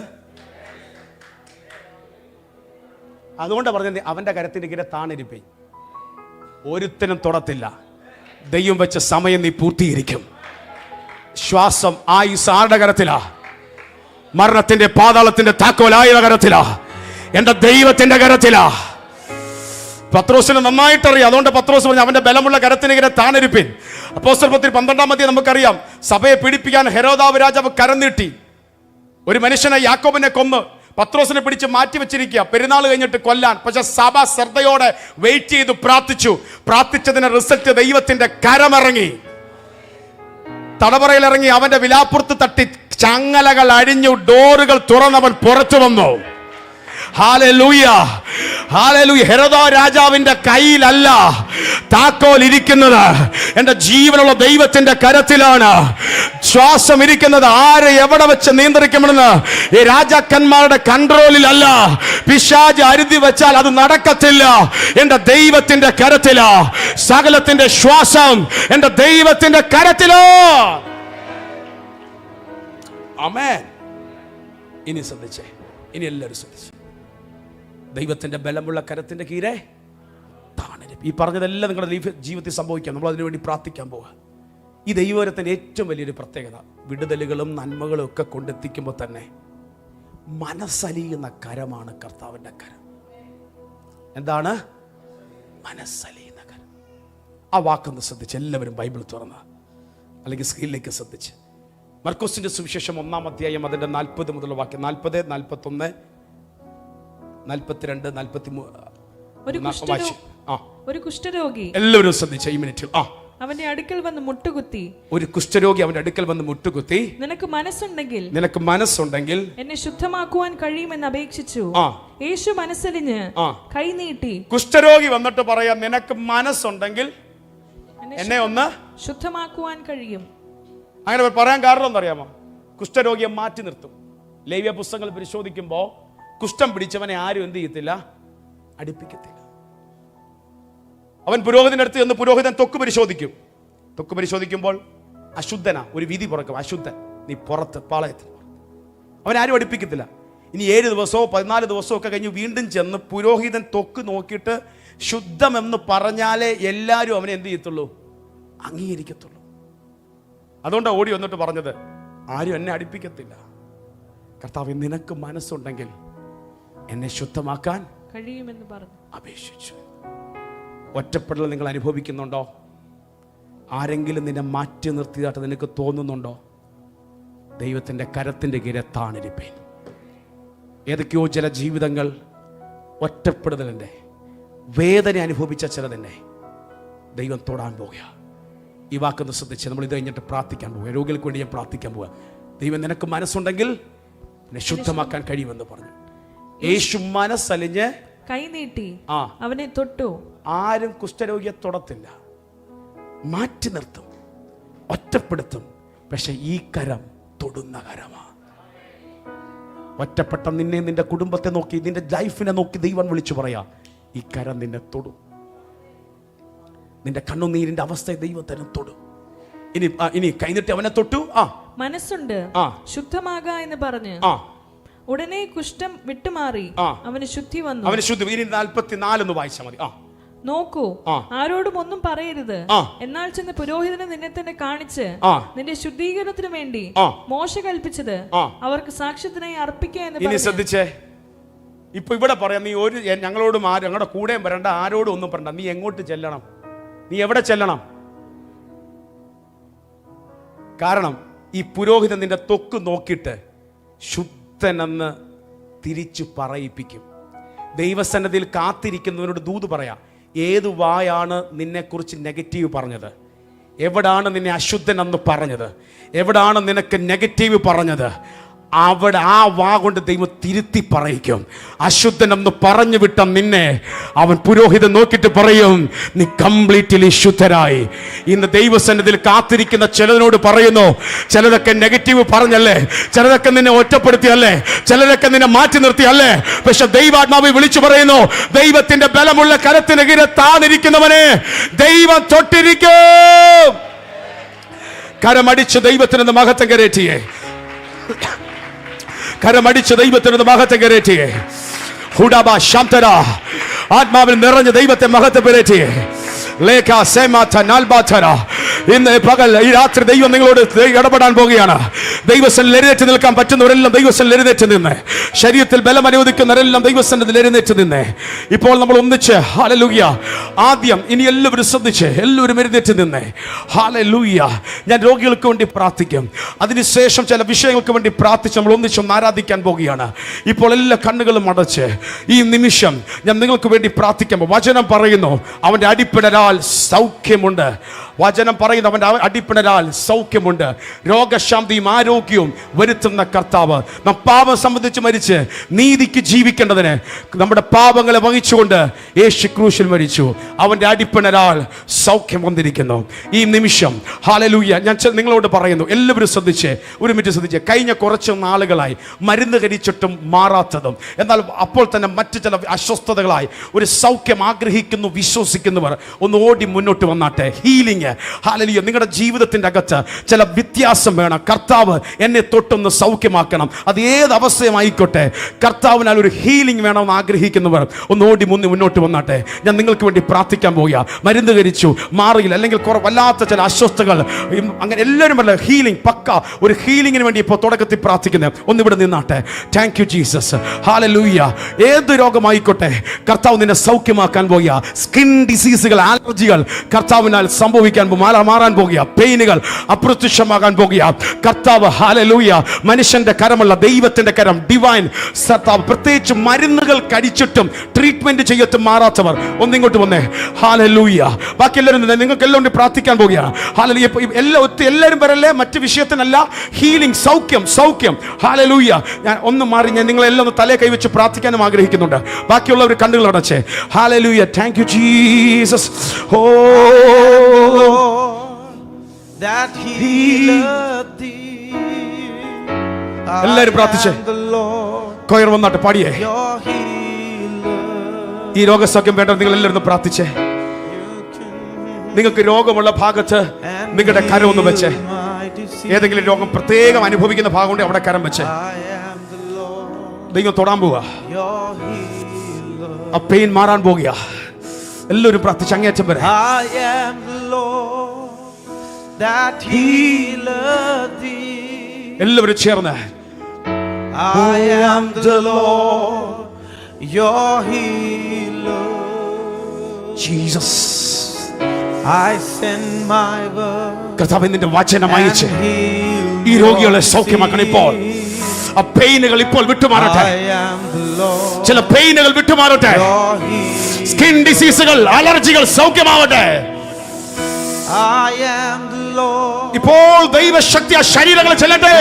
അതുകൊണ്ടാണ് പറഞ്ഞത് അവന്റെ കരത്തിന്റെ കീഴെ താണിരിപ്പേ. ഒരുത്തനും തൊടത്തില്ല. ദൈവം വെച്ച സമയം നീ പൂർത്തീകരിക്കും. ശ്വാസം, ആയുസ് ആരുടെ കരത്തിലാ? മരണത്തിന്റെ പാതാളത്തിന്റെ താക്കോലായ കരത്തിലാ, എന്റെ ദൈവത്തിന്റെ കരത്തിലാ. പത്രോസിന് നന്നായിട്ടറിയാം. അതുകൊണ്ട് പത്രോസ് പറഞ്ഞു അവന്റെ ബലമുള്ള കരത്തിനെതിരെ താണിരിപ്പിൻ. അപ്പോസ്തലപ്രവൃത്തി 12 നമുക്കറിയാം. സഭയെ പീഡിപ്പിക്കാൻ ഹെരോദാവ് രാജാവ് കരം നീട്ടി. ഒരു മനുഷ്യനെ, യാക്കോബിനെ കൊന്ന് പത്രോസിനെ പിടിച്ച് മാറ്റി വെച്ചിരിക്കുക, പെരുന്നാൾ കഴിഞ്ഞിട്ട് കൊല്ലാൻ. പക്ഷെ സഭ ശ്രദ്ധയോടെ വെയിറ്റ് ചെയ്തു പ്രാർത്ഥിച്ചു. പ്രാർത്ഥിച്ചതിന്റെ റിസൾട്ട് ദൈവത്തിന്റെ കരമിറങ്ങി, തടവറയിലിറങ്ങി. അവന്റെ വിലാപ്പുറത്ത് തട്ടി ചങ്ങലകൾ അഴിഞ്ഞു, ഡോറുകൾ തുറന്നവൻ പുറത്തു വന്നു. Hallelujah, hallelujah. ഹെരോദാ രാജാവിന്റെ കയ്യിലല്ല താക്കോൽ ഇരിക്കുന്നത്, എന്റെ ജീവനുള്ള ദൈവത്തിന്റെ കരത്തിലാണ്. ശ്വാസം ഇരിക്കുന്നത് ആരെ എവിടെ വെച്ച് നിയന്ത്രിക്കണമെന്ന് ഈ രാജാക്കന്മാരുടെ കൺട്രോളിലല്ല. പിശാച് അരുതി വെച്ചാൽ അത് നടക്കത്തില്ല. എന്റെ ദൈവത്തിന്റെ കരത്തിലാ. സകലത്തിന്റെ ശ്വാസം എന്റെ ദൈവത്തിന്റെ കരത്തിലോ. ആമേൻ. ഇനി ശ്രദ്ധിച്ചേ, ഇനി എല്ലാവരും ശ്രദ്ധിച്ചു. ദൈവത്തിന്റെ ബലമുള്ള കരത്തിന്റെ കീഴെ താണരും. ഈ പറഞ്ഞതെല്ലാം നിങ്ങളുടെ ജീവിതത്തിൽ സംഭവിക്കാം. നമ്മൾ അതിനു വേണ്ടി പ്രാർത്ഥിക്കാൻ പോവുക. ഈ ദൈവവരത്തിന്റെ ഏറ്റവും വലിയൊരു പ്രത്യേകത, വിടുതലുകളും നന്മകളും ഒക്കെ കൊണ്ടെത്തിക്കുമ്പോൾ തന്നെ മനസ്സലിയുന്ന കരമാണ് കർത്താവിന്റെ കരം. എന്താണ് മനസ്സലിയുന്ന കരം? ആ വാക്കൊന്ന് ശ്രദ്ധിച്ച് എല്ലാവരും ബൈബിൾ തുറന്ന് അല്ലെങ്കിൽ സ്ക്രീനിലേക്ക് ശ്രദ്ധിച്ച് മർക്കോസിന്റെ സുവിശേഷം 1-ാം അധ്യായം അതിന്റെ 40 മുതലുള്ള വാക്യം, 40, 41, 42, 43. ഒരു കുഷ്ഠരോഗി, എല്ലാവരും ശ്രദ്ധിച്ച ഈ മിനിറ്റിൽ. അവന്റെ അടുക്കൽ വന്ന് മുട്ടുകുത്തി. ഒരു കുഷ്ഠരോഗി അവന്റെ അടുക്കൽ വന്ന് മുട്ടുകുത്തി, നിനക്ക് മനസ്സുണ്ടെങ്കിൽ എന്നെ ശുദ്ധമാക്കുവാൻ കഴിയുമെന്ന് അപേക്ഷിച്ചു. യേശു മനസ്സലിഞ്ഞ് കൈ നീട്ടി. കുഷ്ഠരോഗി വന്നിട്ട് പറയാം, നിനക്ക് മനസ്സുണ്ടെങ്കിൽ എന്നെ ഒന്ന് ശുദ്ധമാക്കുവാൻ കഴിയും. അങ്ങനെ പറയാൻ കാരണം എന്നറിയാമോ? കുഷ്ഠരോഗിയെ മാറ്റി നിർത്തും. ലേവ്യ പുസ്തകങ്ങൾ പരിശോധിക്കുമ്പോൾ കുഷ്ഠം പിടിച്ചവനെ ആരും എന്ത് ചെയ്യത്തില്ല, അടുപ്പിക്കത്തില്ല. അവൻ പുരോഹിതന്റെ അടുത്ത് ചെന്ന് പുരോഹിതൻ ത്വക്ക് പരിശോധിക്കും. ത്വക്ക് പരിശോധിക്കുമ്പോൾ അശുദ്ധനാ, ഒരു വിധി പുറക്കും, അശുദ്ധൻ, നീ പുറത്ത് പാളയത്തിൽ. അവൻ ആരും അടുപ്പിക്കത്തില്ല. ഇനി 7 ദിവസമോ 14 ദിവസമോ ഒക്കെ കഴിഞ്ഞ് വീണ്ടും ചെന്ന് പുരോഹിതൻ ത്വക്ക് നോക്കിയിട്ട് ശുദ്ധമെന്ന് പറഞ്ഞാലേ എല്ലാവരും അവനെ എന്ത് ചെയ്യത്തുള്ളൂ, അംഗീകരിക്കത്തുള്ളൂ. അതുകൊണ്ടാണ് ഓടി വന്നിട്ട് പറഞ്ഞത്, ആരും എന്നെ അടുപ്പിക്കത്തില്ല. കർത്താവ്, നിനക്ക് മനസ്സുണ്ടെങ്കിൽ എന്നെ ശുദ്ധമാക്കാൻ കഴിയുമെന്ന് പറഞ്ഞു അപേക്ഷിച്ചു. ഒറ്റപ്പെടൽ നിങ്ങൾ അനുഭവിക്കുന്നുണ്ടോ? ആരെങ്കിലും നിന്നെ മാറ്റി നിർത്തിയതായിട്ട് നിനക്ക് തോന്നുന്നുണ്ടോ? ദൈവത്തിൻ്റെ കരത്തിൻ്റെ കീഴെ താണിരിപ്പേൻ. ഏതൊക്കെയോ ചില ജീവിതങ്ങൾ ഒറ്റപ്പെടുതലിൻ്റെ വേദന അനുഭവിച്ച ചിലതിനെ ദൈവം തൊടാൻ പോവുക. ഈ വാക്കൊന്ന് ശ്രദ്ധിച്ച് നമ്മൾ ഇത് കഴിഞ്ഞിട്ട് പ്രാർത്ഥിക്കാൻ പോവുക. രോഗികൾക്ക് വേണ്ടി ഞാൻ പ്രാർത്ഥിക്കാൻ പോവുക. ദൈവം നിനക്ക് മനസ്സുണ്ടെങ്കിൽ എന്നെ ശുദ്ധമാക്കാൻ കഴിയുമെന്ന് പറഞ്ഞു. യേശു മനസ്സലിഞ്ഞ് കൈ നീട്ടി അവനെ തൊട്ടു. ആരും കുഷ്ഠരോഗിയെ തൊടത്തില്ല, മാറ്റി നിർത്തും, ഒറ്റപ്പെടുത്തും. പക്ഷെ ഈ കരം തൊടുന്ന കരമാണ്. ഒറ്റപ്പെട്ട നിന്നെ, നിന്റെ കുടുംബത്തെ നോക്കി, നിന്റെ ലൈഫിനെ നോക്കി ദൈവം വിളിച്ചു പറയാ, ഈ കരം നിന്നെ തൊടും. നിന്റെ കണ്ണുനീരിന്റെ അവസ്ഥയെ ദൈവത്തിനെ തൊടും. ഇനി കൈനിട്ട് അവനെ തൊട്ടു. മനസ്സുണ്ട്, ശുദ്ധമാക എന്ന് പറഞ്ഞ് ഉടനെ കുഷ്ഠം വിട്ടുമാറി അവന് ശുദ്ധി വന്നു. അവന് ശുദ്ധി. ഇനി 44 വായിച്ചാൽ മതി. നോക്കൂ, ആരോടും ഒന്നും പറയരുത്. എന്നാൽ ചെന്ന് പുരോഹിതനെ നിന്നെ തന്നെ കാണിച്ച് നിന്റെ ശുദ്ധീകരണത്തിന് വേണ്ടി മോശ കൽപ്പിച്ചത് അവർക്ക് സാക്ഷ്യത്തിനായി അർപ്പിക്കുക എന്ന് ഇനി ശ്രദ്ധിച്ചേ. ഇപ്പൊ ഇവിടെ പറയാം, നീ ഒരു ഞങ്ങളോടും ആരും ഞങ്ങളുടെ കൂടെയും വരണ്ട, ആരോടും ഒന്നും പറയണ്ട. നീ എങ്ങോട്ട് ചെല്ലണം? നീ എവിടെ ചെല്ലണം? കാരണം ഈ പുരോഹിതൻ നിന്റെ ത്വക്ക് നോക്കിയിട്ട് ശുദ്ധനെന്ന് തിരിച്ചു പറയിപ്പിക്കും. ദൈവസന്നിധിയിൽ കാത്തിരിക്കുന്നവരോട് ദൂത് പറയാം, ഏത് വായാണ് നിന്നെക്കുറിച്ച് നെഗറ്റീവ് പറഞ്ഞത്, എവിടാണ് നിന്നെ അശുദ്ധനെന്ന് പറഞ്ഞത്, എവിടാണ് നിനക്ക് നെഗറ്റീവ് പറഞ്ഞത്, അവിടെ ആ വാ കൊണ്ട് ദൈവം തിരുത്തി പറയിക്കും. അശുദ്ധനെന്ന് പറഞ്ഞു വിട്ട നിന്നെ അവൻ പുരോഹിതൻ നോക്കിയിട്ട് പറയും, നീ കംപ്ലീറ്റ്ലി ശുദ്ധരായി. ഇന്ന് ദൈവസന്നിധിയിൽ കാത്തിരിക്കുന്ന ചിലതിനോട് പറയുന്നു, ചിലതൊക്കെ നെഗറ്റീവ് പറഞ്ഞല്ലേ, ചിലതൊക്കെ നിന്നെ ഒറ്റപ്പെടുത്തിയല്ലേ, ചിലതൊക്കെ നിന്നെ മാറ്റി നിർത്തിയല്ലേ, പക്ഷെ ദൈവാത്മാവ് വിളിച്ചു പറയുന്നു, ദൈവത്തിന്റെ ബലമുള്ള കരത്തിന് കീഴിൽ താണിരിക്കുന്നവനെ ദൈവം തൊട്ടിരിക്കും. കരമടിച്ച് ദൈവത്തിന് മഹത്വം കരേറ്റിയേ, കരമടിച്ച് ദൈവത്തിന് മഹത്വം കരേറ്റിയേ. ഹുഡാബ ശാന്തര, ആത്മാവിൽ നിറഞ്ഞ ദൈവത്തെ മഹത്വം കരേറ്റിയേ. ഇന്ന് പകൽ ഈ രാത്രി ദൈവം നിങ്ങളോട് ഇടപെടാൻ പോവുകയാണ്. ദൈവസന്നിധിയിൽ എഴുന്നേറ്റ് നിൽക്കാൻ പറ്റുന്നവരെല്ലാം ദൈവസന്നിധിയിൽ എഴുന്നേറ്റ് നിന്ന്, ശരീരത്തിൽ ബലം അനുവദിക്കുന്നവരെല്ലാം ദൈവസന്നിധിയിൽ എഴുന്നേറ്റ് നിന്ന് ഇപ്പോൾ നമ്മൾ ഒന്നിച്ച് ഹല്ലേലൂയ. ആദ്യം ഇനി എല്ലാവരും ശ്രദ്ധിച്ച് എല്ലാവരും എഴുന്നേറ്റ് നിന്ന് ഹല്ലേലൂയ. ഞാൻ രോഗികൾക്ക് വേണ്ടി പ്രാർത്ഥിക്കും, അതിനുശേഷം ചില വിഷയങ്ങൾക്ക് വേണ്ടി പ്രാർത്ഥിച്ച് നമ്മൾ ഒന്നിച്ചൊന്ന് ആരാധിക്കാൻ പോവുകയാണ്. ഇപ്പോൾ എല്ലാ കണ്ണുകളും അടച്ച് ഈ നിമിഷം ഞാൻ നിങ്ങൾക്ക് വേണ്ടി പ്രാർത്ഥിക്കുമ്പോൾ വചനം പറയുന്നു, അവന്റെ അടിപ്പിണരാൽ സൗഖ്യമുണ്ട്. വചനം പറയുന്നു, അവന്റെ അടിപ്പിണരാൽ സൗഖ്യമുണ്ട്. രോഗശാന്തിയും ആരോഗ്യവും വരുത്തുന്ന കർത്താവ്. നാം പാപം സംബന്ധിച്ച് മരിച്ച് നീതിക്ക് ജീവിക്കേണ്ടതിന് നമ്മുടെ പാപങ്ങളെ വഹിച്ചുകൊണ്ട് യേശു ക്രൂശിൽ മരിച്ചു. അവന്റെ അടിപ്പിണരാൽ സൗഖ്യം വന്നിരിക്കുന്നു. ഈ നിമിഷം ഹല്ലേലൂയ ഞാൻ നിങ്ങളോട് പറയുന്നു, എല്ലാവരും ശ്രദ്ധിച്ച് ഒരു മിനിറ്റ് ശ്രദ്ധിച്ച്. കഴിഞ്ഞ കുറച്ച് നാളുകളായി മരുന്ന് കഴിച്ചിട്ടും മാറാത്തതും എന്നാൽ അപ്പോൾ തന്നെ മറ്റു ചില അസ്വസ്ഥതകളായി ഒരു സൗഖ്യം ആഗ്രഹിക്കുന്നു വിശ്വസിക്കുന്നവർ ഒന്ന് ഓടി മുന്നോട്ട് വന്നാട്ടെ. Healing hallelujah. നിങ്ങളുടെ ജീവിതത്തിന്റെ അകത്ത് ചില വ്യത്യാസം വേണം. കർത്താവ് എന്നെ തൊട്ടൊന്ന് സൗഖ്യമാക്കണം. അത് ഏത് അവസ്ഥയുമായിക്കോട്ടെ, കർത്താവിനാൽ ഒരു ഹീലിംഗ് വേണമെന്ന് ആഗ്രഹിക്കുന്നവർ ഒന്ന് ഓടി മുന്നോട്ട് വന്നാട്ടെ. ഞാൻ നിങ്ങൾക്ക് വേണ്ടി പ്രാർത്ഥിക്കാൻ പോവുക. മരുന്ന് കഴിച്ചു മാറിയില്ല, അല്ലെങ്കിൽ വല്ലാത്ത ചില അസ്വസ്ഥതകൾ, അങ്ങനെ എല്ലാവരും അല്ല, ഹീലിംഗ് പക്ക ഒരു ഹീലിംഗിന് വേണ്ടി ഇപ്പോൾ തുടക്കത്തിൽ പ്രാർത്ഥിക്കുന്നത് ഒന്നിവിടെ നിന്നാട്ടെ. Thank you Jesus. ഹല്ലേലൂയ. ഏത് രോഗമായിക്കോട്ടെ കർത്താവ് നിന്നെ സൗഖ്യമാക്കാൻ പോവുക. സ്കിൻ ഡിസീസുകൾ, അലർജികൾ കർത്താവിനാൽ സംഭവിക്കാൻ മാറാൻ പോകുക. പെയിനുകൾ അപ്രത്യക്ഷമാകാൻ പോകുക. കർത്താവ് ഹല്ലേലൂയ. മനുഷ്യന്റെ കരമല്ല, ദൈവത്തിന്റെ കരം, ഡിവൈൻ സത്താവ്. പ്രത്യേകിച്ച് മരുന്നുകൾ കഴിച്ചിട്ടും ട്രീറ്റ്മെന്റ് ചെയ്തിട്ടും മാറാത്തവർ ഒന്നിങ്ങോട്ട് വന്നേ. ഹല്ലേലൂയ. ബാക്കി എല്ലാവരും നിങ്ങൾക്ക് എല്ലാം പ്രാർത്ഥിക്കാൻ പോകുകയാണ്. ഹല്ലേലൂയ. എല്ലാവരും വരല്ലേ, മറ്റു വിഷയത്തിനല്ല, ഹീലിംഗ്, സൗഖ്യം. ഹല്ലേലൂയ. ഞാൻ ഒന്ന് മാറി, ഞാൻ നിങ്ങളെല്ലാം ഒന്ന് തലേ കൈവച്ച് പ്രാർത്ഥിക്കാനും ആഗ്രഹിക്കുന്നുണ്ട്. ബാക്കിയുള്ളവർ കണ്ണുകൾ അടച്ചേ. Hallelujah. Thank you Jesus. That healeth thee. എല്ലാവരും പ്രാർത്ഥിച്ചേ. കൊയർ വന്നാട്ടെ, പാടിയേ. ഈ രോഗസൗഖ്യം വേണ്ട നിങ്ങൾ എല്ലാവരും പ്രാർത്ഥിച്ചേ. നിങ്ങൾക്ക് രോഗമുള്ള ഭാഗത്ത് നിങ്ങളുടെ കരം ഒന്ന് വെച്ചേ. ഏതെങ്കിലും രോഗം പ്രത്യേകം അനുഭവിക്കുന്ന ഭാഗം കൊണ്ട് അവിടെ കരം വെച്ചേ. ദൈവം തൊടാൻ പോവുക. ആ പെയിൻ മാറാൻ പോകുക. എല്ലാവരും പ്രാർത്ഥിച്ച് അങ്ങേയറ്റം വരെ. എല്ലാവരും ചേർന്ന് I am the Lord, your healer. Jesus. I send my word. കർത്താവേ, നിന്റെ വചനം അയച്ച് ഈ രോഗികളെ സൗഖ്യമാക്കണം. ഇപ്പോൾ ആ പെയിനുകൾ ഇപ്പോൾ വിട്ടുമാറട്ടെ. ചില പെയിനുകൾ വിട്ടുമാറട്ടെ. സ്കിൻ ഡിസീസുകൾ, അലർജികൾ സൗഖ്യമാവട്ടെ. ഇപ്പോൾ ദൈവശക്തി ആ ശരീരങ്ങളെ ചെല്ലട്ടെ.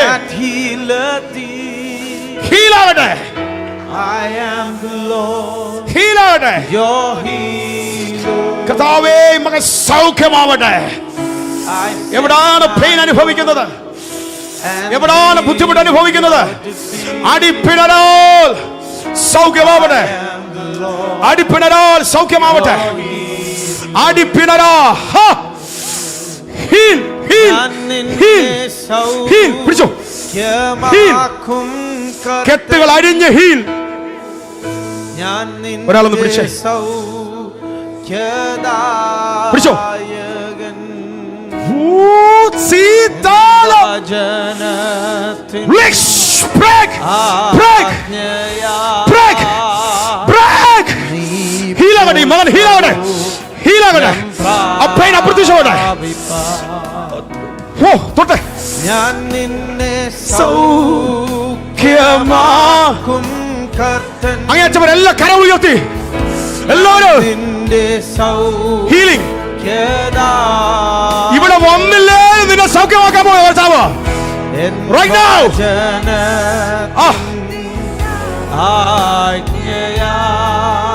ഹീലാവട്ടെ. ഹീലാവട്ടെ. കർത്താവേ, മകൻ സൗഖ്യമാവട്ടെ. എവിടാണ് പെയിൻ അനുഭവിക്കുന്നത്, എവിടാണ് ബുദ്ധിമുട്ട് അനുഭവിക്കുന്നത്, അടിപ്പിണരാൽ സൗഖ്യമാവട്ടെ. അടിപ്പിണരാൽ സൗഖ്യമാവട്ടെ. അടിപ്പിണരാ. Heal, heal, heal, heal. പിടിച്ചോ. ഹീൽ. കെട്ടുകൾ അരിഞ്ഞ് ഹീൽ. ഒരാളൊന്ന് പിടിച്ചേ. പിടിച്ചോ. ഖേദായകൻ വചനത്തിൻ ഹീലാകട്ടെ, ഈ മകൻ ഹീലാകട്ടെ, ഹീലാകട്ടെ. ആ പെയിൻ അപ്രത്യക്ഷമാകട്ടെ. ഓ തൊട്ടെ. ഞാൻ നിന്നെ സൗഖ്യമാക്കും കർത്തൻ. അങ്ങേയറ്റവർ എല്ലാ കരവും ഉയർത്തി എല്ലാവരും നിന്റെ ഹീലിംഗ്. സൗഖ്യദായകൻ ഇവിടെ വന്നില്ലേ നിന്നെ സൗഖ്യമാക്കാൻ പോയ കർത്താവ്. Right now.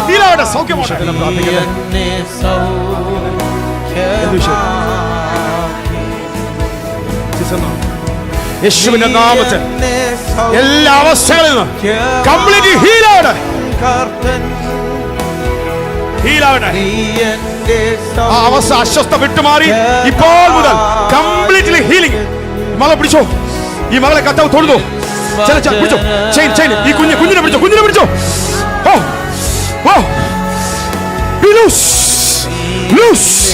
ഹീലാകട്ടെ, സൗഖ്യമാകട്ടെ. യേശുവിന്റെ നാമത്തിൽ എല്ലാ അവസ്ഥകളിൽ നിന്ന് കംപ്ലീറ്റ് ഹീലാകട്ടെ, ഹീലാകട്ടെ. ആ അവസ്ഥ അസ്വസ്ഥ വിട്ടുമാറി ഇപ്പോൾ മുതൽ കംപ്ലീറ്റ്ലി ഹീലിംഗ്. മകളെ പിടിച്ചോ, ഈ മകളെ കർത്താവ് തൊഴുതു. പിടിച്ചോ, ചെയിൻ ഈ കുഞ്ഞിനെ പിടിച്ചോ, കുഞ്ഞിനെ പിടിച്ചോ. ഓ ഓ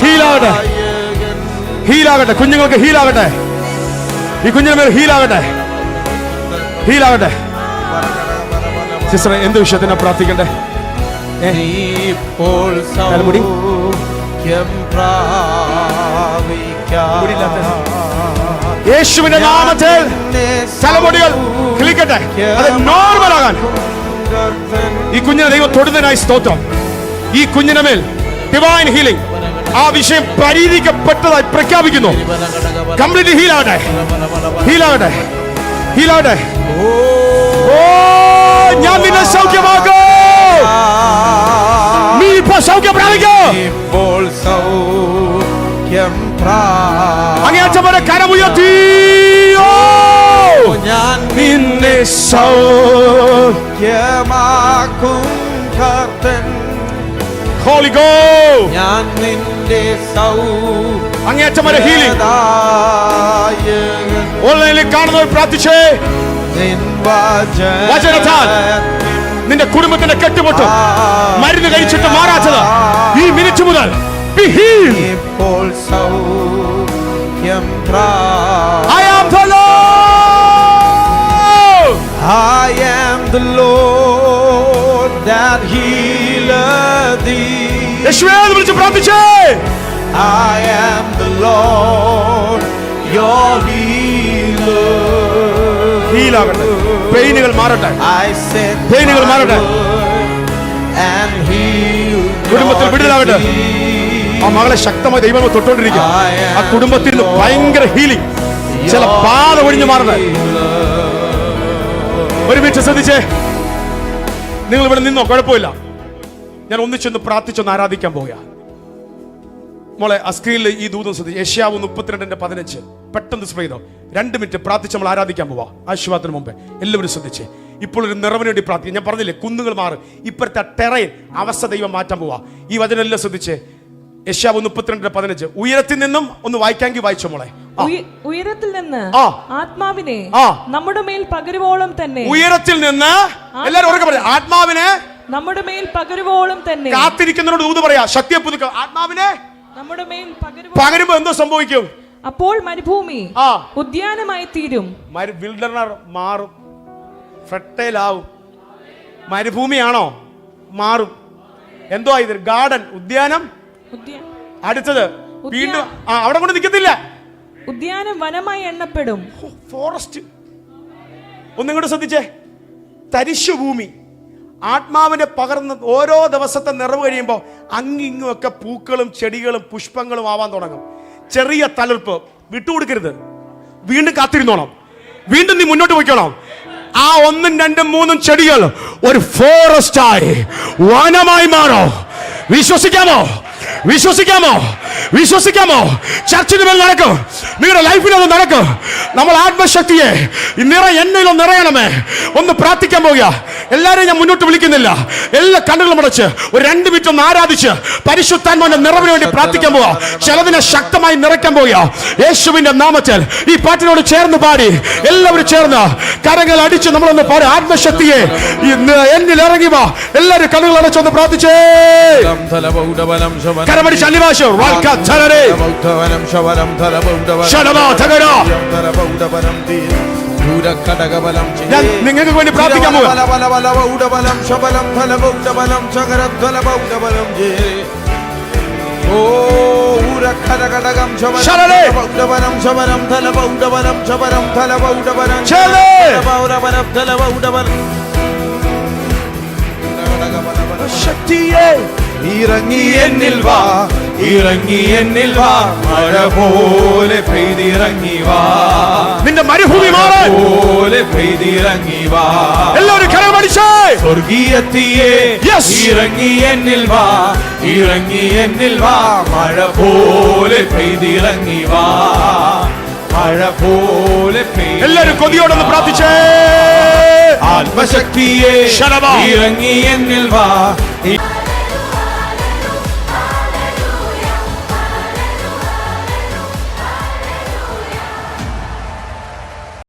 ഹീലാകട്ടെ, ഹീലാകട്ടെ. കുഞ്ഞുങ്ങൾക്ക് ഹീലാകട്ടെ, ഈ കുഞ്ഞിന് മേൽ ഹീലാകട്ടെ, ഹീലാകട്ടെ. സിസ്റ്ററെ, എന്ത് വിഷയത്തിനാ പ്രാർത്ഥിക്കണ്ടേ? തലമുടി യേശുവിന്റെ നാമത്തിൽ തലമുടികൾ കിളിക്കട്ടെ, അത് നോർമലാകാൻ ഈ കുഞ്ഞിനെ ദൈവം തൊടുന്നതിനായി സ്തോത്രം. ഈ കുഞ്ഞിന്റെ മേൽ ഡിവൈൻ ഹീലിംഗ്, ആ വിഷയം പരിഹരിക്കപ്പെട്ടതായി പ്രഖ്യാപിക്കുന്നു. കംപ്ലീറ്റ് ഹീലാകട്ടെ, ഹീലാകട്ടെ, ഹീലാകട്ടെ. ഓ ഞാൻ നിന്നെ സൗഖ്യമാക്കും. നീ ഇപ്പൊ സൗഖ്യം പ്രാപിക്കോ. അങ്ങേയറ്റവരെ കരമുയർത്തി ഞാൻ നിന്നെ സൗഖ്യമാക്കും കർത്തൻ. Holy Ghost. ഞാൻ നിന്റെ അങ്ങേയറ്റവരെ ഹീലിംഗ്. ഓൺലൈനിൽ കാണുന്നവർ പ്രാർത്ഥിച്ചേ. വചനത്താൽ നിന്റെ കുടുംബത്തിന്റെ കെട്ടുപൊട്ടും മരുന്ന് കഴിച്ചിട്ട് മാറാത്തത് ഈ മിനിറ്റ് മുതൽ be healed. ഇപ്പോൾ സൗഖ്യം I am the Lord. I am the Lord that healeth thee. യേശുവേ എന്ന് വിളിച്ച് പ്രാർത്ഥിച്ചേ. I am the Lord your healer. ഹീലാകട്ടെ, പെയിനുകൾ മാറട്ടെ, I said പെയിനുകൾ മാറട്ടെ, and heal കുടുംബത്തിൽ വിടുതലാകട്ടെ. ആ മകളെ ശക്തമായി ദൈവം തൊട്ടുകൊണ്ടിരിക്കുക. ആ കുടുംബത്തിൽ നിന്ന് ഭയങ്കര ഹീലിംഗ്, ചില പാത ഒഴിഞ്ഞു മാറുന്നത്. ഒരു മിനിറ്റ് ശ്രദ്ധിച്ചേ. നിങ്ങൾ ഇവിടെ നിന്നോ, കുഴപ്പമില്ല. ഞാൻ ഒന്നിച്ചൊന്ന് പ്രാർത്ഥിച്ചൊന്ന് ആരാധിക്കാൻ പോവുക. മോളെ ആ സ്ക്രീനിൽ ഈ ദൂതം ശ്രദ്ധിച്ചു. യെശയ്യാവ് 32:15 പെട്ടെന്ന് സ്പ്രേ ചെയ്തോ. 2 മിനിറ്റ് പ്രാർത്ഥിച്ച് നമ്മൾ ആരാധിക്കാൻ പോവാ. ആശീർവാദത്തിന് മുമ്പ് എല്ലാവരും ശ്രദ്ധിച്ചേ. ഇപ്പോൾ ഒരു നിറവിന് വേണ്ടി പ്രാർത്ഥിക്കും. ഞാൻ പറഞ്ഞില്ലേ, കുന്നുകൾ മാറും. ഇപ്പോഴത്തെ ടെറൈൻ അവസ്ഥ ദൈവം മാറ്റാൻ പോവാ. ഈ വചനം എല്ലാം ശ്രദ്ധിച്ചേ. യെശയ്യാവ് 32:15 ഉയരത്തിൽ നിന്നും ഒന്ന് വായിക്കാമെങ്കിൽ വായിച്ചോ മോളെ. ഉയരത്തിൽ നിന്ന് ആത്മാവിനെ നമ്മുടെ മേൽ പകരുവോളം തന്നെ. ഉയരത്തിൽ നിന്ന് എല്ലാവരും ഉറക്കെ പറയാം. ആത്മാവിനെ നമ്മുടെ മേൽ പകരുവോളം തന്നെ. കാത്തിരിക്കുന്നവരോട് ദൂത് പറയാ. ശക്തിയെ പുതുക്കുക. ആത്മാവിനെ നമ്മുടെ മേൽ പകരുമ്പോ എന്തോ സംഭവിക്കും? അപ്പോൾ മരുഭൂമി ഉദ്യാനമായി തീരും. വിൽഡർനർ മാറും, ഫെർട്ടൈൽ ആവും. മരുഭൂമിയാണോ? മാറും. എന്തോ ഇത് ഗാർഡൻ, ഉദ്യാനം. അടുത്തത് വീണ്ടും അവിടെ കൊണ്ട് നിൽക്കത്തില്ല. ഉദ്യാനം വനമായി എണ്ണപ്പെടും. ഫോറസ്റ്റ്. ഒന്നിങ്ങോട്ട് ശ്രദ്ധിച്ചേ. തരിശുഭൂമി ആത്മാവിനെ പകർന്ന് ഓരോ ദിവസത്തെ നിറവ് കഴിയുമ്പോൾ അങ്ങിങ്ങും ഒക്കെ പൂക്കളും ചെടികളും പുഷ്പങ്ങളും ആവാൻ തുടങ്ങും. ചെറിയ തളിർപ്പ് വിട്ടുകൊടുക്കരുത്. വീണ്ടും കാത്തിരുന്നോണം. വീണ്ടും നീ മുന്നോട്ട് പോയിക്കോണം. ആ 1, 2, 3 ചെടികൾ ഒരു ഫോറസ്റ്റായി, വനമായി മാറോ. വിശ്വസിക്കാമോ? വിശ്വസിക്കാമോ? വിശ്വസിക്കാമോ? ചർച്ചിന് മേൽ നടക്കും. നിങ്ങളുടെ ലൈഫിലൊന്ന് നടക്കും. നമ്മൾ ആത്മശക്തിയെ എന്നിലോ നിറയണമേ. ഒന്ന് പ്രാർത്ഥിക്കാൻ പോവുക. എല്ലാരെയും ഞാൻ മുന്നോട്ട് വിളിക്കുന്നില്ല. എല്ലാ കണ്ണുകളും അടച്ച് ഒരു 2 മിനിറ്റ് ഒന്ന് ആരാധിച്ച് പരിശുദ്ധാത്മാവിന്റെ നിറവിന് വേണ്ടി പ്രാർത്ഥിക്കാൻ പോവാ. ചിലതിനെ ശക്തമായി നിറയ്ക്കാൻ പോവുക യേശുവിന്റെ നാമത്തിൽ. ഈ പാട്ടിനോട് ചേർന്ന് പാടി എല്ലാവരും ചേർന്ന് കരങ്ങൾ അടിച്ച് നമ്മളൊന്ന് പാടി. ആത്മശക്തിയെ എന്നിൽ ഇറങ്ങി വാ. എല്ലാവരും കണ്ണുകൾ അടച്ചൊന്ന് പ്രാർത്ഥിച്ചേ. കരമടിച്ച് അല്ലിവാശോ ഞാൻ നിങ്ങൾക്ക് വേണ്ടി പ്രാർത്ഥിക്കാൻ പോവാ. ശക്തിയെ ഇറങ്ങി എന്നിൽ വാ, ഇറങ്ങി എന്നിൽ വാ, മഴ പോലെ പെയ്തിറങ്ങി വാ, നിന്റെ മരുഭൂമി പോലെ പെയ്തിറങ്ങി വാ. എല്ലാവരും കരമടിച്ചേ. സ്വർഗീയത്തിയെ ഇറങ്ങി എന്നിൽ വാ, ഇറങ്ങി എന്നിൽ വാ, മഴ പോലെ പെയ്തിറങ്ങി വാ, മഴ പോലെ എല്ലാവരും കൊതിയോടൊന്ന് പ്രാർത്ഥിച്ചേ. ആത്മശക്തിയെ ഇറങ്ങി എന്നിൽ വാ.